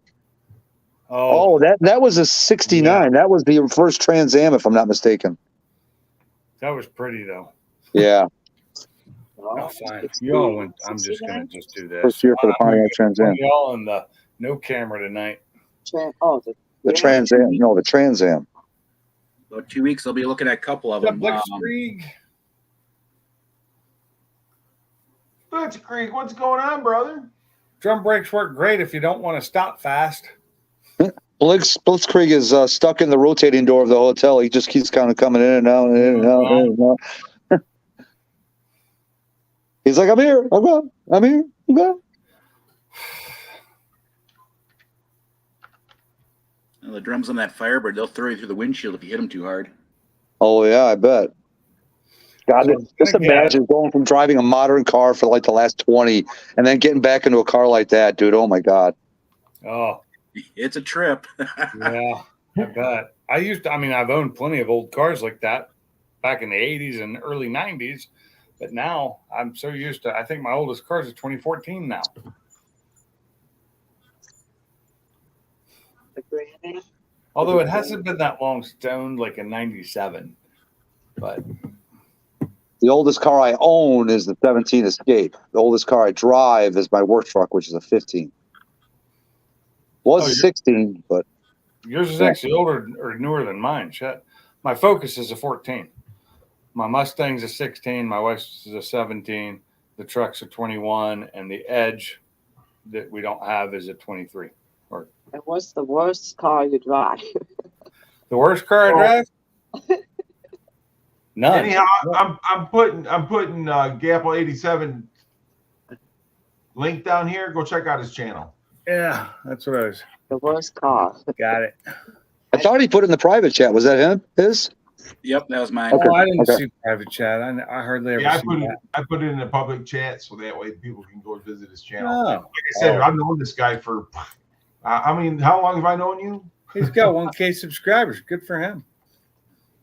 Oh, that was a 69. Yeah. That was the first Trans Am, if I'm not mistaken. That was pretty, though. Yeah. Oh, fine. Y'all went, I'm just going to just do this. First year for the Pontiac Trans Am. Y'all in the no camera tonight. The Trans Am. No, the Trans Am. About 2 weeks, I'll be looking at a couple of them. Blitzkrieg. Blitzkrieg, what's going on, brother? Drum brakes work great if you don't want to stop fast. Blitzkrieg is stuck in the rotating door of the hotel. He just keeps kind of coming in and out, in and out, in and out. He's like, I'm here, I'm gone, I'm here, I'm gone. And the drums on that Firebird, they'll throw you through the windshield if you hit them too hard. Oh, yeah, I bet. God, just imagine going from driving a modern car for like the last 20 and then getting back into a car like that, dude. Oh, my God. Oh, it's a trip. Yeah, I bet. I've owned plenty of old cars like that back in the 80s and early 90s. But now I'm so used to, I think my oldest car is a 2014 now. Although it hasn't been that long stoned, like a 97. But the oldest car I own is the 17 Escape. The oldest car I drive is my work truck, which is a 15. Was a 16, but yours is actually older or newer than mine. Shit. My Focus is a 14. My Mustang's a 16. My wife's is a 17. The truck's a 21, and the Edge that we don't have is a 23. And what's the worst car you drive? The worst car I drive? None. Anyhow, I'm putting Gapple 87 link down here. Go check out his channel. Yeah, that's what I was. The worst car. Got it. I thought he put it in the private chat. Was that him? His? Yep, that was mine. Oh, I didn't see private chat. I hardly ever see that. I put it in a public chat so that way people can go visit his channel. Oh. Like I said, I've known this guy for, how long have I known you? He's got 1K subscribers. Good for him.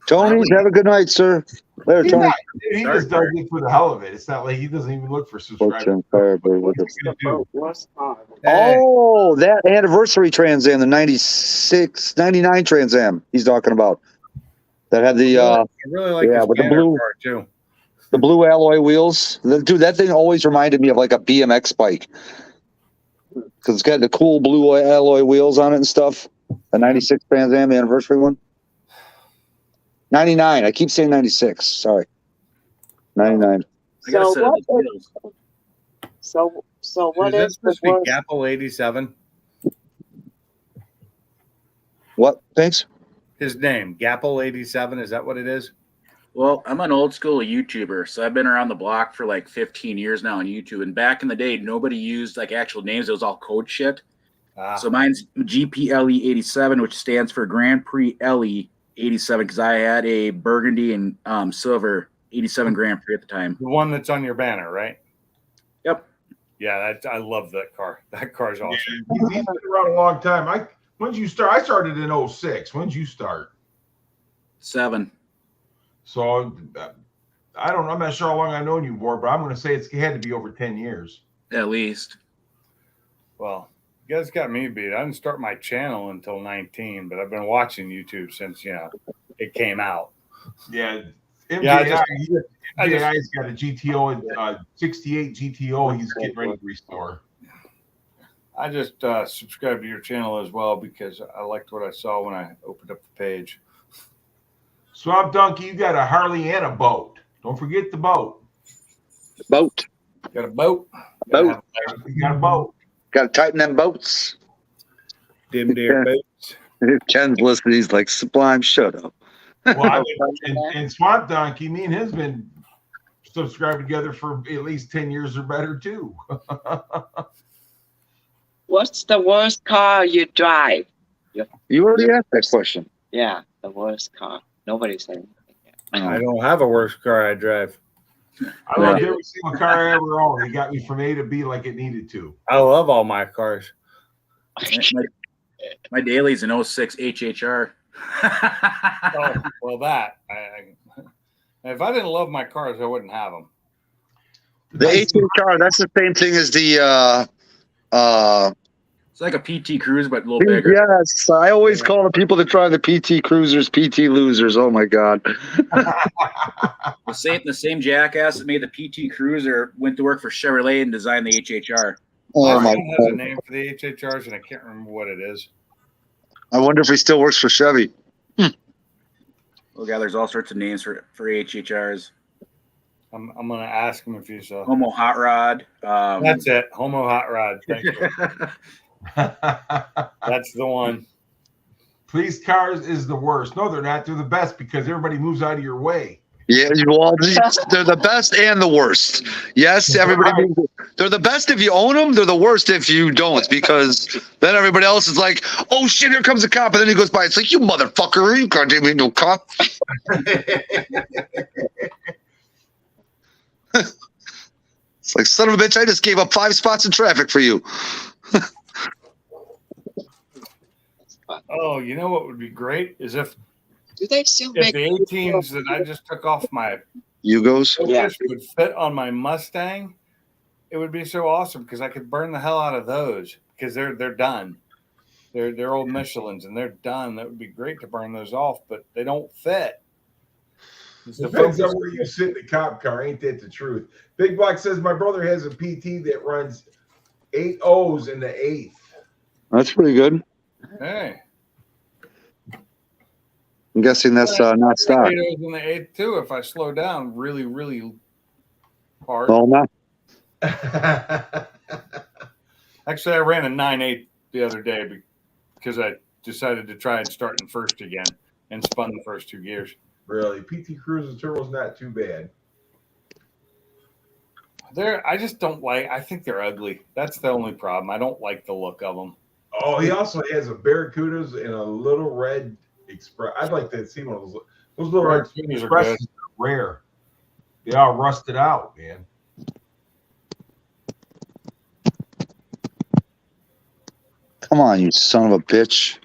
Tony, have a good night, sir. Later, Tony. He just does it for the hell of it. It's not like he doesn't even look for subscribers. Oh, that anniversary Trans Am, the 96, 99 Trans Am he's talking about. That had the I really like this with the blue car too. The blue alloy wheels. Dude, that thing always reminded me of like a BMX bike. Because it's got the cool blue alloy wheels on it and stuff. The 96 Trans Am, the anniversary one. 99. I keep saying 96. Sorry. 99. So what is is the supposed to worst? be Gapple 87? What? Thanks. His name, Gapple 87. Is that what it is? Well, I'm an old school YouTuber, so I've been around the block for like 15 years now on YouTube. And back in the day, nobody used like actual names. It was all code shit. So mine's GPLE 87, which stands for Grand Prix LE 87, because I had a burgundy and silver 87 Grand Prix at the time. The one that's on your banner, right? Yep. Yeah, I love that car. That car's awesome. He's been around a long time. When did you start? I started in 06. When did you start? 7. So I don't know. I'm not sure how long I've known you for, but I'm going to say it had to be over 10 years. At least. Well, you guys got me beat. I didn't start my channel until 19, but I've been watching YouTube since, it came out. Yeah. I MJI's got a GTO, 68 GTO he's getting ready to restore. I just subscribed to your channel as well because I liked what I saw when I opened up the page. Swamp Donkey, you got a Harley and a boat. Don't forget the boat. Boat. Got a boat? Boat. You got a boat. Got to tighten them boats. Dim deer boats. Ken's listening. He's like, Sublime, shut up. Well, and Swamp Donkey, me and him's been subscribed together for at least 10 years or better, too. What's the worst car you drive? You already asked that question. Yeah, the worst car. Nobody's saying anything. I don't have a worse car I drive. I loved every single car I ever owned. It got me from A to B like it needed to. I love all my cars. My daily's an 06 HHR. Oh, well, that. If I didn't love my cars, I wouldn't have them. The HHR, that's the same thing as the it's like a PT Cruiser, but a little bigger. Yes, I always call the people that drive the PT Cruisers PT losers. Oh my God! The same jackass that made the PT Cruiser went to work for Chevrolet and designed the HHR. Oh my God! Has a name for the HHRs, and I can't remember what it is. I wonder if he still works for Chevy. Oh yeah, there's all sorts of names for HHRs. I'm gonna ask him if he's Homo Hot Rod. That's it. Homo Hot Rod. Thank you. That's the one. Police cars is the worst. No, they're not. They're the best because everybody moves out of your way. Yeah, well, they're the best and the worst. Yes, everybody. They're the best if you own them. They're the worst if you don't, because then everybody else is like, "Oh shit, here comes a cop," and then he goes by. It's like, "You motherfucker, you can't even no cop." It's like, son of a bitch, I just gave up 5 spots in traffic for you. Oh, you know what would be great is if Do they still if make the 18s that I just took off my Yugos? Yeah. would fit on my Mustang. It would be so awesome because I could burn the hell out of those because they're done. They're old Michelins and they're done. That would be great to burn those off, but they don't fit. Depends on where you sit in the cop car. Ain't that the truth? Big Black says my brother has a PT that runs 8 O's in the 8th. That's pretty good. Hey. I'm guessing that's not stock. In the 8th too. If I slow down really, really hard. Oh, no. Actually, I ran a 9.8 the other day because I decided to try and start in first again and spun the first 2 gears. Really, PT Cruiser Turbo's not too bad. I just don't like. I think they're ugly. That's the only problem. I don't like the look of them. Oh, he also has a Barracudas and a little red Express. I'd like to see one of those. Those little red Barracudas are Expresses are rare. They all rusted out, man. Come on, you son of a bitch.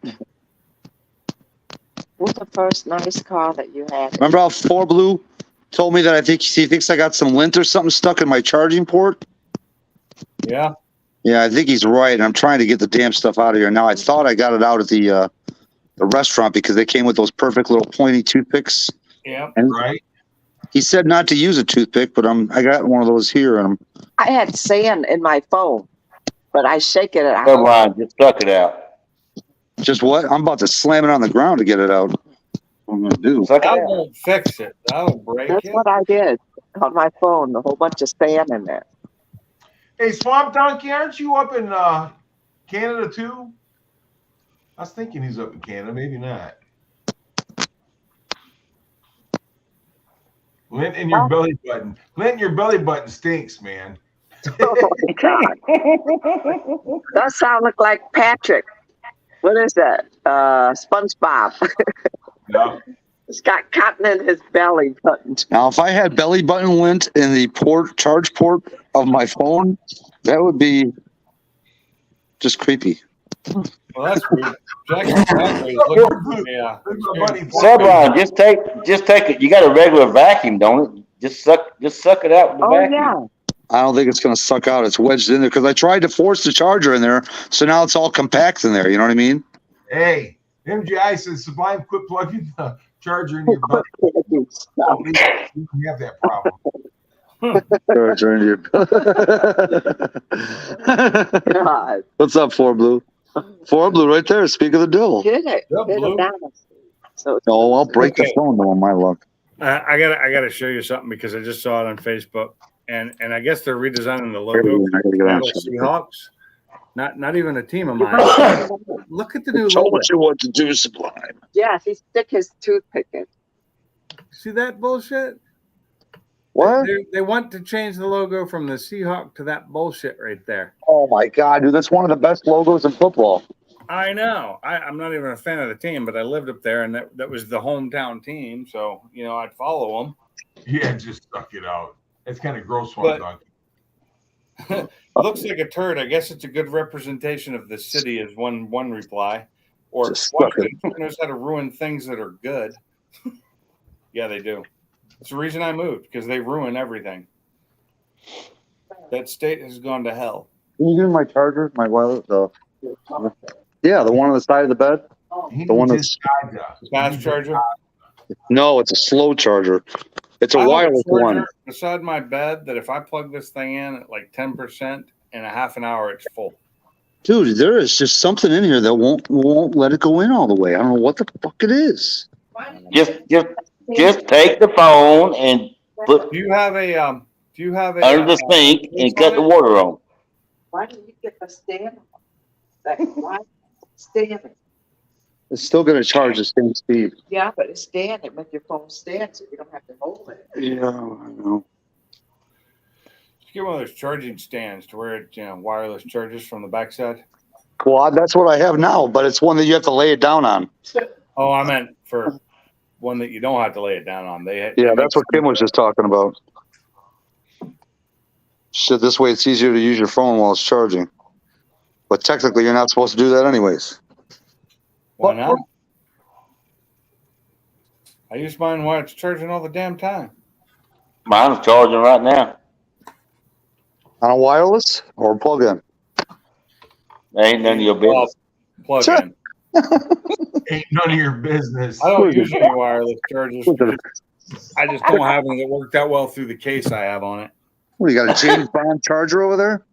What's the first nice car that you had? Remember how 4 Blue told me that he thinks I got some lint or something stuck in my charging port? Yeah. Yeah, I think he's right. And I'm trying to get the damn stuff out of here now. I thought I got it out at the restaurant because they came with those perfect little pointy toothpicks. Yeah. And right. He said not to use a toothpick, but I got one of those here, and I had sand in my phone, but I shake it out. Come on, just suck it out. Just what? I'm about to slam it on the ground to get it out. What I'm gonna do? That won't fix it. That'll break That's it. what I did on my phone. A whole bunch of sand in there. Hey, Swamp Donkey, aren't you up in Canada too? I was thinking he's up in Canada. Maybe not. Lint in your belly button. Lint in your belly button stinks, man. Oh my God. That sound look like Patrick. What is that? SpongeBob. No. It's got cotton in his belly button. Now, if I had belly button lint in the charge port of my phone, that would be just creepy. Well, that's weird. Yeah. Sebron, just take it. You got a regular vacuum, don't it? Just suck it out with the vacuum. Yeah. I don't think it's going to suck out. It's wedged in there because I tried to force the charger in there, so now it's all compact in there. You know what I mean? Hey, MGI says Sublime, quit plugging the charger in your butt. You can have that problem. Charger in your God. What's up, 4 Blue? 4 Blue right there. Speak of the devil. Hit it. Yeah, Hit blue. it down. So Oh, I'll break the Okay. phone though, on my luck. I gotta show you something because I just saw it on Facebook, and I guess they're redesigning the logo I for gotta the get on Seattle something. Seahawks. Not even a team of mine. Look at the new Tell logo. what you want to do, Sublime. yes, he stick his toothpick in. See that bullshit? What? They want to change the logo from the Seahawk to that bullshit right there. Oh my God, dude, that's one of the best logos in football. I know. I'm not even a fan of the team, but I lived up there, and that was the hometown team, so I'd follow them. Yeah, just suck it out. It's kind of gross, Swamp Donkey. Looks like a turd. I guess it's a good representation of the city, is one reply. Or Just suck it. Washington knows how to ruin things that are good. Yeah, they do. It's the reason I moved, because they ruin everything. That state has gone to hell. Can you give me my charger? My wireless? Yeah, the one on the side of the bed. The one that's Fast charger. no, it's a slow charger. It's a I have wireless charger one. beside my bed that if I plug this thing in at like 10%, in a half an hour, it's full. Dude, there is just something in here that won't let it go in all the way. I don't know what the fuck it is. Just take the phone and put Do you have a under the sink and cut the water on. Why didn't you get the stand? Why stand? It's still going to charge the same speed. Yeah, but it's stand. It makes your phone stand, so you don't have to hold it. Yeah, I know. Just get one of those charging stands to where it wireless charges from the backside. Well, that's what I have now, but it's one that you have to lay it down on. Oh, I meant for one that you don't have to lay it down on. Yeah, that's what Kim was just talking about. Shit, this way it's easier to use your phone while it's charging. But technically, you're not supposed to do that anyways. Why not? I use mine while it's charging all the damn time. Mine's charging right now. On a wireless or plug-in? Ain't none of your business. Plug in. Ain't none of your business. I don't use any wireless chargers. I just don't have one that worked out well through the case I have on it. What, you got a James Bond charger over there?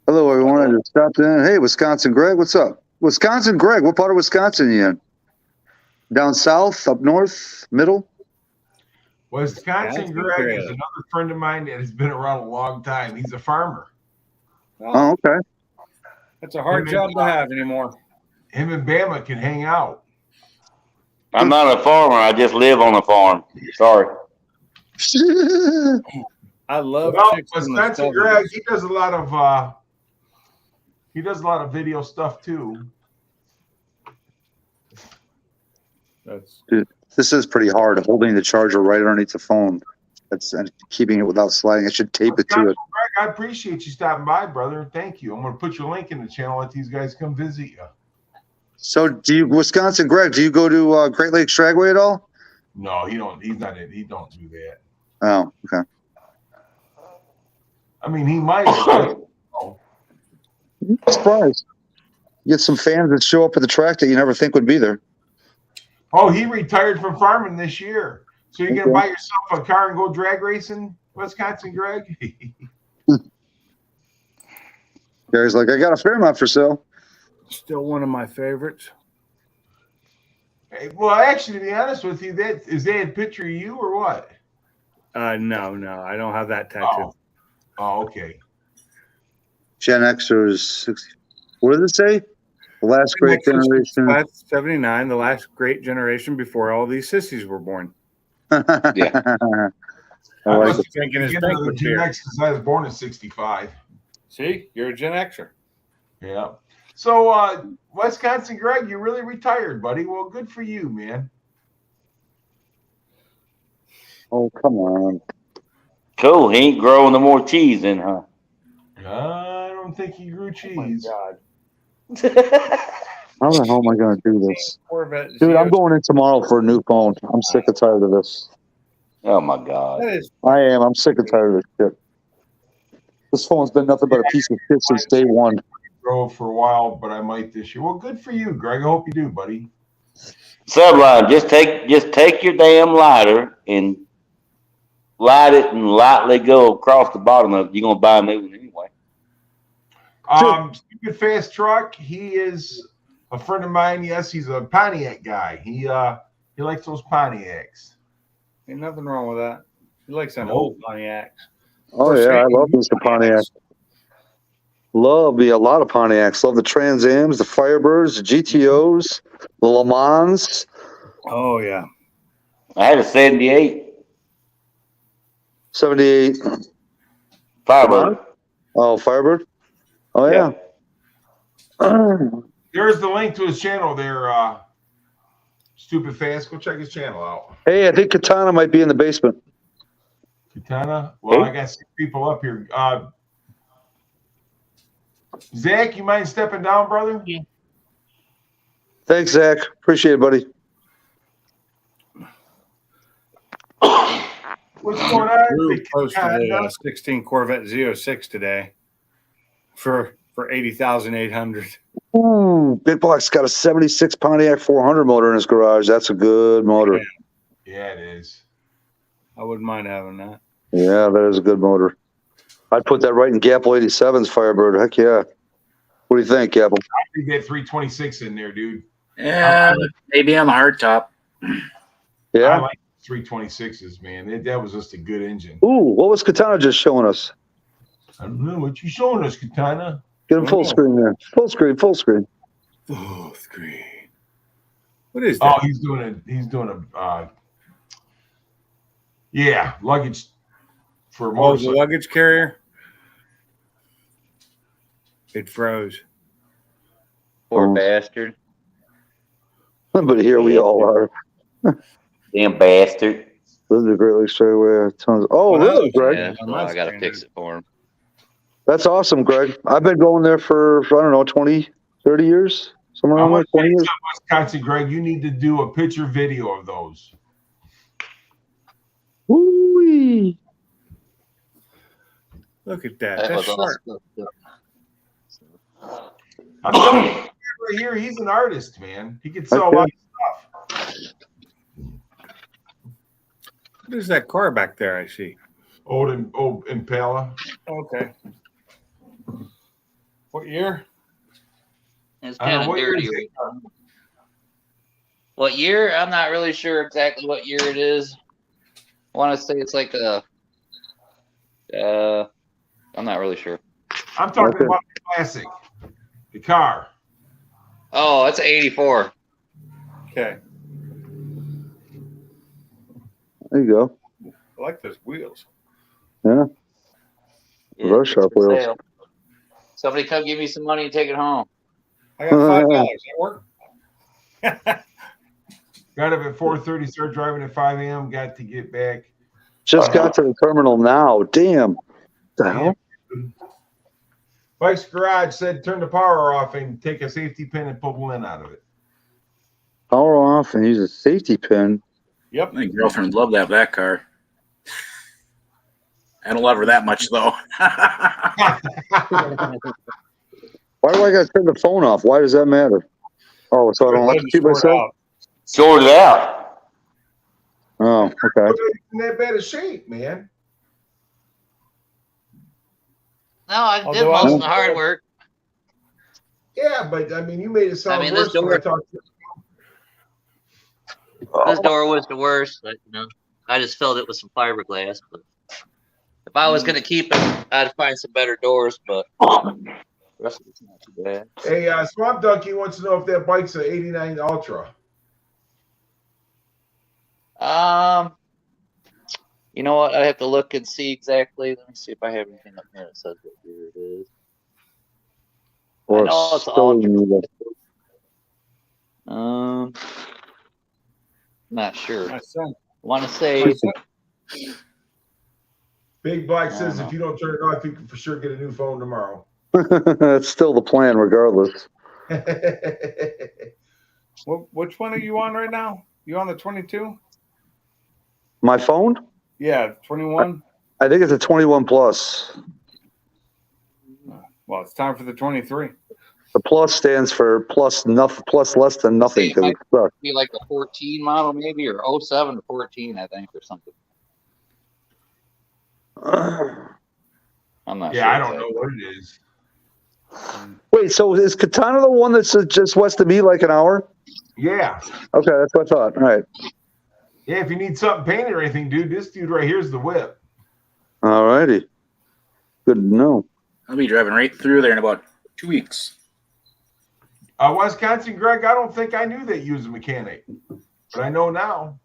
Hello, everyone. I just stopped in. Hey, Wisconsin Greg, what's up? Wisconsin Greg, what part of Wisconsin are you in? Down south, up north, middle? Wisconsin Greg is another friend of mine that has been around a long time. He's a farmer. Oh, okay. That's a hard job to have anymore. Him and Bama can hang out. I'm not a farmer. I just live on a farm. Sorry. I love Wisconsin Greg. He does a lot of video stuff too. Dude, this is pretty hard, holding the charger right underneath the phone. And keeping it without sliding. I should tape it to it. Greg, I appreciate you stopping by, brother. Thank you. I'm going to put your link in the channel. Let these guys come visit you. So, Wisconsin Greg, do you go to Great Lakes Dragway at all? No, he don't. He's not. He don't do that. Oh, okay. I mean, he might. I'm surprised. You get some fans that show up at the track that you never think would be there. Oh, he retired from farming this year. So you're going to buy yourself a car and go drag racing, Wisconsin Greg? Gary's like, I got a Fairmont for sale. Still one of my favorites. Hey, well, actually, to be honest with you, is that a picture of you or what? No, I don't have that tattoo. Oh, okay. Gen Xers, 60. What does it say? The last great generation. 79, the last great generation before all these sissies were born. Yeah. I like it. Drinking his Gen banquet beer. X, because I was born in 65. See, you're a Gen Xer. Yeah. So, Wisconsin Greg, you really retired, buddy. Well, good for you, man. Oh, come on. Cool. He ain't growing no more cheese then, huh? I don't think he grew cheese. God. How the hell am I going to do this? Corvette Dude, I'm Zeus. going in tomorrow for a new phone. I'm sick and tired of this. Oh my God. That is I am. I'm sick and tired of this shit. This phone's been nothing but a piece of shit since day one. Drove for a while, but I might this year. Well, good for you, Greg. I hope you do, buddy. Sublime, just take your damn lighter and light it and lightly go across the bottom of it. You're gonna buy a new one anyway. Stupid Fast Truck. He is a friend of mine. Yes, he's a Pontiac guy. He likes those Pontiacs. ain't nothing wrong with that. He likes an old Pontiacs. Oh, yeah. I love Mr. Pontiac. Love a lot of Pontiacs. Love the Trans Ams, the Firebirds, the GTOs, the Le Mans. Oh, yeah. I had a 78 78. Firebird. Oh, Firebird? Oh, yeah. There's the link to his channel there, Stupid Fast. Go check his channel out. Hey, I think Katana might be in the basement. Katana? Well, I got 6 people up here. Zach, you mind stepping down, brother? Yeah. Thanks, Zach. Appreciate it, buddy. What's going on? Drew Big posted Katana? a 16 Corvette Z06 today for 80,800. Ooh, Big Block's got a 76 Pontiac 400 motor in his garage. That's a good motor. Yeah, it is. I wouldn't mind having that. Yeah, that is a good motor. I'd put that right in Gapple 87's Firebird. Heck yeah. What do you think, Gapple? I think that 326 in there, dude. Yeah, maybe on the hard top. Yeah. I like 326s, man. That was just a good engine. Ooh, what was Katana just showing us? I don't know what you showing us, Katana. Get him full screen there. Full screen. Full screen. Full screen. What is Oh, that? he's doing a yeah, luggage for a Oh, the motorcycle. luggage carrier. It froze. Poor bastard. But here we all are. Damn bastard. Live the Great Lakes Straightaway. Tons. Oh, really, Greg? Yeah, well, I gotta fix it for him. That's awesome, Greg. I've been going there for, I don't know, 20, 30 years? Somewhere I around there, want to 20 tell you years? something, Wisconsin, Greg. You need to do a picture video of those. Woo-wee. Look at that. That That's was sharp. awesome. I'm telling you, right here, he's an artist, man. He can sell a lot of stuff. What is that car back there I see? Old Impala. Okay. What year? It's I don't kind know, of what year dirty. is it? What year? I'm not really sure exactly what year it is. I want to say it's like a. I'm not really sure. I'm talking about the classic, the car. Oh, it's 84. Okay. There you go. I like those wheels. Yeah. Yeah, Very it's sharp for wheels. sale. Somebody come give me some money and take it home. I got $5. That work? Got up at 4:30, started driving at 5 a.m. Got to get back. Just got to the terminal now. Damn. The hell? Mike's Garage said turn the power off and take a safety pin and pull the lint out of it. Power off and use a safety pin. Yep. My girlfriend loved that car. I don't love her that much, though. Why do I got to turn the phone off? Why does that matter? Oh, so I don't have to keep myself? Sort it out. Oh, okay. It's in that bad of shape, man. No, I did Although most I'm- of the hard work. Yeah, but I mean, you made it sound I mean, worse this when I door- talked to This door was the worst, but I just filled it with some fiberglass. But if I was gonna keep it, I'd find some better doors. But the rest of it's not too bad. Hey, Swamp Donkey wants to know if that bike's an 89 Ultra. You know what? I have to look and see exactly. Let me see if I have anything up here that says what year it is. Or know it's not sure. My son. Want to say My son. Big Black says if you don't turn it off, you can for sure get a new phone tomorrow. That's still the plan, regardless. Which one are you on right now? You on the 22? My phone? Yeah, 21. I think it's a 21 plus. Well, it's time for the 23. The plus stands for plus nothing, plus less than nothing. it might It sucks. be like a 14 model, maybe, or 07 to 14, I think, or something. I'm not sure. Yeah, I don't exactly. know what it is. Wait, so is Katana the one that's just west of me, like an hour? Yeah. Okay, that's what I thought. All right. Yeah, if you need something painted or anything, dude, this dude right here is the whip. All righty. Good to know. I'll be driving right through there in about 2 weeks. Wisconsin, Greg, I don't think I knew that you was a mechanic, but I know now.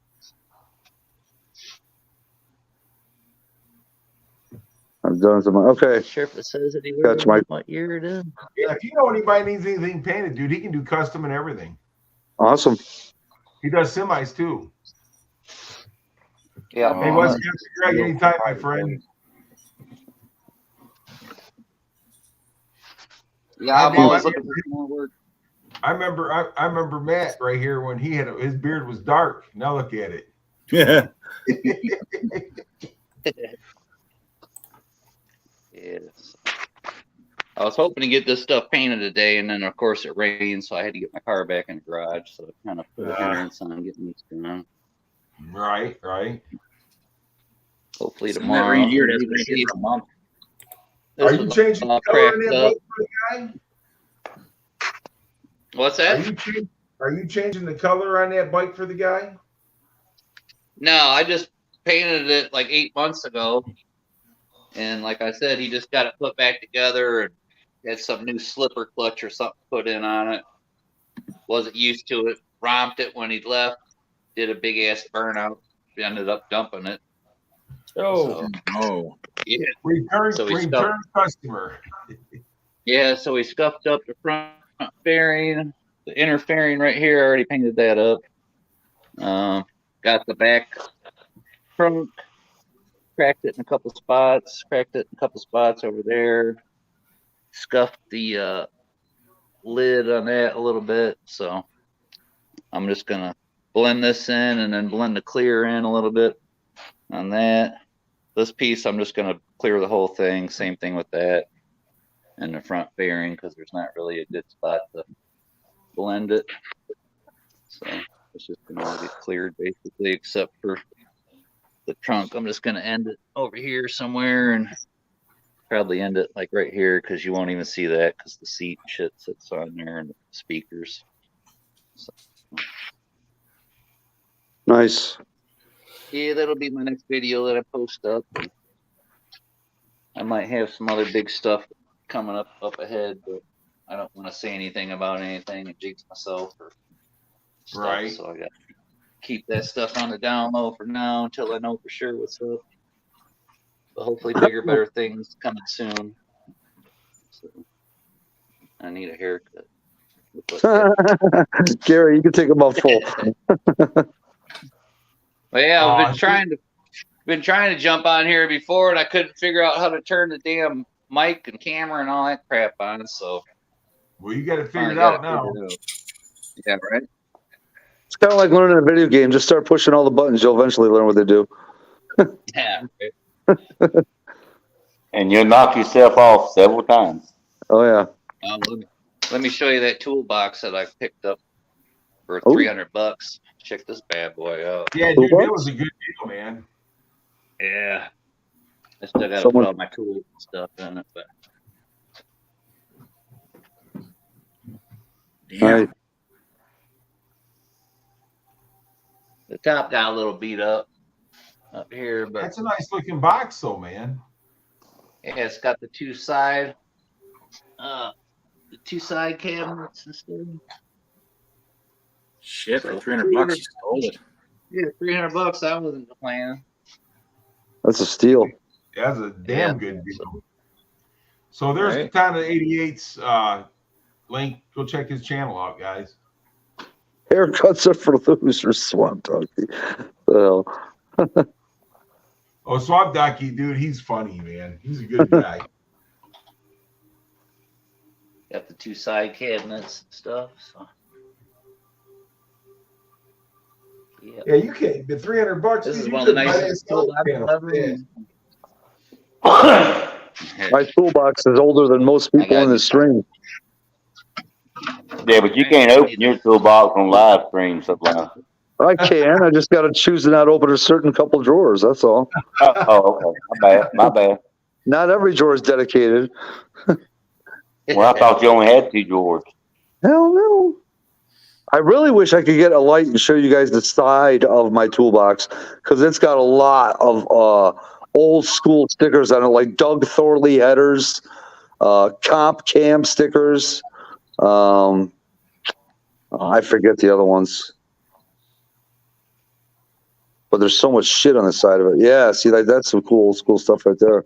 I've done some. Okay. Sure if it says anywhere That's my. what year it is. Yeah, if you know anybody needs anything painted, dude, he can do custom and everything. Awesome. He does semis too. Yeah. Hey, Wisconsin, Greg, anytime, my friend. Yeah, I'm always looking for more work. I remember Matt right here when he had his beard was dark. Now look at it. Yeah. Yes. I was hoping to get this stuff painted today, and then of course it rained, so I had to get my car back in the garage. So it kind of put a hindrance on getting this done. Right. Hopefully It's tomorrow. that rain here. It hasn't been here for a month. Are you changing the color in that boat for the guy? What's Are that? Are you changing the color on that bike for the guy? No, I just painted it like 8 months ago, and like I said, he just got it put back together and had some new slipper clutch or something put in on it. Wasn't used to it. Romped it when he left. Did a big ass burnout. Ended up dumping it. Oh, yeah. Return So he customer. Yeah, so we scuffed up the front fairing, the inner fairing right here. I already painted that up. Got the back trunk, cracked it in a couple spots, over there. Scuffed the lid on that a little bit. So I'm just gonna blend this in and then blend the clear in a little bit on that. This piece, I'm just gonna clear the whole thing. Same thing with that. And the front fairing, because there's not really a good spot to blend it. So it's just going to get cleared basically, except for the trunk. I'm just going to end it over here somewhere and probably end it like right here, because you won't even see that because the seat shit sits on there and the speakers. So. Nice. Yeah, that'll be my next video that I post up. I might have some other big stuff coming up ahead, but I don't want to say anything about anything and jinx myself or stuff. Right. So I got to keep that stuff on the down low for now until I know for sure what's up. But hopefully bigger, better things coming soon. So I need a haircut. Gary, you can take them off full. Well, yeah, I've been trying to jump on here before, and I couldn't figure out how to turn the damn mic and camera and all that crap on. So, well, you got it figured out now. Yeah, right. It's kind of like learning a video game. Just start pushing all the buttons. You'll eventually learn what they do. Yeah. Right. And you'll knock yourself off several times. Oh yeah. Let me show you that toolbox that I picked up for $300. Check this bad boy out. Yeah, dude, that was a good deal, man. Yeah. I still got to put all my tools and stuff in it, but. Yeah. The top got a little beat up here, but that's a nice looking box, though, man. Yeah, it's got the two side cabinets and stuff. Shit, for $300 you stole it. Yeah, $300. I wasn't planning. That's a steal. That's a damn good deal. So there's Katana 88's link. Go check his channel out, guys. Haircuts are for losers, Swamp Donkey. The hell. Oh, Swamp Donkey, dude, he's funny, man. He's a good guy. Got the two side cabinets and stuff. So. Yeah, you can't. But $300. This is one of the nicest toolboxes ever. My toolbox is older than most people in the stream. Yeah, but you can't open your toolbox on live stream sometimes. I can. I just got to choose to not open a certain couple drawers. That's all. Oh, okay. My bad. Not every drawer is dedicated. Well, I thought you only had 2 drawers. Hell no. I really wish I could get a light and show you guys the side of my toolbox, because it's got a lot of old school stickers on it, like Doug Thorley headers, Comp Cam stickers. I forget the other ones. But there's so much shit on the side of it. Yeah, see, like that's some cool old school stuff right there.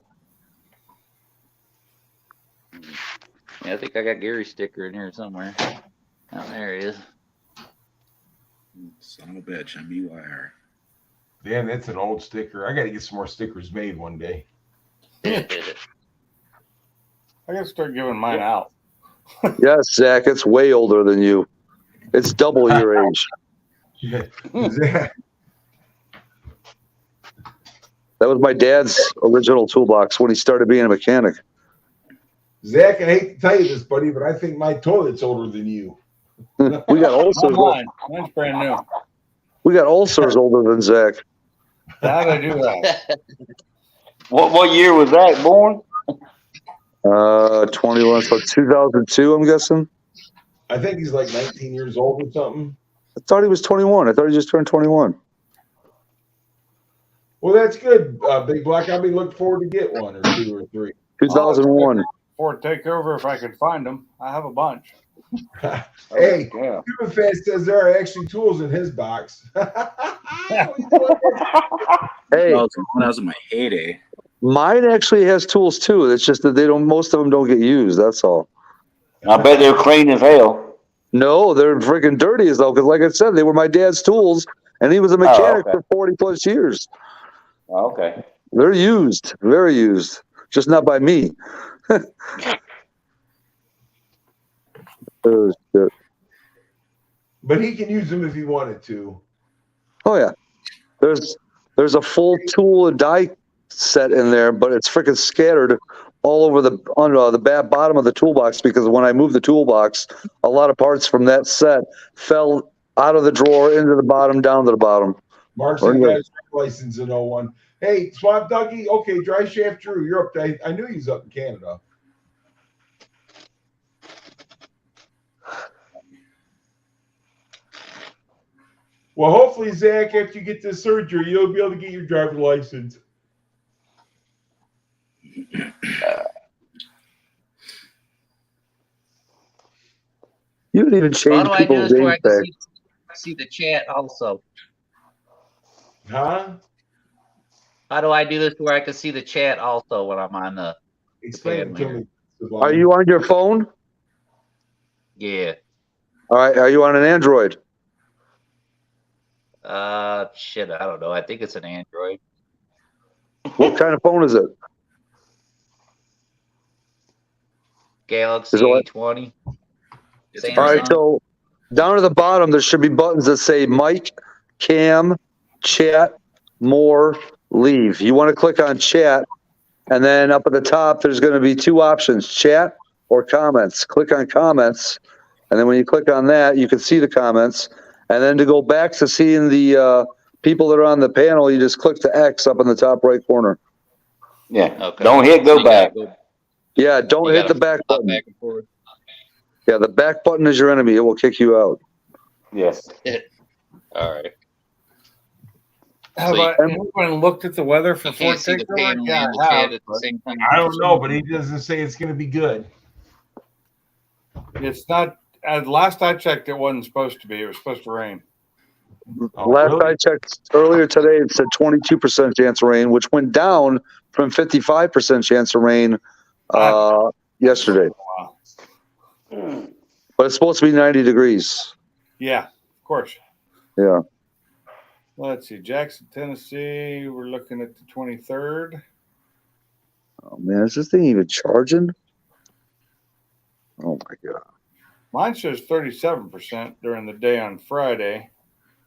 Yeah, I think I got Gary's sticker in here somewhere. Oh, there he is. Son of a bitch, I'm BYR. Damn, that's an old sticker. I got to get some more stickers made one day. I got to start giving mine out. Yes, Zach, it's way older than you. It's double your age. That was my dad's original toolbox when he started being a mechanic. Zach, I hate to tell you this, buddy, but I think my toilet's older than you. We got ulcers. Mine's brand new. We got ulcers older than Zach. That I do that. What year was that born? 21, so 2002, I'm guessing. I think he's like 19 years old or something. I thought he was 21. I thought he just turned 21. Well, that's good, Big Black. I'll be looking forward to get one or two or three. 2001. Ford Takeover, if I could find them. I have a bunch. Hey, yeah. Cuban Fast says there are actually tools in his box. Hey, when I was in my heyday. Mine actually has tools too. It's just that most of them don't get used. That's all. I bet they're clean as hell. No, they're freaking dirty as hell. Because, like I said, they were my dad's tools, and he was a mechanic for 40 plus years. Okay. They're used, very used, just not by me. Oh, shit. But he can use them if he wanted to. Oh yeah, there's a full tool and die set in there, but it's freaking scattered all over the bottom of the toolbox because when I moved the toolbox, a lot of parts from that set fell out of the drawer into the bottom, down to the bottom. Mark's got his license in 01. Hey, Swamp Dougie. Okay, Dry Shaft Drew, you're up there. I knew he was up in Canada. Well, hopefully, Zach, after you get this surgery, you'll be able to get your driver's license. You would even change How do I do people's this where I names can back. see the chat also? Huh? How do I do this where I can see the chat also when I'm on the Explain it to me. Are you on your phone? Yeah. All right. Are you on an Android? Shit, I don't know. I think it's an Android. What kind of phone is it? Galaxy Is it what? A20. All right. So down at the bottom, there should be buttons that say mic, cam, chat, more, leave. You want to click on chat, and then up at the top, there's going to be two options: chat or comments. Click on comments, and then when you click on that, you can see the comments. And then to go back to seeing the people that are on the panel, you just click the X up in the top right corner. Yeah. Okay. Don't hit go back. Yeah, don't You hit the gotta back flip button. back and forth. Yeah, the back button is your enemy. It will kick you out. Yes. All right. Have So anyone looked at the weather for You Ford can't see the Takeover? panel Yeah, and the I chat have. at the same time. I don't know, but he doesn't say it's going to be good. It's not. Last I checked, it wasn't supposed to be. It was supposed to rain. Last I checked earlier today, it said 22% chance of rain, which went down from 55% chance of rain yesterday. Wow. But it's supposed to be 90 degrees. Yeah, of course. Yeah. Let's see. Jackson, Tennessee. We're looking at the 23rd. Oh, man, is this thing even charging? Oh, my God. Mine shows 37% during the day on Friday.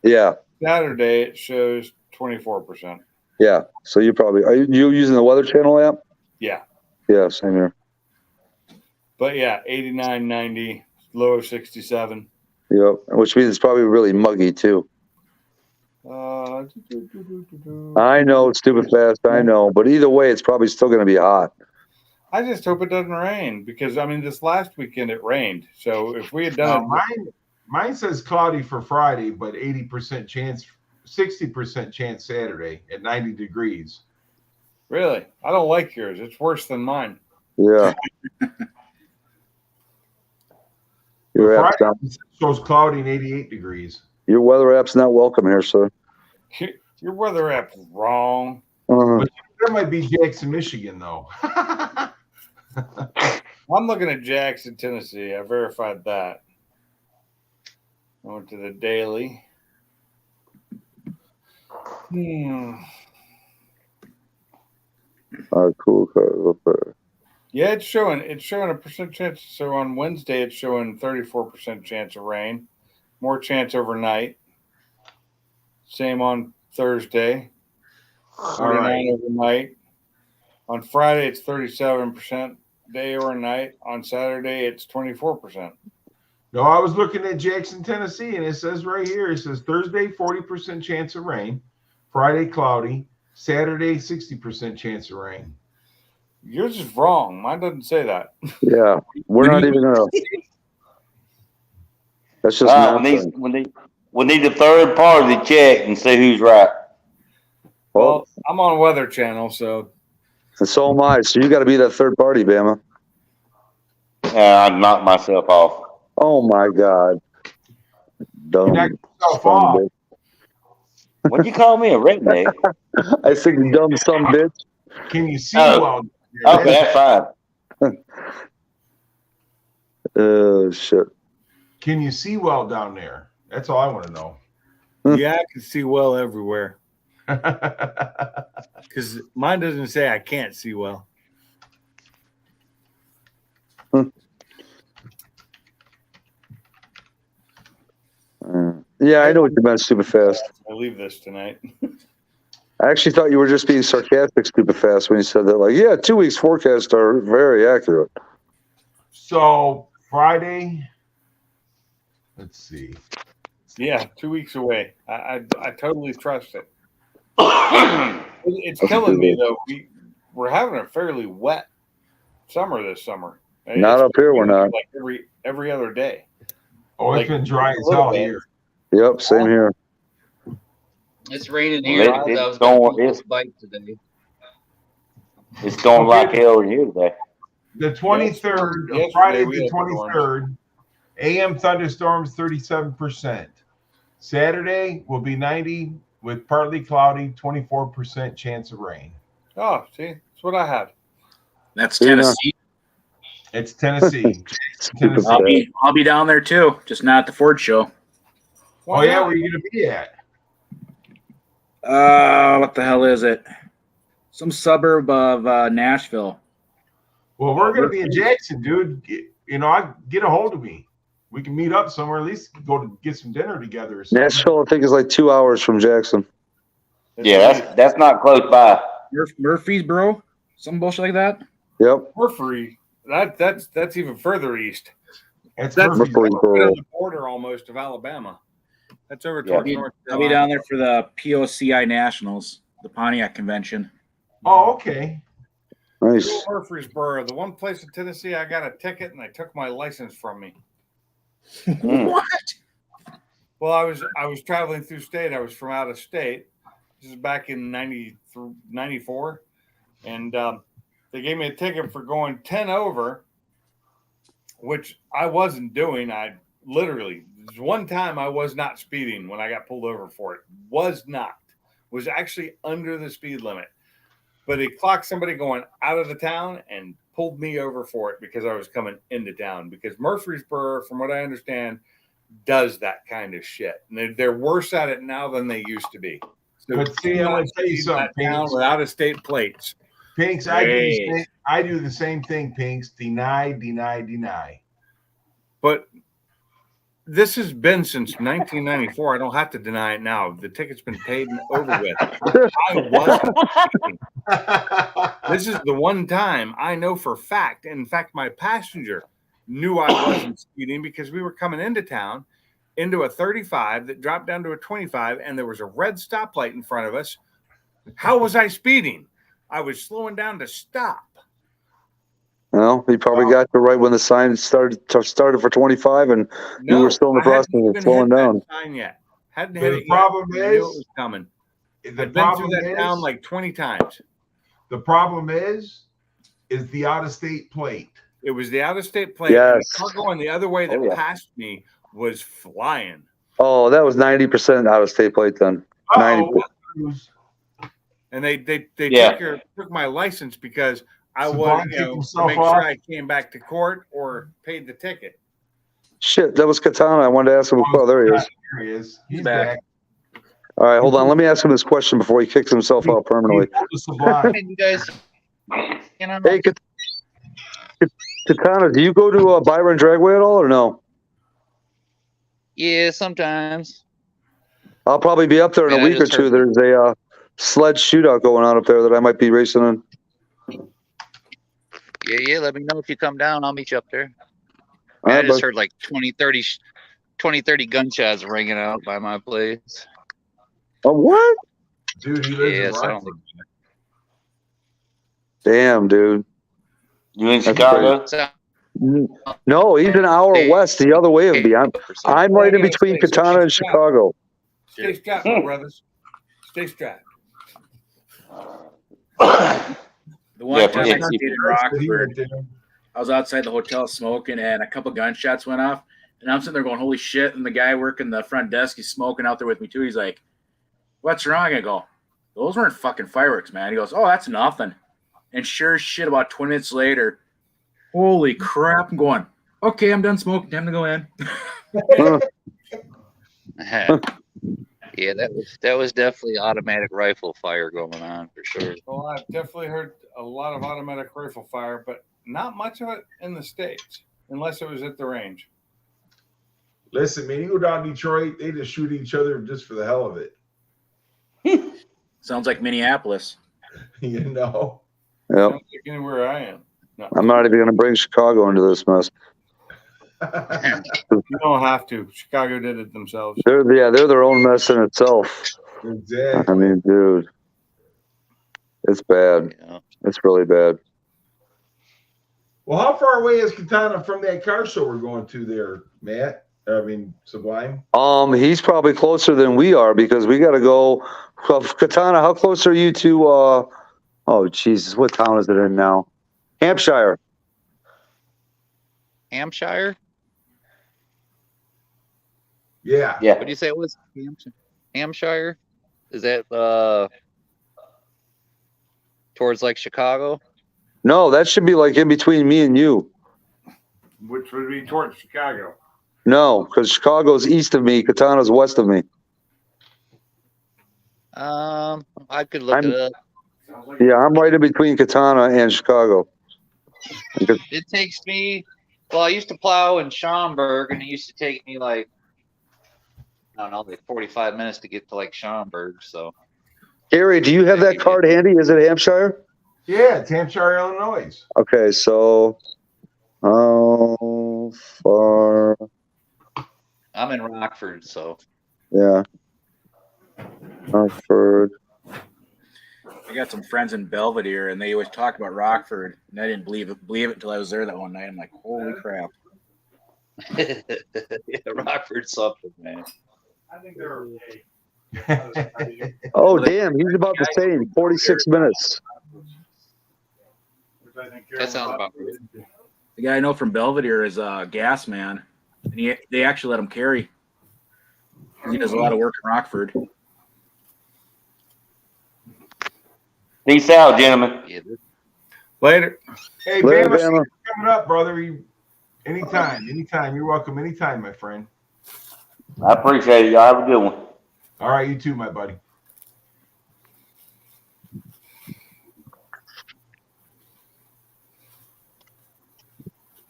Yeah. Saturday, it shows 24%. Yeah. So you probably are you using the Weather Channel app? Yeah. Yeah, same here. But yeah, 89, 90, low of 67. Yep. Which means it's probably really muggy too. I know it's stupid fast. I know, but either way, it's probably still going to be hot. I just hope it doesn't rain because I mean, this last weekend it rained. So if we had done Mine says cloudy for Friday, but 80% chance, 60% chance Saturday at 90 degrees. Really, I don't like yours. It's worse than mine. Yeah. Your app's Friday not, shows cloudy and 88 degrees. your weather app's not welcome here, sir. Your weather app's wrong. But that might be Jackson, Michigan, though. I'm looking at Jackson, Tennessee. I verified that. I went to the daily. Cool car up there. Yeah, it's showing a percent chance. So on Wednesday, it's showing 34% chance of rain. More chance overnight. Same on Thursday. 39 overnight. On Friday, it's 37% day or night. On Saturday, it's 24%. No, I was looking at Jackson, Tennessee, and it says right here, it says Thursday, 40% chance of rain. Friday, cloudy. Saturday, 60% chance of rain. Yours is wrong. Mine doesn't say that. Yeah. We're not even going to. That's just nonsense. We need a third party to check and see who's right. Well, I'm on Weather Channel, so. And so am I. So you got to be that third party, Bama. I'd knock myself off. Oh my God. Dumb. What'd you call me, a redneck? I said dumb some bitch. Can you see well? Okay, that's fine. Oh shit. Can you see well down there? That's all I want to know. Yeah, I can see well everywhere. Because mine doesn't say I can't see well. Yeah, I know what you meant, stupid fast. I'll leave this tonight. I actually thought you were just being sarcastic, stupid fast, when you said that. Like, yeah, 2 weeks forecasts are very accurate. So Friday, let's see. Yeah, 2 weeks away. I totally trust it. It's killing me though. We're having a fairly wet summer this summer. Not up here, we're not. Like every other day. Oh, it's been dry as hell here. Yep, same here. It's raining here. I was going to bike today. It's going like hell here today. The 23rd, Friday the 23rd, AM thunderstorms 37%. Saturday will be 90 with partly cloudy, 24% chance of rain. Oh, see, that's what I have. That's Tennessee. It's Tennessee. I'll be down there too, just not at the Ford show. Oh yeah, where are you gonna be at? What the hell is it? Some suburb of Nashville. Well, we're gonna be in Jackson, dude. Get a hold of me. We can meet up somewhere. At least go to get some dinner together. Or something. Nashville, I think, is like 2 hours from Jackson. Yeah, that's not close by. Murfreesboro, some bullshit like that. Yep. Murfree. That's even further east. That's right Murfreesboro. on the border almost of Alabama. That's over towards North I'll be down there for the POCI Nationals, the Pontiac Convention. Oh, okay. Nice. Murfreesboro, the one place in Tennessee I got a ticket and they took my license from me. What? Well, I was traveling through state. I was from out of state. This is back in 94. And they gave me a ticket for going 10 over, which I wasn't doing. I literally, one time I was not speeding when I got pulled over for it. Was actually under the speed limit. But he clocked somebody going out of the town and pulled me over for it because I was coming into town. Because Murfreesboro, from what I understand, does that kind of shit. And they're worse at it now than they used to be. So but see, I'm gonna tell you something, Pinks. With out-of-state plates. Pinks, I do the same thing, Pinks. Deny. But this has been since 1994. I don't have to deny it now. The ticket's been paid and over with. I wasn't speeding. This is the one time I know for a fact. In fact, my passenger knew I wasn't speeding because we were coming into town into a 35 that dropped down to a 25, and there was a red stoplight in front of us. How was I speeding? I was slowing down to stop. Well, he probably got to right when the sign started for 25, and you were still in the process of slowing down. Sign yet. Hadn't hit it The problem yet. I knew it is was coming. The I've been problem through that is town like 20 times. The problem is the out-of-state plate. It was the out-of-state plate. Yes. And the car going the other way that passed me was flying. Oh, that was 90% out-of-state plate then. 90%. And they took my license because I So was, Brian to make sure I came back to court or paid the ticket. Shit, that was Katana. I wanted to ask him. Oh, there he is. Here he is. He's back. All right, hold on. Let me ask him this question before he kicks himself out permanently. You guys, Hey, Katana, do you go to Byron Dragway at all or no? Yeah, sometimes. I'll probably be up there in a week or two. There's a sled shootout going on up there that I might be racing in. Yeah. Let me know if you come down. I'll meet you up there. All I right, just bud. heard like 20, 30 gunshots ringing out by my place. Oh, what? Dude, he lives Yeah, in so I don't Rockford. think. Damn, dude. You in That's Chicago? No, he's an hour west, the other way of me. I'm right in between Katana and Chicago. Stay strapped, my brothers. Stay strapped. The one time I yeah. stayed in Rockford, I was outside the hotel smoking, and a couple gunshots went off. And I'm sitting there going, holy shit. And the guy working the front desk, he's smoking out there with me, too. He's like, what's wrong? I go, those weren't fucking fireworks, man. He goes, oh, that's nothing. And sure as shit, about 20 minutes later, holy crap, I'm going, okay, I'm done smoking. Time to go in. Yeah, that was definitely automatic rifle fire going on for sure. Well, I've definitely heard a lot of automatic rifle fire, but not much of it in the States, unless it was at the range. Listen, man, you go down to Detroit, they just shoot each other just for the hell of it. Sounds like Minneapolis. You know? Yep. Sounds like anywhere I am. No. I'm not even going to bring Chicago into this mess. You don't have to. Chicago did it themselves. They're their own mess in itself. Exactly. I mean, dude, it's bad. Yeah. It's really bad. Well, how far away is Katana from that car show we're going to there, Matt? I mean, Sublime. He's probably closer than we are because we got to go. Katana, how close are you to? Oh, Jesus, what town is it in now? Hampshire. Hampshire? Yeah. What do you say it was? Hampshire? Is that towards like Chicago? No, that should be like in between me and you. Which would be towards Chicago. No, because Chicago's east of me, Katana's west of me. I could look it up. Yeah, I'm right in between Katana and Chicago. It takes me. Well, I used to plow in Schaumburg, and it used to take me like I don't know, like 45 minutes to get to like Schaumburg. So, Gary, do you have that card handy? Is it Hampshire? Yeah, it's Hampshire, Illinois. Okay, so how far? I'm in Rockford, so Yeah, Rockford. I got some friends in Belvedere, and they always talk about Rockford, and I didn't believe it until I was there that one night. I'm like, holy crap. yeah, Rockford's something, man. I think they're okay. Oh, damn, he's about the same. 46 minutes. That sounds about right. The guy I know from Belvedere is a gas man, and they actually let him carry. He does a lot of work in Rockford. Peace out, gentlemen. Yeah, Later. Hey, Later, Bama, Bama. coming up, brother. Anytime. You're welcome anytime, my friend. I appreciate it. Y'all have a good one. All right, you too, my buddy.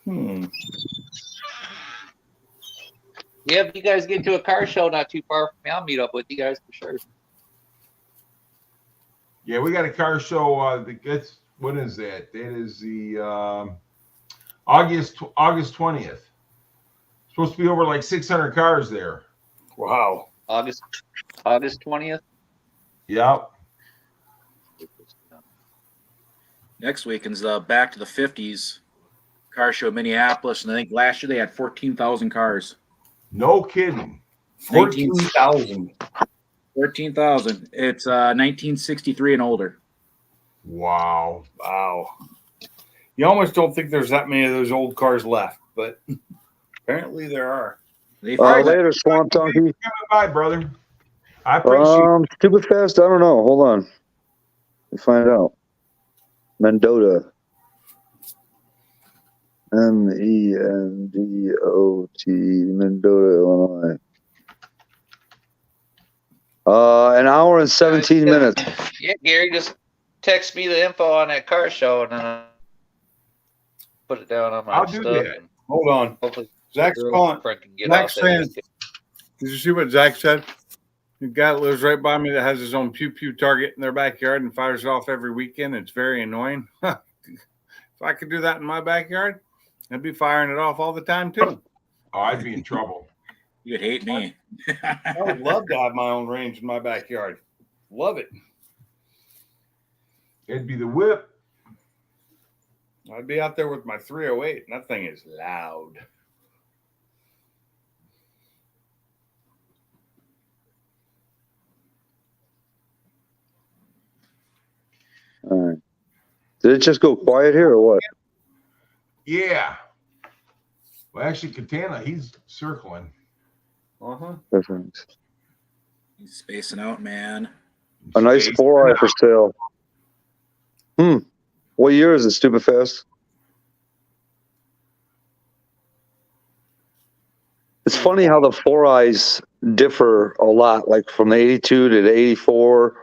Yeah, if you guys get to a car show not too far from me, I'll meet up with you guys for sure. Yeah, we got a car show. That's what is that? That is the August 20th. Supposed to be over like 600 cars there. Wow. August 20th. Yep. Next weekend's Back to the 50s car show in Minneapolis, and I think last year they had 14,000 cars. No kidding. 14,000. 14,000. It's 1963 and older. Wow. Wow. You almost don't think there's that many of those old cars left, but apparently there are. Later, Swamp Donkey. Coming by, brother. I appreciate Stupid Fast, I don't know. Hold on. We'll find out. Mendota. Mendot, Mendota, Illinois. An hour and 17 minutes. Yeah, Gary, just text me the info on that car show, and then I'll put it down on my I'll stuff. do that. And Hold on. hopefully Zach's the calling. girlfriend can get Zach's out there. saying, did you see what Zach said? The guy that lives right by me that has his own pew-pew target in their backyard and fires it off every weekend. It's very annoying. If I could do that in my backyard, I'd be firing it off all the time, too. Oh, I'd be in trouble. You'd hate me. I would love to have my own range in my backyard. Love it. It'd be the whip. I'd be out there with my 308, and that thing is loud. All right. Did it just go quiet here or what? Yeah. Well, actually, Katana, he's circling. Different. He's spacing out, man. A nice 4i for sale. What year is it, Stupid Fast? It's funny how the 4i's differ a lot, like from the 82 to the 84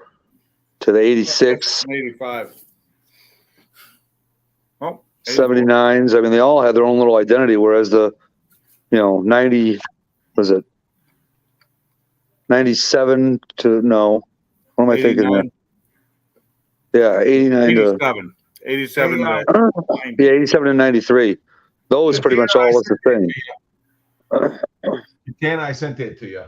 to the 86. 85. Oh, 79s. I mean, they all had their own little identity, whereas the, 90, was it 97 to, no, what am I thinking here? Yeah, 89 to. 87. 87 to Yeah, 87 and 93. Those pretty much all look the same. Katana, I sent that to you.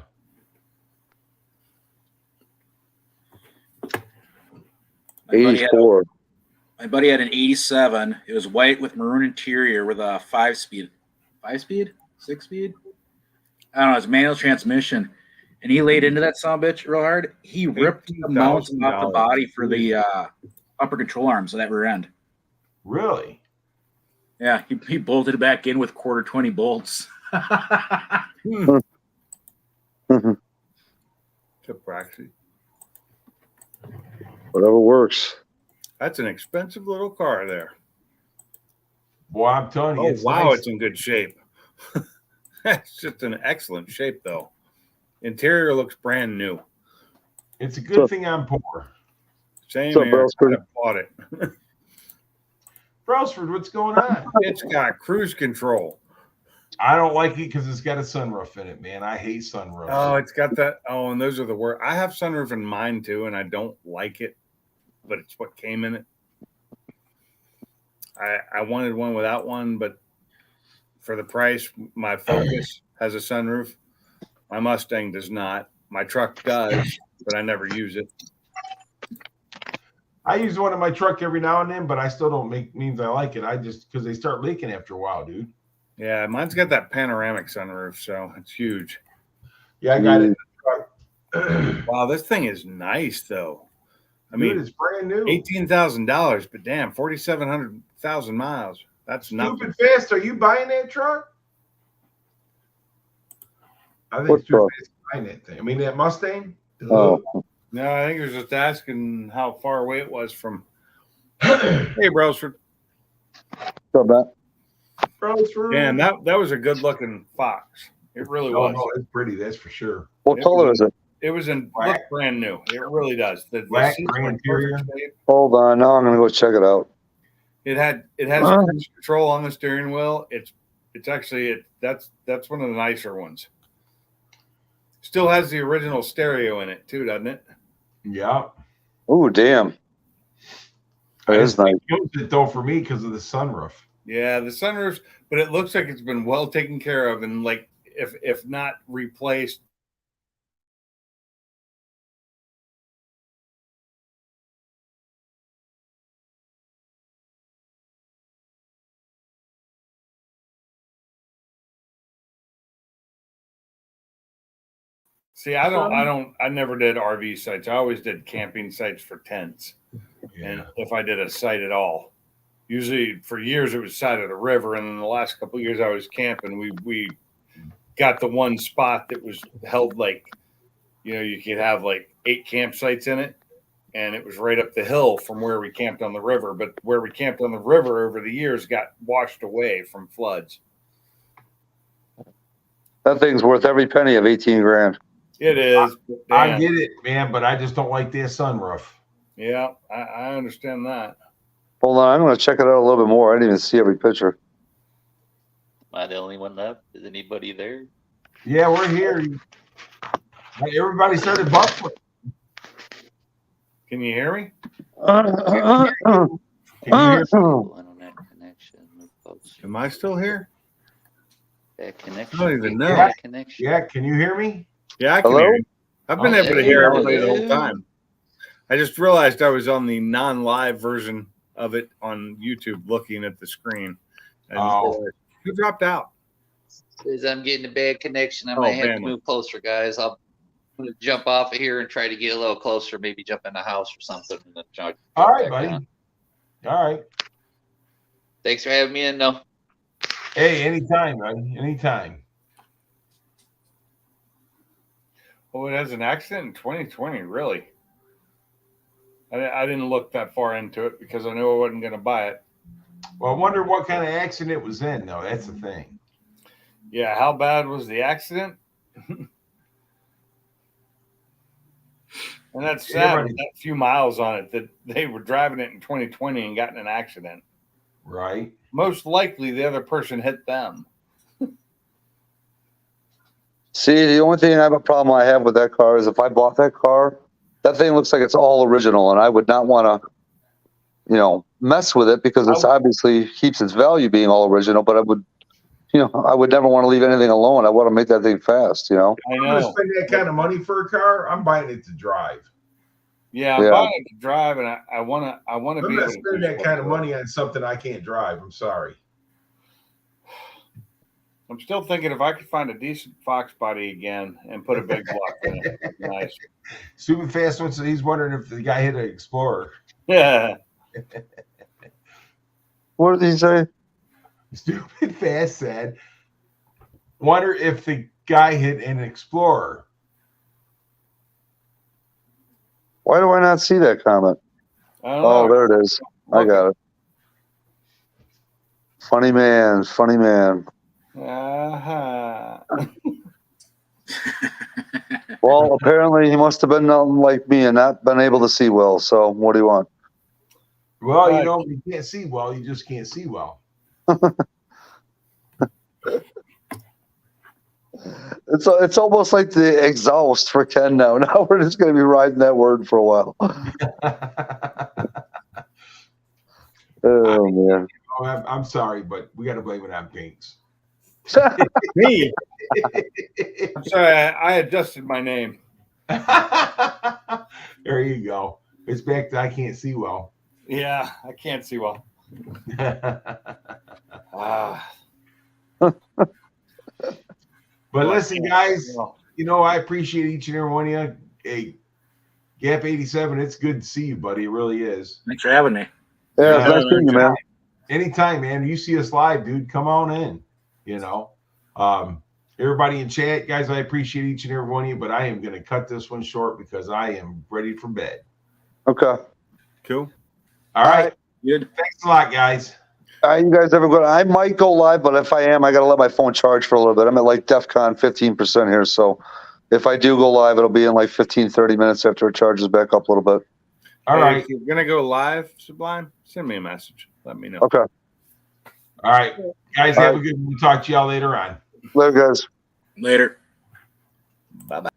My buddy had an 87. It was white with maroon interior with a 5-speed. 5-speed? 6-speed? I don't know. It's manual transmission. And he laid into that son-of-a-bitch real hard. He ripped the mounts off the body for the upper control arms of that rear end. Really? Yeah, he bolted it back in with quarter 20 bolts. Whatever works. That's an expensive little car there. Boy, I'm telling you. Oh, it's wow, nice. it's in good shape. It's just an excellent shape, though. Interior looks brand new. It's a good thing I'm poor. Same What's up, here. Brelsford? I bought it. Brelsford, what's going on? It's got cruise control. I don't like it because it's got a sunroof in it, man. I hate sunroofs. Oh, it's got that. Oh, and those are the worst. I have sunroof in mine too, and I don't like it, but it's what came in it. I wanted one without one, but for the price, my Focus has a sunroof. My Mustang does not. My truck does, but I never use it. I use one in my truck every now and then, but I still don't make means I like it. I just because they start leaking after a while, dude. Yeah, mine's got that panoramic sunroof, so it's huge. Yeah, I got it in the truck. Wow, this thing is nice, though. I Dude, mean, it's brand new. $18,000, but damn, 4,700,000 miles. That's nothing. Stupid Fast, are you buying that truck? I think What Stupid truck? Fast is buying that thing. I mean, that Mustang. Oh, No, I think he was just asking how far away it was from. Hey, Brelsford. so bad. Brelsford. Damn, that was a good looking Fox. It really Oh, was. no, it's pretty. That's for sure. What color is it? It was in look brand new. It really does. The Black, seats gray were in interior. perfect shape. Hold on, now I'm gonna go check it out. It has cruise control on the steering wheel. It's actually that's one of the nicer ones. Still has the original stereo in it too, doesn't it? Yeah. Oh, damn. That is nice. It kills it though for me because of the sunroof. Yeah, the sunroofs, but it looks like it's been well taken care of, and like if not replaced. See, I never did RV sites. I always did camping sites for tents. Yeah. And if I did a site at all, usually for years it was side of the river. And in the last couple of years I was camping, we got the one spot that was held like, you could have like 8 campsites in it. And it was right up the hill from where we camped on the river. But where we camped on the river over the years got washed away from floods. That thing's worth every penny of 18 grand. It is. I get it, man, but I just don't like that sunroof. Yeah, I understand that. Hold on, I'm gonna check it out a little bit more. I didn't even see every picture. Am I the only one left? Is anybody there? Yeah, we're here. Everybody started buffering. Can you hear me? Can you hear me? Am I still here? That connection. I don't even know. Yeah, Connection. yeah, can you hear me? Yeah, I can Hello? hear you. I've been Oh, able to there hear you everybody the go. whole time. I just realized I was on the non-live version of it on YouTube, looking at the screen. And who dropped out? Is I'm getting a bad connection. I Oh, might have to man. move closer, guys. I'm gonna jump off of here and try to get a little closer. Maybe jump in the house or something. And then jump All right, back buddy. on. All right. Thanks for having me in. No. Hey, anytime, buddy. Anytime. Oh, it has an accident in 2020, really? I didn't look that far into it because I knew I wasn't going to buy it. Well, I wonder what kind of accident it was in, though. That's the thing. Yeah, how bad was the accident? And that's sad with that few miles on it that they were driving it in 2020 and got in an accident. Right. Most likely the other person hit them. See, the only thing I have a problem I have with that car is if I bought that car, that thing looks like it's all original, and I would not want to, mess with it because it's obviously keeps its value being all original. But I would, I would never want to leave anything alone. I want to make that thing fast. I I'm know. going to spend that kind of money for a car. I'm buying it to drive. Yeah, I'm buying it to drive, and I want to I'm be not able to spending that kind of money on something I can't drive. I'm sorry. I'm still thinking if I could find a decent Fox body again and put a big block in it, that'd be nice. Super Fast wants. He's wondering if the guy hit an Explorer. Yeah. What did he say? Stupid Fast said, "Wonder if the guy hit an Explorer." Why do I not see that comment? Oh, there it is. I got it. Funny man, funny man. Uh-huh. Well, apparently he must have been nothing like me and not been able to see well. So what do you want? Well, you can't see well. You just can't see well. It's almost like the exhaust for Ken now. Now we're just going to be riding that word for a while. Oh, man. I'm sorry, but we got to blame it on Pinks. Me? I'm sorry, I adjusted my name. There you go. It's back to I can't see well. Yeah, I can't see well. But listen, guys, I appreciate each and every one of you. Hey, Gap 87, it's good to see you, buddy. It really is. Thanks for having me. Yeah, it's nice seeing you, man. Anytime, man. You see us live, dude. Come on in. Everybody in chat, guys, I appreciate each and every one of you, but I am going to cut this one short because I am ready for bed. Okay. Cool. All right. Good. Thanks a lot, guys. You guys ever go? I might go live, but if I am, I got to let my phone charge for a little bit. I'm at like DEFCON 15% here. So if I do go live, it'll be in like 15, 30 minutes after it charges back up a little bit. All right. If you're going to go live, Sublime, send me a message. Let me know. Okay. All right. Guys, have a good one. We'll talk to y'all later on. Later, guys. Later. Bye-bye.